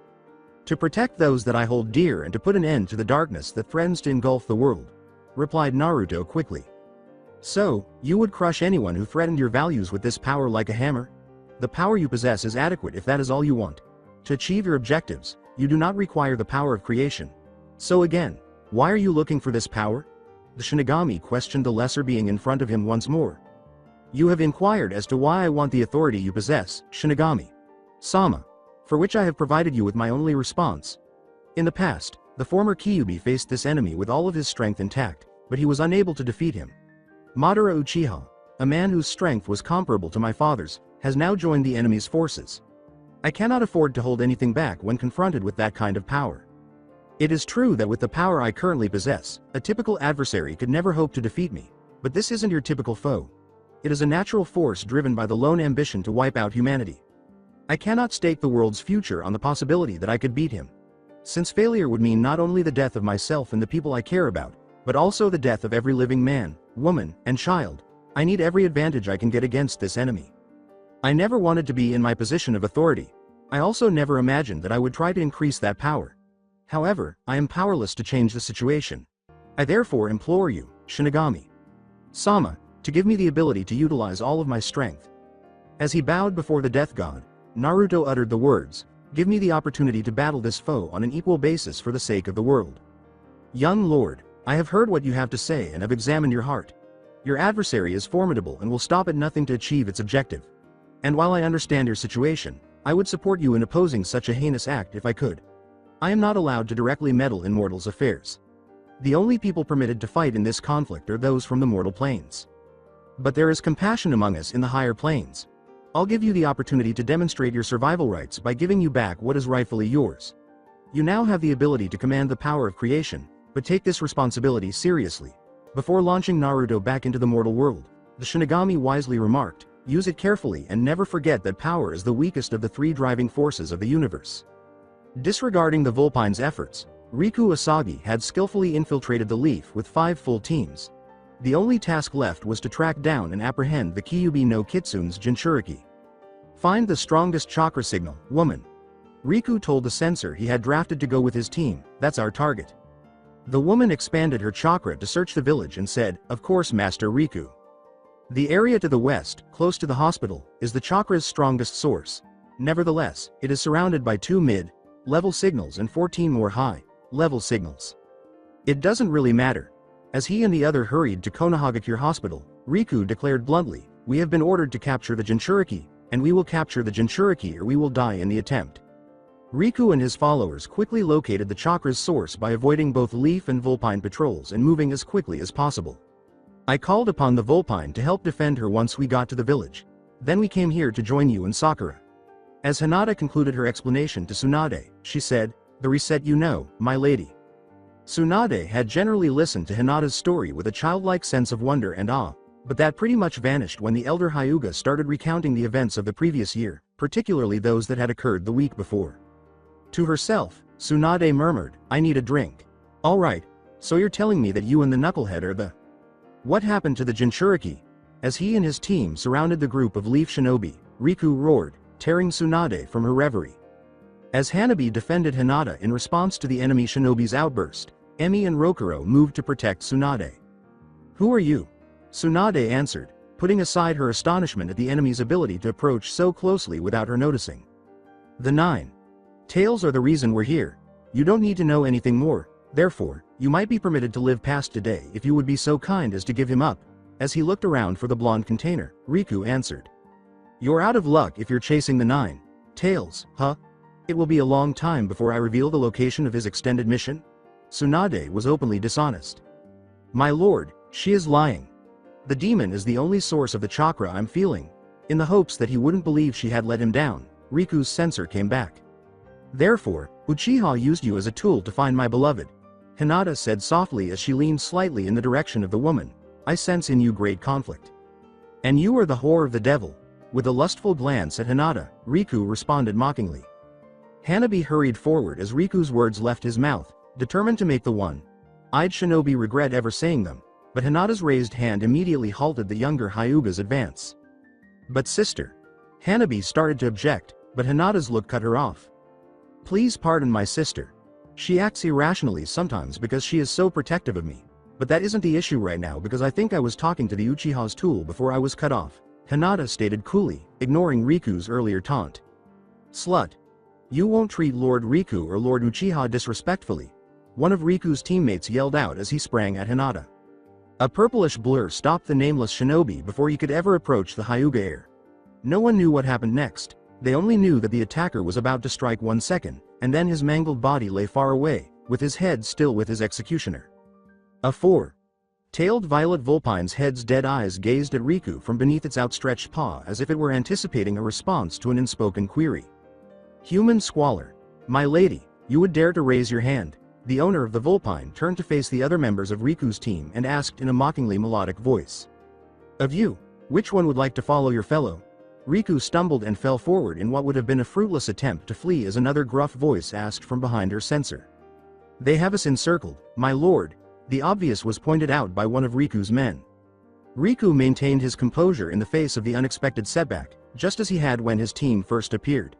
To protect those that I hold dear and to put an end to the darkness that threatens to engulf the world, replied Naruto quickly. So, you would crush anyone who threatened your values with this power like a hammer? The power you possess is adequate if that is all you want. To achieve your objectives, you do not require the power of creation. So again, why are you looking for this power? The Shinigami questioned the lesser being in front of him once more. You have inquired as to why I want the authority you possess, Shinigami. Sama. For which I have provided you with my only response. In the past, the former Kyubi faced this enemy with all of his strength intact, but he was unable to defeat him. Madara Uchiha, a man whose strength was comparable to my father's, has now joined the enemy's forces. I cannot afford to hold anything back when confronted with that kind of power. It is true that with the power I currently possess, a typical adversary could never hope to defeat me, but this isn't your typical foe. It is a natural force driven by the lone ambition to wipe out humanity. I cannot stake the world's future on the possibility that I could beat him. Since failure would mean not only the death of myself and the people I care about, but also the death of every living man, woman, and child, I need every advantage I can get against this enemy. I never wanted to be in my position of authority. I also never imagined that I would try to increase that power. However, I am powerless to change the situation. I therefore implore you, Shinigami Sama, to give me the ability to utilize all of my strength. As he bowed before the death god, Naruto uttered the words, give me the opportunity to battle this foe on an equal basis for the sake of the world. Young lord, I have heard what you have to say and have examined your heart. Your adversary is formidable and will stop at nothing to achieve its objective. And while I understand your situation, I would support you in opposing such a heinous act if I could. I am not allowed to directly meddle in mortals' affairs. The only people permitted to fight in this conflict are those from the mortal planes. But there is compassion among us in the higher planes. I'll give you the opportunity to demonstrate your survival rights by giving you back what is rightfully yours. You now have the ability to command the power of creation, but take this responsibility seriously. Before launching Naruto back into the mortal world, the Shinigami wisely remarked, use it carefully and never forget that power is the weakest of the three driving forces of the universe. Disregarding the Vulpine's efforts, Riku Asagi had skillfully infiltrated the Leaf with 5 full teams. The only task left was to track down and apprehend the Kyuubi no Kitsune's Jinchuriki. Find the strongest chakra signal, woman. Riku told the censor he had drafted to go with his team, that's our target. The woman expanded her chakra to search the village and said, of course Master Riku. The area to the west, close to the hospital, is the chakra's strongest source. Nevertheless, it is surrounded by 2 mid-level signals and 14 more high-level signals. It doesn't really matter. As he and the other hurried to Konohagakure Hospital, Riku declared bluntly, we have been ordered to capture the Jinchuriki, and we will capture the Jinchuriki or we will die in the attempt. Riku and his followers quickly located the chakra's source by avoiding both Leaf and Vulpine patrols and moving as quickly as possible. I called upon the Vulpine to help defend her once we got to the village. Then we came here to join you and Sakura. As Hinata concluded her explanation to Tsunade, she said, the reset you know, my lady. Tsunade had generally listened to Hinata's story with a childlike sense of wonder and awe, but that pretty much vanished when the elder Hyuga started recounting the events of the previous year, particularly those that had occurred the week before. To herself, Tsunade murmured, I need a drink. Alright, so you're telling me that you and the knucklehead are the... What happened to the Jinchuriki? As he and his team surrounded the group of Leaf Shinobi, Riku roared, tearing Tsunade from her reverie. As Hanabi defended Hinata in response to the enemy Shinobi's outburst, Emi and Rokuro moved to protect Tsunade. Who are you? Tsunade answered, putting aside her astonishment at the enemy's ability to approach so closely without her noticing. The 9 tails are the reason we're here. You don't need to know anything more, therefore, you might be permitted to live past today if you would be so kind as to give him up. As he looked around for the blonde container, Riku answered. You're out of luck if you're chasing the 9 tails, huh? It will be a long time before I reveal the location of his extended mission? Tsunade was openly dishonest. My lord, she is lying. The demon is the only source of the chakra I'm feeling. In the hopes that he wouldn't believe she had let him down, Riku's censor came back. Therefore, Uchiha used you as a tool to find my beloved. Hinata said softly as she leaned slightly in the direction of the woman. I sense in you great conflict. And you are the whore of the devil. With a lustful glance at Hinata, Riku responded mockingly. Hanabi hurried forward as Riku's words left his mouth, determined to make the one-eyed shinobi regret ever saying them, but Hinata's raised hand immediately halted the younger Hyuga's advance. But sister. Hanabi started to object, but Hinata's look cut her off. Please pardon my sister. She acts irrationally sometimes because she is so protective of me. But that isn't the issue right now because I think I was talking to the Uchiha's tool before I was cut off, Hinata stated coolly, ignoring Riku's earlier taunt. Slut. You won't treat Lord Riku or Lord Uchiha disrespectfully. One of Riku's teammates yelled out as he sprang at Hinata. A purplish blur stopped the nameless shinobi before he could ever approach the Hyuga heir. No one knew what happened next. They only knew that the attacker was about to strike 1 second, and then his mangled body lay far away, with his head still with his executioner. A 4-tailed violet Vulpine's head's dead eyes gazed at Riku from beneath its outstretched paw as if it were anticipating a response to an unspoken query. Human squalor. My lady, you would dare to raise your hand. The owner of the Vulpine turned to face the other members of Riku's team and asked in a mockingly melodic voice. Of you, which one would like to follow your fellow? Riku stumbled and fell forward in what would have been a fruitless attempt to flee as another gruff voice asked from behind her censor. They have us encircled, my lord. The obvious was pointed out by one of Riku's men. Riku maintained his composure in the face of the unexpected setback, just as he had when his team first appeared.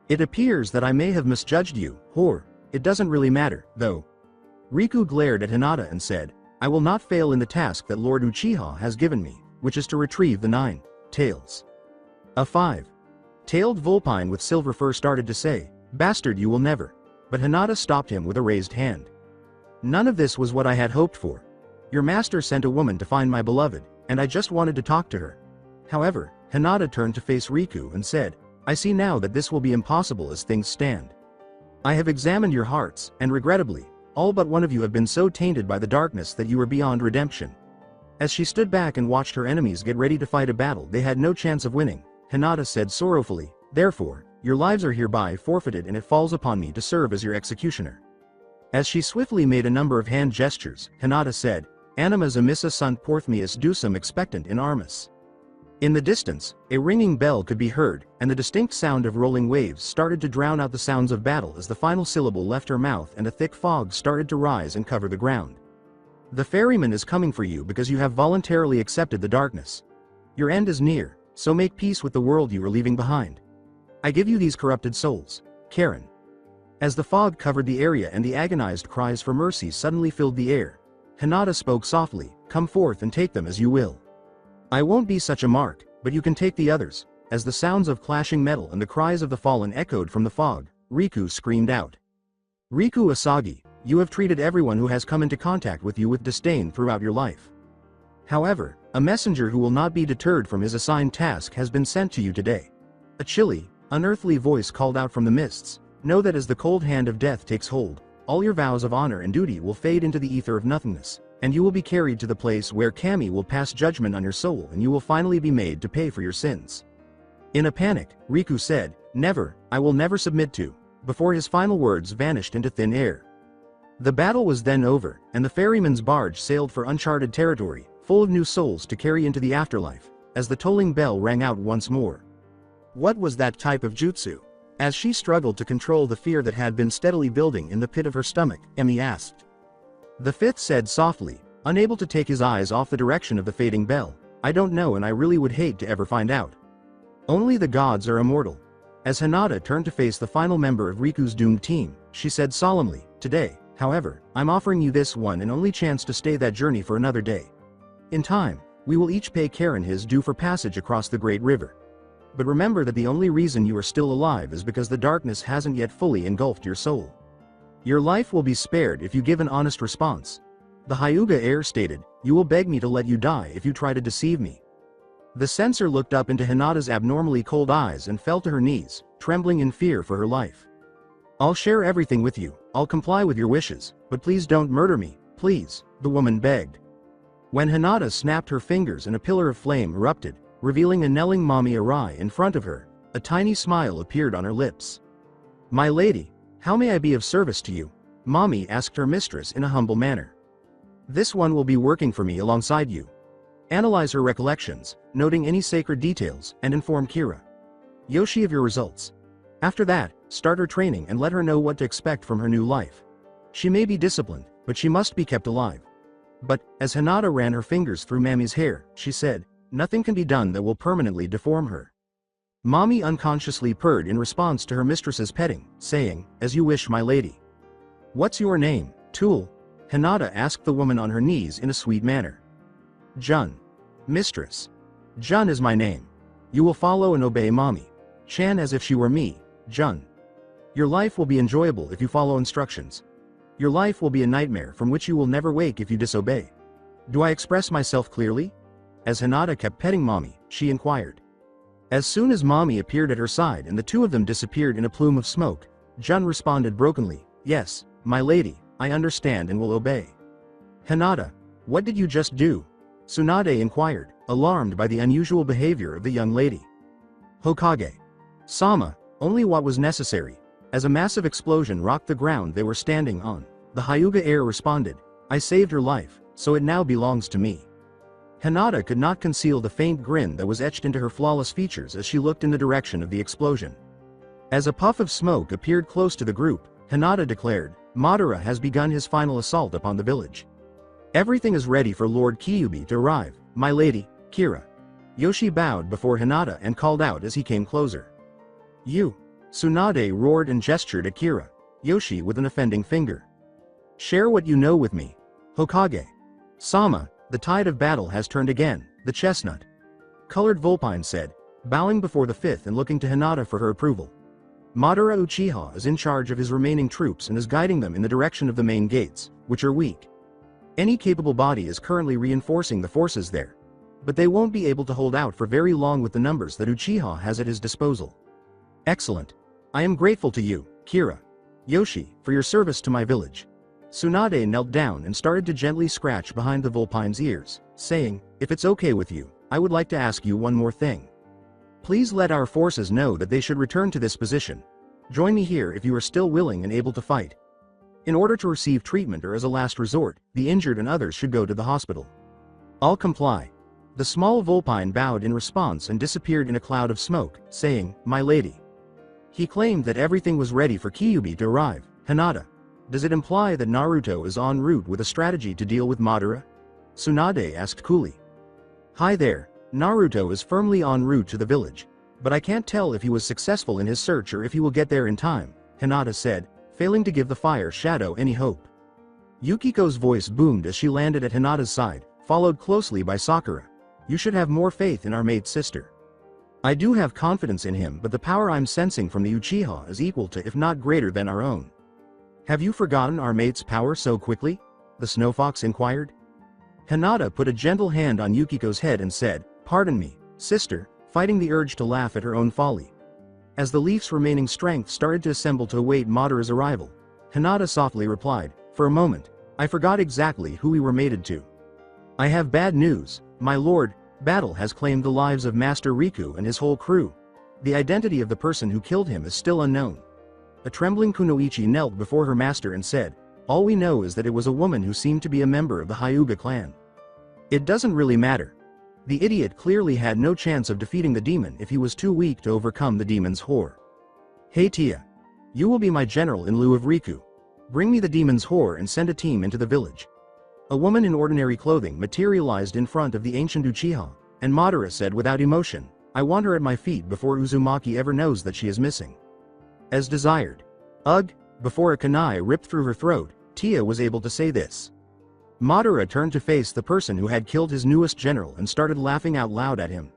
It appears that I may have misjudged you, whore. It doesn't really matter, though. Riku glared at Hinata and said, I will not fail in the task that Lord Uchiha has given me, which is to retrieve the 9 tails. A 5-tailed Vulpine with silver fur started to say, Bastard, you will never. But Hinata stopped him with a raised hand. None of this was what I had hoped for. Your master sent a woman to find my beloved, and I just wanted to talk to her. However, Hinata turned to face Riku and said, I see now that this will be impossible as things stand. I have examined your hearts, and regrettably, All but one of you have been so tainted by the darkness that you are beyond redemption. As she stood back and watched her enemies get ready to fight a battle they had no chance of winning, Hinata said sorrowfully, "Therefore, your lives are hereby forfeited and it falls upon me to serve as your executioner." As she swiftly made a number of hand gestures, Hinata said, "Animas emissa sunt porthmeus dusum expectant in armis." In the distance, a ringing bell could be heard, and the distinct sound of rolling waves started to drown out the sounds of battle as the final syllable left her mouth and a thick fog started to rise and cover the ground. "The ferryman is coming for you because you have voluntarily accepted the darkness. Your end is near, so make peace with the world you are leaving behind. I give you these corrupted souls, Karen." As the fog covered the area and the agonized cries for mercy suddenly filled the air, Hinata spoke softly, "Come forth and take them as you will. I won't be such a mark, but you can take the others." As the sounds of clashing metal and the cries of the fallen echoed from the fog, Riku screamed out. "Riku Asagi, you have treated everyone who has come into contact with you with disdain throughout your life. However, a messenger who will not be deterred from his assigned task has been sent to you today." A chilly, unearthly voice called out from the mists, "Know that as the cold hand of death takes hold, all your vows of honor and duty will fade into the ether of nothingness, and you will be carried to the place where Kami will pass judgment on your soul and you will finally be made to pay for your sins." In a panic, Riku said, "Never, I will never submit to," before his final words vanished into thin air. The battle was then over, and the ferryman's barge sailed for uncharted territory, full of new souls to carry into the afterlife, as the tolling bell rang out once more. What was that type of jutsu? As she struggled to control the fear that had been steadily building in the pit of her stomach, Emi asked. The fifth said softly, unable to take his eyes off the direction of the fading bell, "I don't know and I really would hate to ever find out. Only the gods are immortal." As Hinata turned to face the final member of Riku's doomed team, she said solemnly, "Today, however, I'm offering you this one and only chance to stay that journey for another day. In time, we will each pay Karen his due for passage across the great river. But remember that the only reason you are still alive is because the darkness hasn't yet fully engulfed your soul. Your life will be spared if you give an honest response." The Hyuga heir stated, "You will beg me to let you die if you try to deceive me." The censor looked up into Hinata's abnormally cold eyes and fell to her knees, trembling in fear for her life. "I'll share everything with you, I'll comply with your wishes, but please don't murder me, please," the woman begged. When Hinata snapped her fingers and a pillar of flame erupted, revealing a knelling Mami Arai in front of her, a tiny smile appeared on her lips. "My lady, how may I be of service to you?" Mami asked her mistress in a humble manner. "This one will be working for me alongside you. Analyze her recollections, noting any sacred details, and inform Kira Yoshi of your results. After that, start her training and let her know what to expect from her new life. She may be disciplined, but she must be kept alive." But, as Hinata ran her fingers through Mami's hair, she said, "Nothing can be done that will permanently deform her." Mami unconsciously purred in response to her mistress's petting, saying, "As you wish, my lady." "What's your name, Tool?" Hinata asked the woman on her knees in a sweet manner. "Jun. Mistress. Jun is my name. You will follow and obey Mami Chan as if she were me, Jun. Your life will be enjoyable if you follow instructions. Your life will be a nightmare from which you will never wake if you disobey. Do I express myself clearly?" As Hinata kept petting Mami, she inquired. As soon as Mami appeared at her side and the two of them disappeared in a plume of smoke, Jun responded brokenly, "Yes, my lady, I understand and will obey." "Hinata, what did you just do?" Tsunade inquired, alarmed by the unusual behavior of the young lady. "Hokage. Sama, only what was necessary." As a massive explosion rocked the ground they were standing on, the Hyuga heir responded, "I saved her life, so it now belongs to me." Hinata could not conceal the faint grin that was etched into her flawless features as she looked in the direction of the explosion. As a puff of smoke appeared close to the group, Hinata declared, "Madara has begun his final assault upon the village. Everything is ready for Lord Kyubi to arrive, my lady, Kira." Yoshi bowed before Hinata and called out as he came closer. "You!" Tsunade roared and gestured at Kira Yoshi with an offending finger. "Share what you know with me, Hokage." "Sama, the tide of battle has turned again," the chestnut colored Vulpine said, bowing before the fifth and looking to Hinata for her approval. "Madara Uchiha is in charge of his remaining troops and is guiding them in the direction of the main gates, which are weak. Any capable body is currently reinforcing the forces there. But they won't be able to hold out for very long with the numbers that Uchiha has at his disposal." "Excellent. I am grateful to you, Kira Yoshi, for your service to my village. Tsunade knelt down and started to gently scratch behind the Vulpine's ears, saying, "If it's okay with you, I would like to ask you one more thing. Please let our forces know that they should return to this position. Join me here if you are still willing and able to fight. In order to receive treatment or as a last resort, the injured and others should go to the hospital." "I'll comply." The small Vulpine bowed in response and disappeared in a cloud of smoke, saying, "My lady." He claimed that everything was ready for Kyuubi to arrive. "Hinata, does it imply that Naruto is en route with a strategy to deal with Madara?" Tsunade asked coolly. "Hi there, Naruto is firmly en route to the village, but I can't tell if he was successful in his search or if he will get there in time," Hinata said, failing to give the fire shadow any hope. Yukiko's voice boomed as she landed at Hinata's side, followed closely by Sakura. "You should have more faith in our mate's sister." "I do have confidence in him, but the power I'm sensing from the Uchiha is equal to if not greater than our own." "Have you forgotten our mate's power so quickly?" the Snow Fox inquired. Hinata put a gentle hand on Yukiko's head and said, "Pardon me, sister," fighting the urge to laugh at her own folly. As the leaf's remaining strength started to assemble to await Madara's arrival, Hinata softly replied, "For a moment, I forgot exactly who we were mated to. I have bad news, my lord. Battle has claimed the lives of Master Riku and his whole crew. The identity of the person who killed him is still unknown." A trembling Kunoichi knelt before her master and said, "All we know is that it was a woman who seemed to be a member of the Hyuga clan. It doesn't really matter. The idiot clearly had no chance of defeating the demon if he was too weak to overcome the demon's whore. Hey Tia. You will be my general in lieu of Riku. Bring me the demon's whore and send a team into the village." A woman in ordinary clothing materialized in front of the ancient Uchiha, and Madara said without emotion, "I want her at my feet before Uzumaki ever knows that she is missing." As desired. Ugh, before a kunai ripped through her throat, Tia was able to say this. Madara turned to face the person who had killed his newest general and started laughing out loud at him.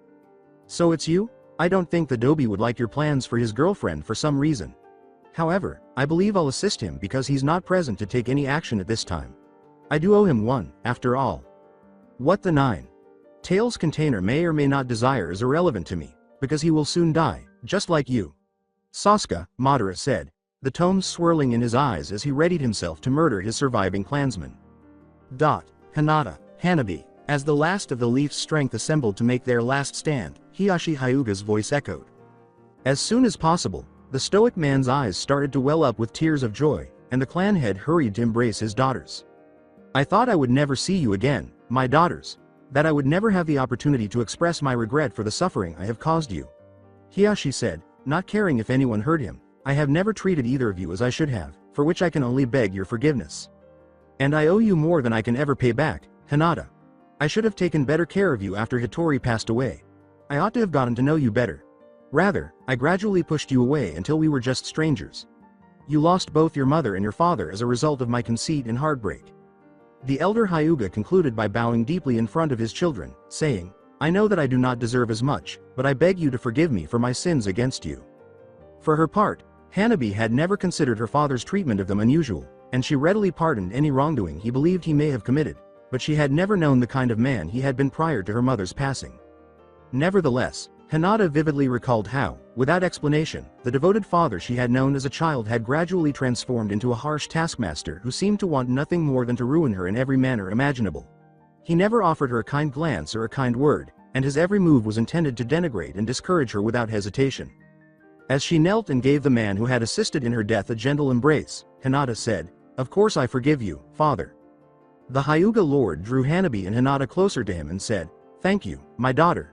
"So it's you? I don't think the Dobi would like your plans for his girlfriend for some reason. However, I believe I'll assist him because he's not present to take any action at this time. I do owe him one, after all." What the nine? Tails container may or may not desire is irrelevant to me, because he will soon die, just like you. Sasuke, Madara said, the tones swirling in his eyes as he readied himself to murder his surviving clansmen. Hinata, Hanabi, as the last of the Leaf's strength assembled to make their last stand, Hiyashi Hyuga's voice echoed. As soon as possible, the stoic man's eyes started to well up with tears of joy, and the clan head hurried to embrace his daughters. "I thought I would never see you again, my daughters. That I would never have the opportunity to express my regret for the suffering I have caused you." Hiyashi said, not caring if anyone heard him, "I have never treated either of you as I should have, for which I can only beg your forgiveness. And I owe you more than I can ever pay back, Hinata. I should have taken better care of you after Hitori passed away. I ought to have gotten to know you better. Rather, I gradually pushed you away until we were just strangers. You lost both your mother and your father as a result of my conceit and heartbreak." The elder Hyuga concluded by bowing deeply in front of his children, saying, "I know that I do not deserve as much, but I beg you to forgive me for my sins against you." For her part, Hanabi had never considered her father's treatment of them unusual, and she readily pardoned any wrongdoing he believed he may have committed, but she had never known the kind of man he had been prior to her mother's passing. Nevertheless, Hinata vividly recalled how, without explanation, the devoted father she had known as a child had gradually transformed into a harsh taskmaster who seemed to want nothing more than to ruin her in every manner imaginable. He never offered her a kind glance or a kind word, and his every move was intended to denigrate and discourage her without hesitation. As she knelt and gave the man who had assisted in her death a gentle embrace, Hinata said, "Of course I forgive you, father." The Hyuga lord drew Hanabi and Hinata closer to him and said, "Thank you, my daughter.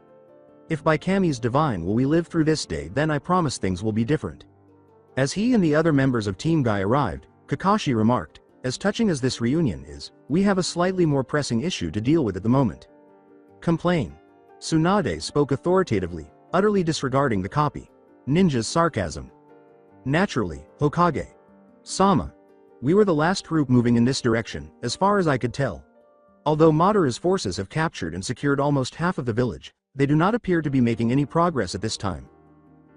If by Kami's divine will we live through this day, then I promise things will be different." As he and the other members of Team Guy arrived, Kakashi remarked, "As touching as this reunion is, we have a slightly more pressing issue to deal with at the moment." "Complain." Tsunade spoke authoritatively, utterly disregarding the copy. Ninja's sarcasm. "Naturally, Hokage. Sama. We were the last group moving in this direction, as far as I could tell. Although Madara's forces have captured and secured almost half of the village, they do not appear to be making any progress at this time."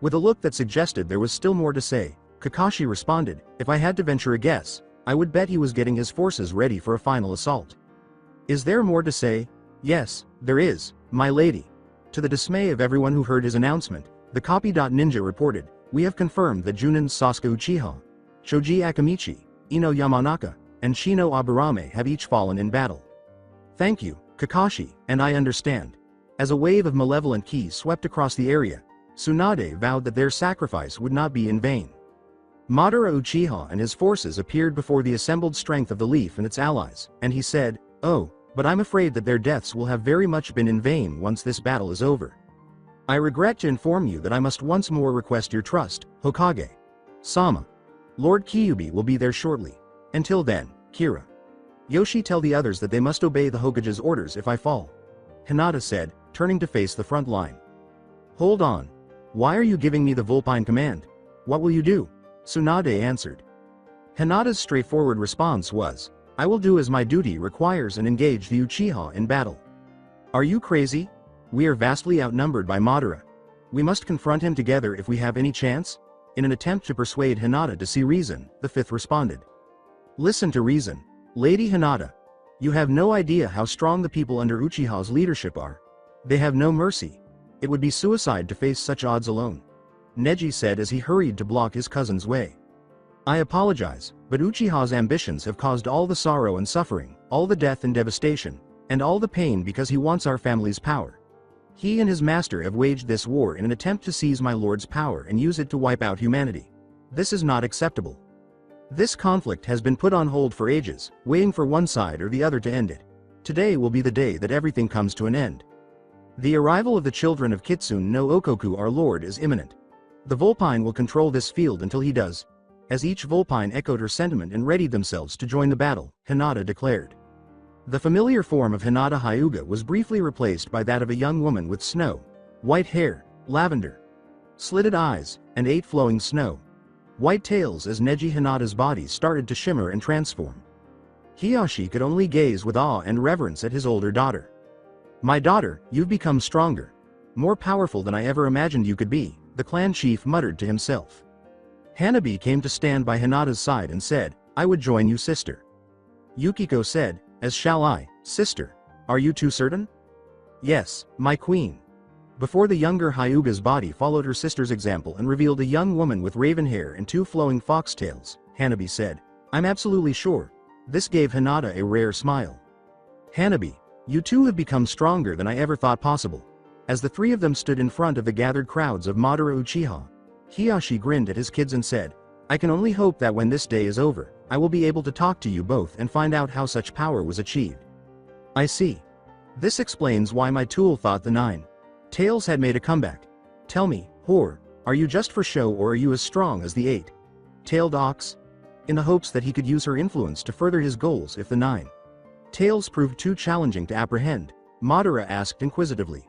With a look that suggested there was still more to say, Kakashi responded, "If I had to venture a guess, I would bet he was getting his forces ready for a final assault." "Is there more to say?" "Yes, there is, my lady." To the dismay of everyone who heard his announcement, the copy. Ninja reported, "We have confirmed that Junin's Sasuke Uchiha, Choji Akamichi, Ino Yamanaka, and Shino Aburame have each fallen in battle. Thank you, Kakashi, and I understand. As a wave of malevolent ki swept across the area, Tsunade vowed that their sacrifice would not be in vain. Madara Uchiha and his forces appeared before the assembled strength of the Leaf and its allies, and he said, "Oh, but I'm afraid that their deaths will have very much been in vain once this battle is over. I regret to inform you that I must once more request your trust, Hokage. Sama. Lord Kyuubi will be there shortly. Until then, Kira. Yoshi, tell the others that they must obey the Hokage's orders if I fall," Hinata said, turning to face the front line. "Hold on. Why are you giving me the Vulpine command? What will you do?" Tsunade answered. Hinata's straightforward response was, "I will do as my duty requires and engage the Uchiha in battle." "Are you crazy? We are vastly outnumbered by Madara. We must confront him together if we have any chance?" In an attempt to persuade Hinata to see reason, the fifth responded. "Listen to reason. Lady Hinata. You have no idea how strong the people under Uchiha's leadership are. They have no mercy. It would be suicide to face such odds alone," Neji said as he hurried to block his cousin's way. "I apologize, but Uchiha's ambitions have caused all the sorrow and suffering, all the death and devastation, and all the pain because he wants our family's power. He and his master have waged this war in an attempt to seize my lord's power and use it to wipe out humanity. This is not acceptable. This conflict has been put on hold for ages, waiting for one side or the other to end it. Today will be the day that everything comes to an end. The arrival of the children of Kitsune no Okoku our lord is imminent. The Vulpine will control this field until he does." As each Vulpine echoed her sentiment and readied themselves to join the battle, Hinata declared. The familiar form of Hinata Hyuga was briefly replaced by that of a young woman with snow, white hair, lavender, slitted eyes, and 8 flowing snow, white tails as Neji Hinata's body started to shimmer and transform. Hiyashi could only gaze with awe and reverence at his older daughter. "My daughter, you've become stronger. More powerful than I ever imagined you could be," the clan chief muttered to himself. Hanabi came to stand by Hinata's side and said, "I would join you, sister." Yukiko said, "As shall I, sister. Are you too certain?" "Yes, my queen." Before the younger Hyuga's body followed her sister's example and revealed a young woman with raven hair and 2 flowing foxtails, Hanabi said, "I'm absolutely sure." This gave Hinata a rare smile. "Hanabi, you two have become stronger than I ever thought possible." As the 3 of them stood in front of the gathered crowds of Madara Uchiha, Hiyashi grinned at his kids and said, "I can only hope that when this day is over, I will be able to talk to you both and find out how such power was achieved." "I see. This explains why my tool thought the 9 tails had made a comeback. Tell me, whore, are you just for show or are you as strong as the 8 tailed ox?" In the hopes that he could use her influence to further his goals if the 9 tails proved too challenging to apprehend, Madara asked inquisitively.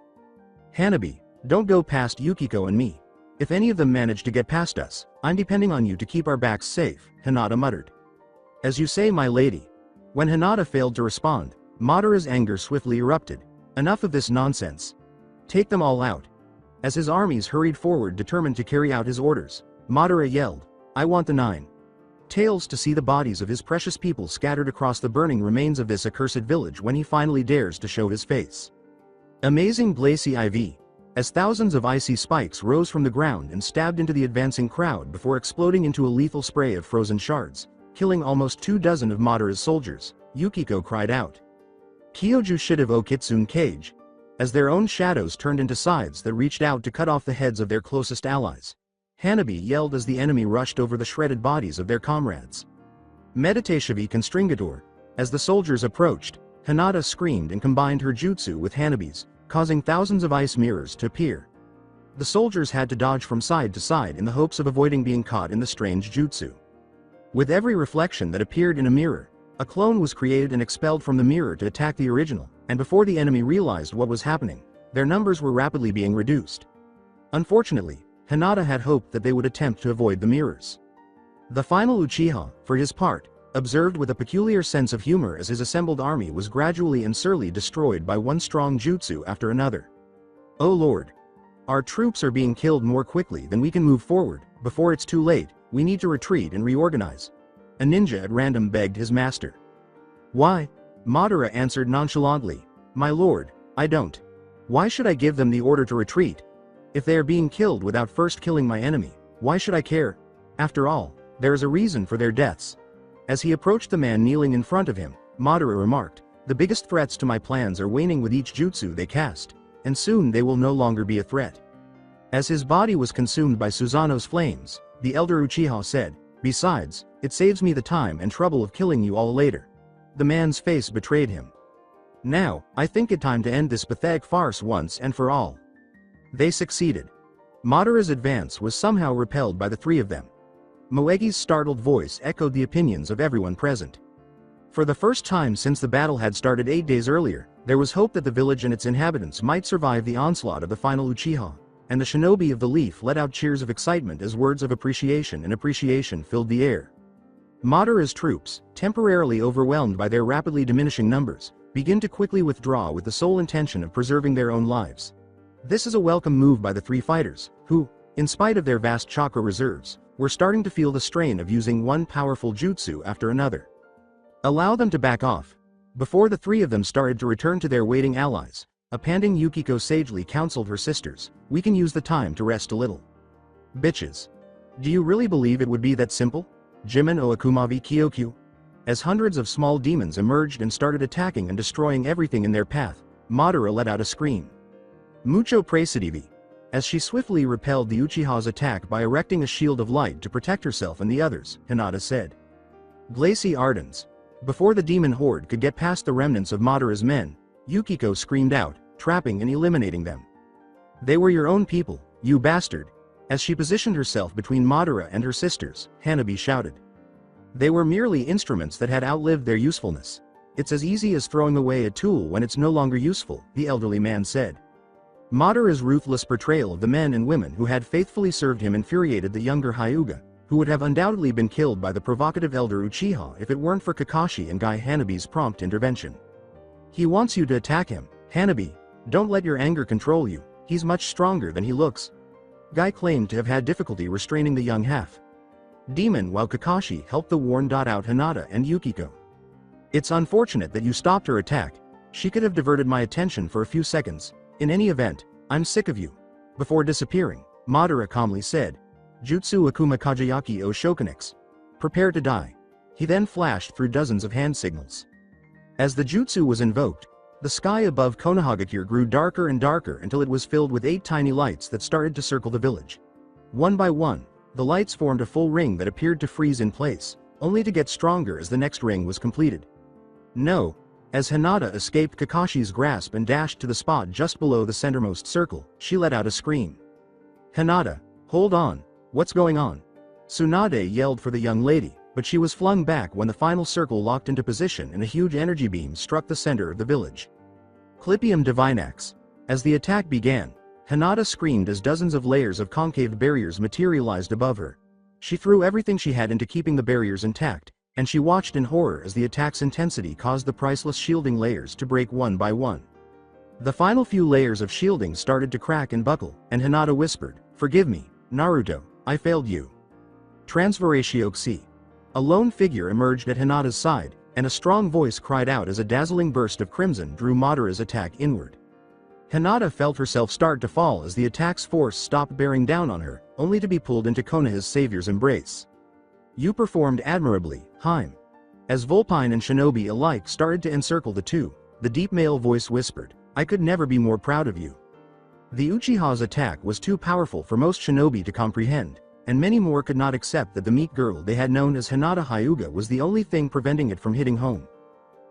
"Hanabi, don't go past Yukiko and me. If any of them manage to get past us, I'm depending on you to keep our backs safe," Hinata muttered. "As you say, my lady." When Hinata failed to respond, Madara's anger swiftly erupted. "Enough of this nonsense. Take them all out." As his armies hurried forward determined to carry out his orders, Madara yelled, "I want the 9 tails to see the bodies of his precious people scattered across the burning remains of this accursed village when he finally dares to show his face." Amazing Glacy IV. As thousands of icy spikes rose from the ground and stabbed into the advancing crowd before exploding into a lethal spray of frozen shards, killing almost 24 of Madara's soldiers, Yukiko cried out, "Kyoju Shidav o Kitsune Kage," as their own shadows turned into scythes that reached out to cut off the heads of their closest allies. Hanabi yelled as the enemy rushed over the shredded bodies of their comrades. Meditashivi Constringator. As the soldiers approached, Hinata screamed and combined her jutsu with Hanabi's, causing thousands of ice mirrors to appear. The soldiers had to dodge from side to side in the hopes of avoiding being caught in the strange jutsu. With every reflection that appeared in a mirror, a clone was created and expelled from the mirror to attack the original, and before the enemy realized what was happening, their numbers were rapidly being reduced. Unfortunately, Hinata had hoped that they would attempt to avoid the mirrors. The final Uchiha, for his part, observed with a peculiar sense of humor as his assembled army was gradually and surely destroyed by one strong jutsu after another. "Oh Lord! Our troops are being killed more quickly than we can move forward. Before it's too late, we need to retreat and reorganize." A ninja at random begged his master. "Why?" Madara answered nonchalantly, "My lord, I don't. Why should I give them the order to retreat? If they are being killed without first killing my enemy, why should I care? After all, there is a reason for their deaths." As he approached the man kneeling in front of him, Madara remarked, "The biggest threats to my plans are waning with each jutsu they cast, and soon they will no longer be a threat." As his body was consumed by Susanoo's flames, the elder Uchiha said, "Besides, it saves me the time and trouble of killing you all later." The man's face betrayed him. "Now, I think it time to end this pathetic farce once and for all." They succeeded. Madara's advance was somehow repelled by the three of them. Moegi's startled voice echoed the opinions of everyone present. For the first time since the battle had started 8 days earlier, there was hope that the village and its inhabitants might survive the onslaught of the final Uchiha, and the shinobi of the leaf let out cheers of excitement as words of appreciation and appreciation filled the air. Madara's troops, temporarily overwhelmed by their rapidly diminishing numbers, begin to quickly withdraw with the sole intention of preserving their own lives. This is a welcome move by the three fighters, who, in spite of their vast chakra reserves, were starting to feel the strain of using one powerful jutsu after another. "Allow them to back off." Before the three of them started to return to their waiting allies, a panting Yukiko sagely counseled her sisters, "We can use the time to rest a little." "Bitches. Do you really believe it would be that simple? Jimin o Akumavi Kyokyu?" As hundreds of small demons emerged and started attacking and destroying everything in their path, Madara let out a scream. "Mucho precidivi." As she swiftly repelled the Uchiha's attack by erecting a shield of light to protect herself and the others, Hinata said. "Glaci Ardens." Before the demon horde could get past the remnants of Madara's men, Yukiko screamed out, trapping and eliminating them. "They were your own people, you bastard." As she positioned herself between Madara and her sisters, Hanabi shouted. "They were merely instruments that had outlived their usefulness. It's as easy as throwing away a tool when it's no longer useful," the elderly man said. Madara's ruthless portrayal of the men and women who had faithfully served him infuriated the younger Hyuga, who would have undoubtedly been killed by the provocative elder Uchiha if it weren't for Kakashi and Guy Hanabi's prompt intervention. "He wants you to attack him, Hanabi. Don't let your anger control you, he's much stronger than he looks." Guy claimed to have had difficulty restraining the young half-demon while Kakashi helped the worn-out Hinata and Yukiko. "It's unfortunate that you stopped her attack. She could have diverted my attention for a few seconds. In any event, I'm sick of you." Before disappearing, Madara calmly said, "Jutsu Akuma Kajayaki o Shokunix. Prepare to die." He then flashed through dozens of hand signals. As the jutsu was invoked, the sky above Konohagakure grew darker and darker until it was filled with 8 tiny lights that started to circle the village. One by one, the lights formed a full ring that appeared to freeze in place, only to get stronger as the next ring was completed. "No." As Hinata escaped Kakashi's grasp and dashed to the spot just below the centermost circle, she let out a scream. "Hinata, hold on, what's going on?" Tsunade yelled for the young lady, but she was flung back when the final circle locked into position and a huge energy beam struck the center of the village. Clipium Divinax. As the attack began, Hinata screamed as dozens of layers of concave barriers materialized above her. She threw everything she had into keeping the barriers intact, and she watched in horror as the attack's intensity caused the priceless shielding layers to break one by one. The final few layers of shielding started to crack and buckle, and Hinata whispered, "Forgive me, Naruto, I failed you." Transferatio Xi. A lone figure emerged at Hinata's side, and a strong voice cried out as a dazzling burst of crimson drew Madara's attack inward. Hinata felt herself start to fall as the attack's force stopped bearing down on her, only to be pulled into Konoha's savior's embrace. "You performed admirably, Haim." As Vulpine and Shinobi alike started to encircle the two, the deep male voice whispered, "I could never be more proud of you." The Uchiha's attack was too powerful for most Shinobi to comprehend, and many more could not accept that the meek girl they had known as Hinata Hyuga was the only thing preventing it from hitting home.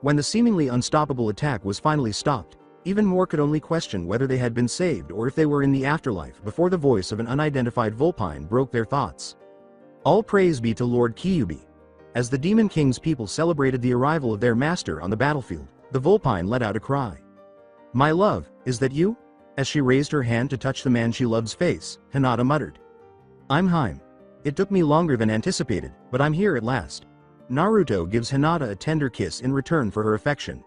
When the seemingly unstoppable attack was finally stopped, even more could only question whether they had been saved or if they were in the afterlife before the voice of an unidentified Vulpine broke their thoughts. "All praise be to Lord Kyubi." As the Demon King's people celebrated the arrival of their master on the battlefield, the Vulpine let out a cry. "My love, is that you?" As she raised her hand to touch the man she loved's face, Hinata muttered. "I'm Haim. It took me longer than anticipated, but I'm here at last." Naruto gives Hinata a tender kiss in return for her affection.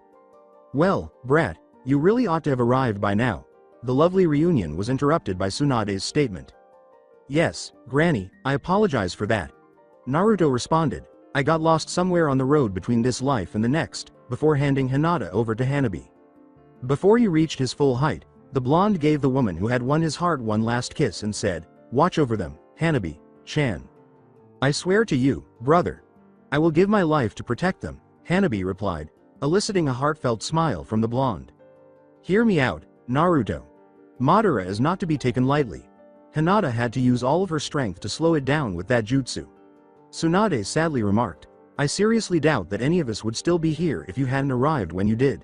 "Well, brat, you really ought to have arrived by now." The lovely reunion was interrupted by Tsunade's statement. "Yes, Granny, I apologize for that." Naruto responded, "I got lost somewhere on the road between this life and the next," before handing Hinata over to Hanabi. Before he reached his full height, the blonde gave the woman who had won his heart one last kiss and said, "Watch over them, Hanabi-chan." "I swear to you, brother." I will give my life to protect them, Hanabi replied, eliciting a heartfelt smile from the blonde. Hear me out, Naruto. Madara is not to be taken lightly. Hinata had to use all of her strength to slow it down with that jutsu. Tsunade sadly remarked, I seriously doubt that any of us would still be here if you hadn't arrived when you did.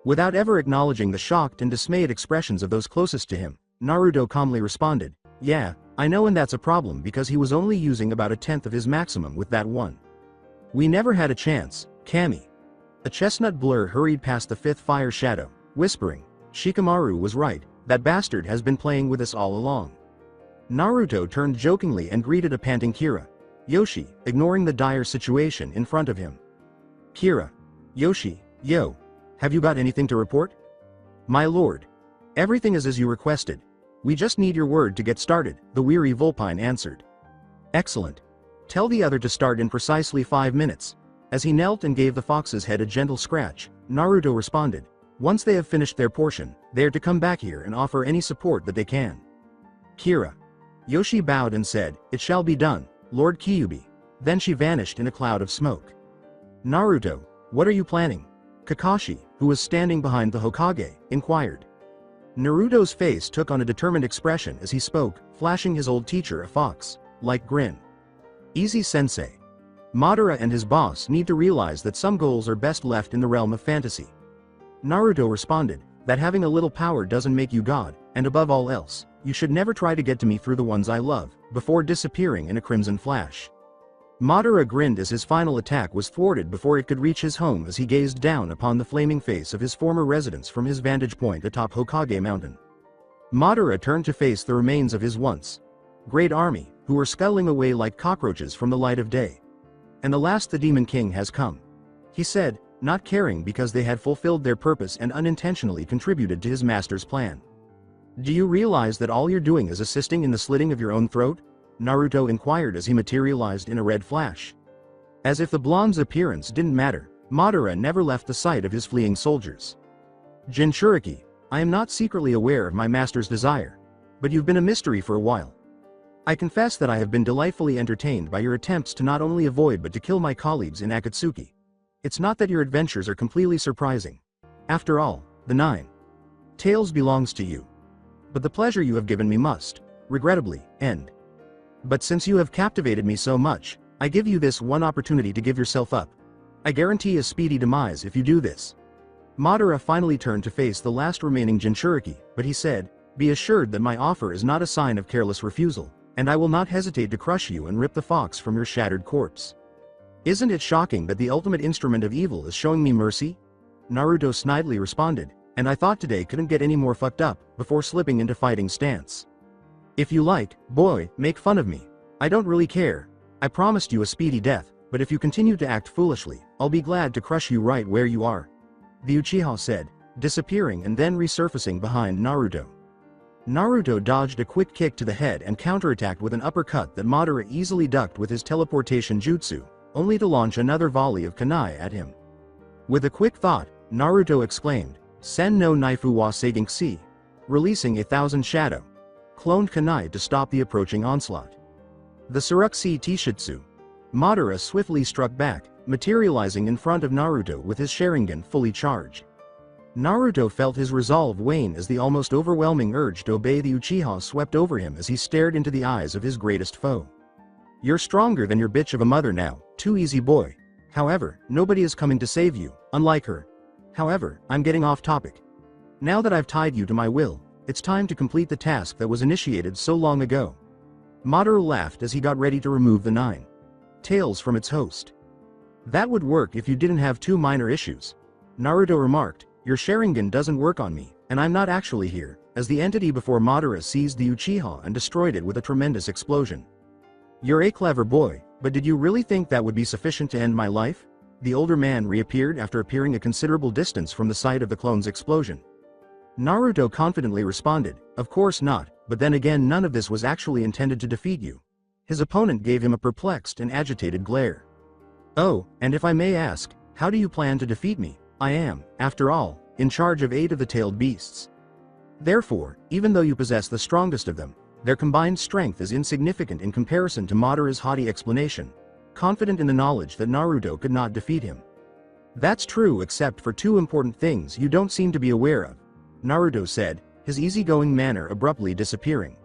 Without ever acknowledging the shocked and dismayed expressions of those closest to him, Naruto calmly responded, yeah, I know, and that's a problem because he was only using about 1/10 of his maximum with that one. We never had a chance, Kami. A chestnut blur hurried past the fifth fire shadow, whispering, Shikamaru was right, that bastard has been playing with us all along. Naruto turned jokingly and greeted a panting Kira. Yoshi, ignoring the dire situation in front of him. Kira. Yoshi, yo. Have you got anything to report? My lord. Everything is as you requested. We just need your word to get started, the weary Vulpine answered. Excellent. Tell the other to start in precisely 5 minutes. As he knelt and gave the fox's head a gentle scratch, Naruto responded, once they have finished their portion, they are to come back here and offer any support that they can. Kira. Yoshi bowed and said, it shall be done, Lord Kyuubi. Then she vanished in a cloud of smoke. Naruto, what are you planning? Kakashi, who was standing behind the Hokage, inquired. Naruto's face took on a determined expression as he spoke, flashing his old teacher a fox-like grin. Easy sensei. Madara and his boss need to realize that some goals are best left in the realm of fantasy. Naruto responded, that having a little power doesn't make you God, and above all else, you should never try to get to me through the ones I love, before disappearing in a crimson flash. Madara grinned as his final attack was thwarted before it could reach his home as he gazed down upon the flaming face of his former residence from his vantage point atop Hokage Mountain. Madara turned to face the remains of his once great army, who were scuttling away like cockroaches from the light of day. And the last, the Demon King has come, he said, not caring because they had fulfilled their purpose and unintentionally contributed to his master's plan. Do you realize that all you're doing is assisting in the slitting of your own throat? Naruto inquired as he materialized in a red flash. As if the blonde's appearance didn't matter, Madara never left the sight of his fleeing soldiers. Jinchuriki, I am not secretly aware of my master's desire. But you've been a mystery for a while. I confess that I have been delightfully entertained by your attempts to not only avoid but to kill my colleagues in Akatsuki. It's not that your adventures are completely surprising. After all, the 9 tails belongs to you. But the pleasure you have given me must, regrettably, end. But since you have captivated me so much, I give you this one opportunity to give yourself up. I guarantee a speedy demise if you do this. Madara finally turned to face the last remaining Jinchuriki, but he said, be assured that my offer is not a sign of careless refusal, and I will not hesitate to crush you and rip the fox from your shattered corpse. Isn't it shocking that the ultimate instrument of evil is showing me mercy? Naruto snidely responded, and I thought today couldn't get any more fucked up, before slipping into fighting stance. If you like, boy, make fun of me. I don't really care. I promised you a speedy death, but if you continue to act foolishly, I'll be glad to crush you right where you are. The Uchiha said, disappearing and then resurfacing behind Naruto. Naruto dodged a quick kick to the head and counterattacked with an uppercut that Madara easily ducked with his teleportation jutsu, only to launch another volley of kunai at him. With a quick thought, Naruto exclaimed, Sen no Naifu wa Seigenshi, releasing 1,000 shadow cloned kunai to stop the approaching onslaught. The Suruxi Tishitsu. Madara swiftly struck back, materializing in front of Naruto with his Sharingan fully charged. Naruto felt his resolve wane as the almost overwhelming urge to obey the Uchiha swept over him as he stared into the eyes of his greatest foe. You're stronger than your bitch of a mother now, too easy boy. However, nobody is coming to save you, unlike her. However, I'm getting off topic. Now that I've tied you to my will, it's time to complete the task that was initiated so long ago. Madara laughed as he got ready to remove the 9 tails from its host. That would work if you didn't have 2 minor issues. Naruto remarked, your Sharingan doesn't work on me, and I'm not actually here, as the entity before Madara seized the Uchiha and destroyed it with a tremendous explosion. You're a clever boy, but did you really think that would be sufficient to end my life? The older man reappeared after appearing a considerable distance from the site of the clone's explosion. Naruto confidently responded, of course not, but then again none of this was actually intended to defeat you. His opponent gave him a perplexed and agitated glare. Oh, and if I may ask, how do you plan to defeat me? I am, after all, in charge of 8 of the tailed beasts. Therefore, even though you possess the strongest of them, their combined strength is insignificant in comparison to Madara's haughty explanation. confident in the knowledge that Naruto could not defeat him. That's true except for two important things you don't seem to be aware of, Naruto said, his easygoing manner abruptly disappearing.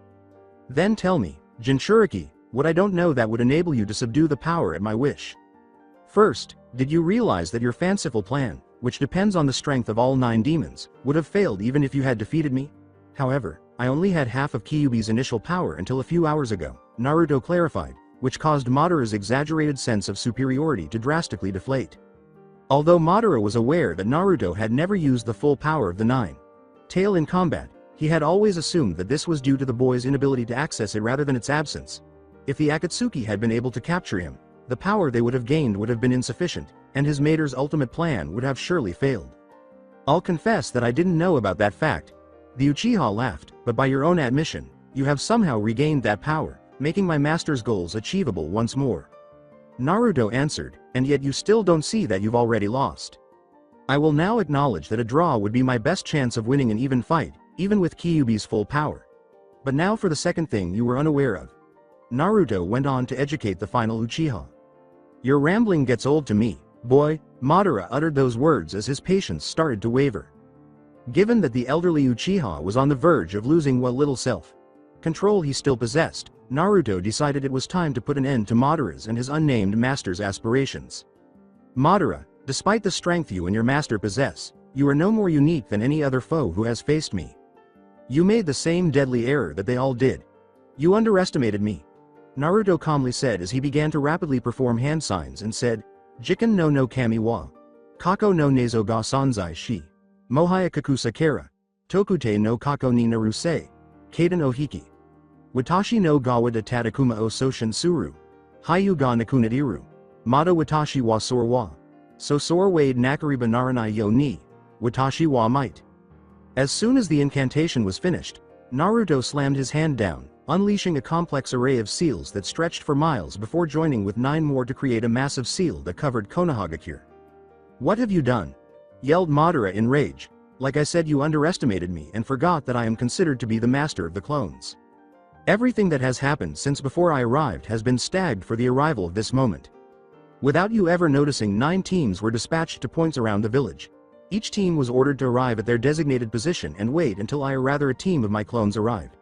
Then tell me, Jinchuriki, what I don't know that would enable you to subdue the power at my wish. First, did you realize that your fanciful plan, which depends on the strength of all 9 demons, would have failed even if you had defeated me? However, I only had half of Kyuubi's initial power until a few hours ago, Naruto clarified, which caused Madara's exaggerated sense of superiority to drastically deflate. Although Madara was aware that Naruto had never used the full power of the 9 tail in combat, he had always assumed that this was due to the boy's inability to access it rather than its absence. If the Akatsuki had been able to capture him, the power they would have gained would have been insufficient, and his Mater's ultimate plan would have surely failed. I'll confess that I didn't know about that fact. The Uchiha laughed, but by your own admission, you have somehow regained that power, making my master's goals achievable once more. Naruto answered, and yet you still don't see that you've already lost. I will now acknowledge that a draw would be my best chance of winning an even fight, even with Kyuubi's full power. But now for the second thing you were unaware of. Naruto went on to educate the final Uchiha. Your rambling gets old to me, boy. Madara uttered those words as his patience started to waver. Given that the elderly Uchiha was on the verge of losing what little self-control he still possessed, Naruto decided it was time to put an end to Madara's and his unnamed master's aspirations. Madara, despite the strength you and your master possess, you are no more unique than any other foe who has faced me. You made the same deadly error that they all did. You underestimated me. Naruto calmly said as he began to rapidly perform hand signs and said, Jiken no kami wa. Kako no nezo ga sanzai shi. Mohaya kakusa kara. Tokute no kako ni naruse. Kaden o hiki. Watashi no gawa de tadakuma o soshin suru. Hayu ga nakunadiru. Mata watashi wa sor wa. So sor wade nakariba naranai yo ni. Watashi wa might. As soon as the incantation was finished, Naruto slammed his hand down, unleashing a complex array of seals that stretched for miles before joining with 9 more to create a massive seal that covered Konohagakure. What have you done? Yelled Madara in rage. Like I said, you underestimated me and forgot that I am considered to be the master of the clones. Everything that has happened since before I arrived has been stagged for the arrival of this moment. Without you ever noticing, 9 teams were dispatched to points around the village. Each team was ordered to arrive at their designated position and wait until I or rather a team of my clones arrived.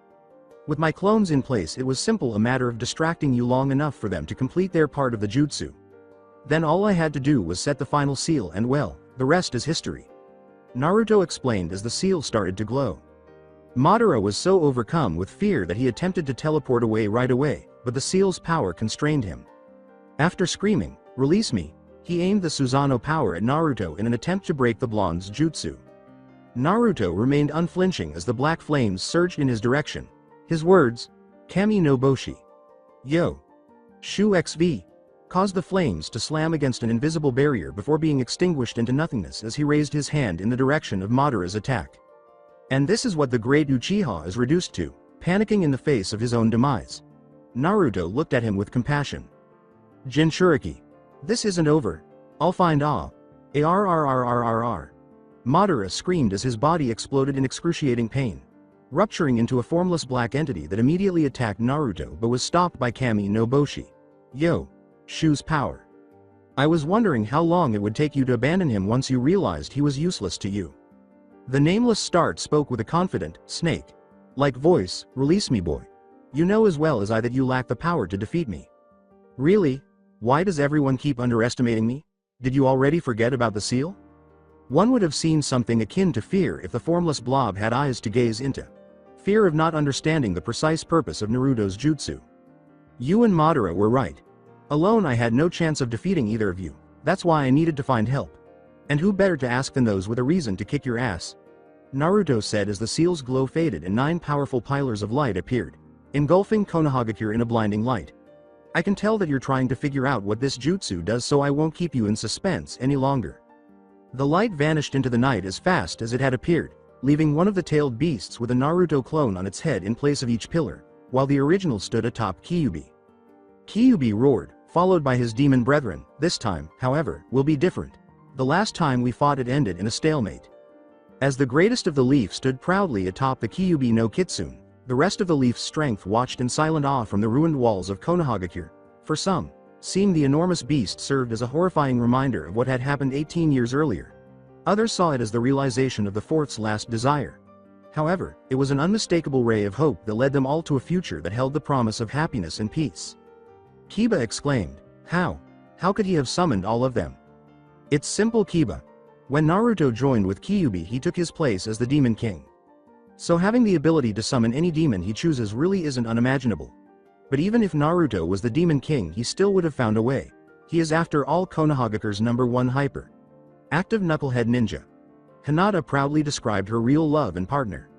With my clones in place, it was simple, a matter of distracting you long enough for them to complete their part of the jutsu. Then all I had to do was set the final seal and well, the rest is history. Naruto explained as the seal started to glow. Madara was so overcome with fear that he attempted to teleport away right away, but the seal's power constrained him. After screaming, "Release me," he aimed the Susanoo power at Naruto in an attempt to break the blonde's jutsu. Naruto remained unflinching as the black flames surged in his direction. His words, "Kami no Boshi. Yo. Shu XV," caused the flames to slam against an invisible barrier before being extinguished into nothingness as he raised his hand in the direction of Madara's attack. And this is what the great Uchiha is reduced to, panicking in the face of his own demise. Naruto looked at him with compassion. "Jinchuriki. This isn't over. I'll find Arrrrrrrrrr." Madara screamed as his body exploded in excruciating pain, rupturing into a formless black entity that immediately attacked Naruto but was stopped by Kami no Boshi. Yo. Shu's power. I was wondering how long it would take you to abandon him once you realized he was useless to you. The nameless start spoke with a confident, snake-like voice. "Release me, boy. You know as well as I that you lack the power to defeat me." "Really? Why does everyone keep underestimating me? Did you already forget about the seal?" One would have seen something akin to fear if the formless blob had eyes to gaze into. Fear of not understanding the precise purpose of Naruto's jutsu. You and Madara were right. Alone I had no chance of defeating either of you. That's why I needed to find help. And who better to ask than those with a reason to kick your ass? Naruto said as the seal's glow faded and 9 powerful pillars of light appeared, engulfing Konohagakure in a blinding light. I can tell that you're trying to figure out what this jutsu does, so I won't keep you in suspense any longer. The light vanished into the night as fast as it had appeared, leaving one of the tailed beasts with a Naruto clone on its head in place of each pillar, while the original stood atop Kyuubi. Kyuubi roared, followed by his demon brethren. This time, however, will be different. The last time we fought it ended in a stalemate. As the greatest of the Leaf stood proudly atop the Kyuubi no Kitsune, the rest of the Leaf's strength watched in silent awe from the ruined walls of Konohagakure. For some Seeing the enormous beast served as a horrifying reminder of what had happened 18 years earlier. Others saw it as the realization of the fourth's last desire. However, it was an unmistakable ray of hope that led them all to a future that held the promise of happiness and peace. Kiba exclaimed, "How? How could he have summoned all of them?" "It's simple, Kiba. When Naruto joined with Kyuubi, he took his place as the Demon King. So having the ability to summon any demon he chooses really isn't unimaginable. But even if Naruto was the Demon King, he still would have found a way. He is after all Konohagakure's #1 hyper active knucklehead ninja." Hinata proudly described her real love and partner.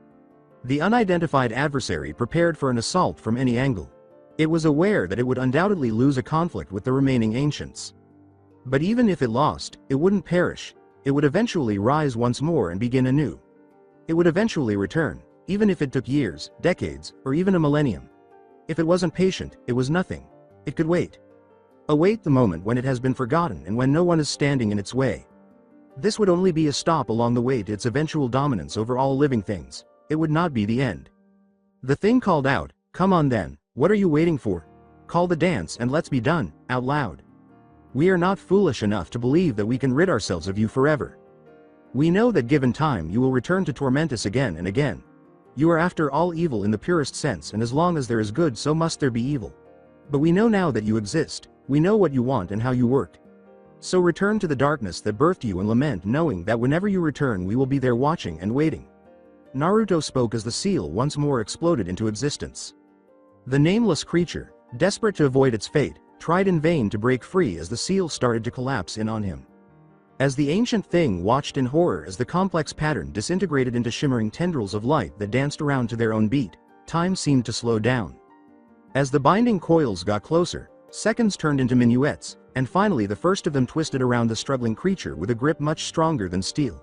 The unidentified adversary prepared for an assault from any angle. It was aware that it would undoubtedly lose a conflict with the remaining ancients. But even if it lost, it wouldn't perish. It would eventually rise once more and begin anew. It would eventually return, even if it took years, decades, or even a millennium. If it wasn't patient, it was nothing. It could wait. Await the moment when it has been forgotten and when no one is standing in its way. This would only be a stop along the way to its eventual dominance over all living things. It would not be the end. The thing called out, "Come on then, what are you waiting for? Call the dance and let's be done," out loud. "We are not foolish enough to believe that we can rid ourselves of you forever. We know that given time you will return to torment us again and again. You are after all evil in the purest sense, and as long as there is good so must there be evil. But we know now that you exist, we know what you want and how you work. So return to the darkness that birthed you and lament, knowing that whenever you return we will be there watching and waiting." Naruto spoke as the seal once more exploded into existence. The nameless creature, desperate to avoid its fate, tried in vain to break free as the seal started to collapse in on him. As the ancient thing watched in horror as the complex pattern disintegrated into shimmering tendrils of light that danced around to their own beat, time seemed to slow down. As the binding coils got closer, seconds turned into minuets, and finally the first of them twisted around the struggling creature with a grip much stronger than steel.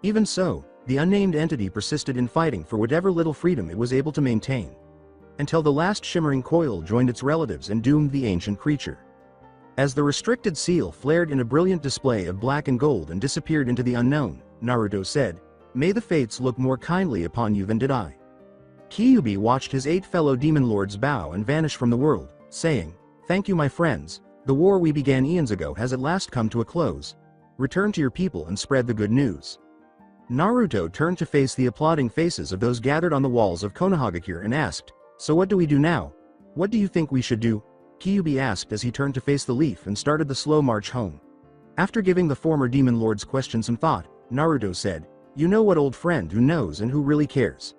Even so, the unnamed entity persisted in fighting for whatever little freedom it was able to maintain, until the last shimmering coil joined its relatives and doomed the ancient creature. As the restricted seal flared in a brilliant display of black and gold and disappeared into the unknown, Naruto said, "May the fates look more kindly upon you than did I." Kyuubi watched his 8 fellow demon lords bow and vanish from the world, saying, "Thank you, my friends. The war we began eons ago has at last come to a close. Return to your people and spread the good news." Naruto turned to face the applauding faces of those gathered on the walls of Konohagakure and asked, "So what do we do now? What do you think we should do?" Kyuubi asked as he turned to face the leaf and started the slow march home. After giving the former demon lord's question some thought, Naruto said, "You know what, old friend, who knows and who really cares?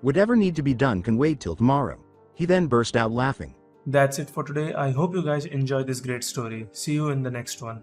Whatever need to be done can wait till tomorrow." He then burst out laughing. That's it for today. I hope you guys enjoyed this great story. See you in the next one.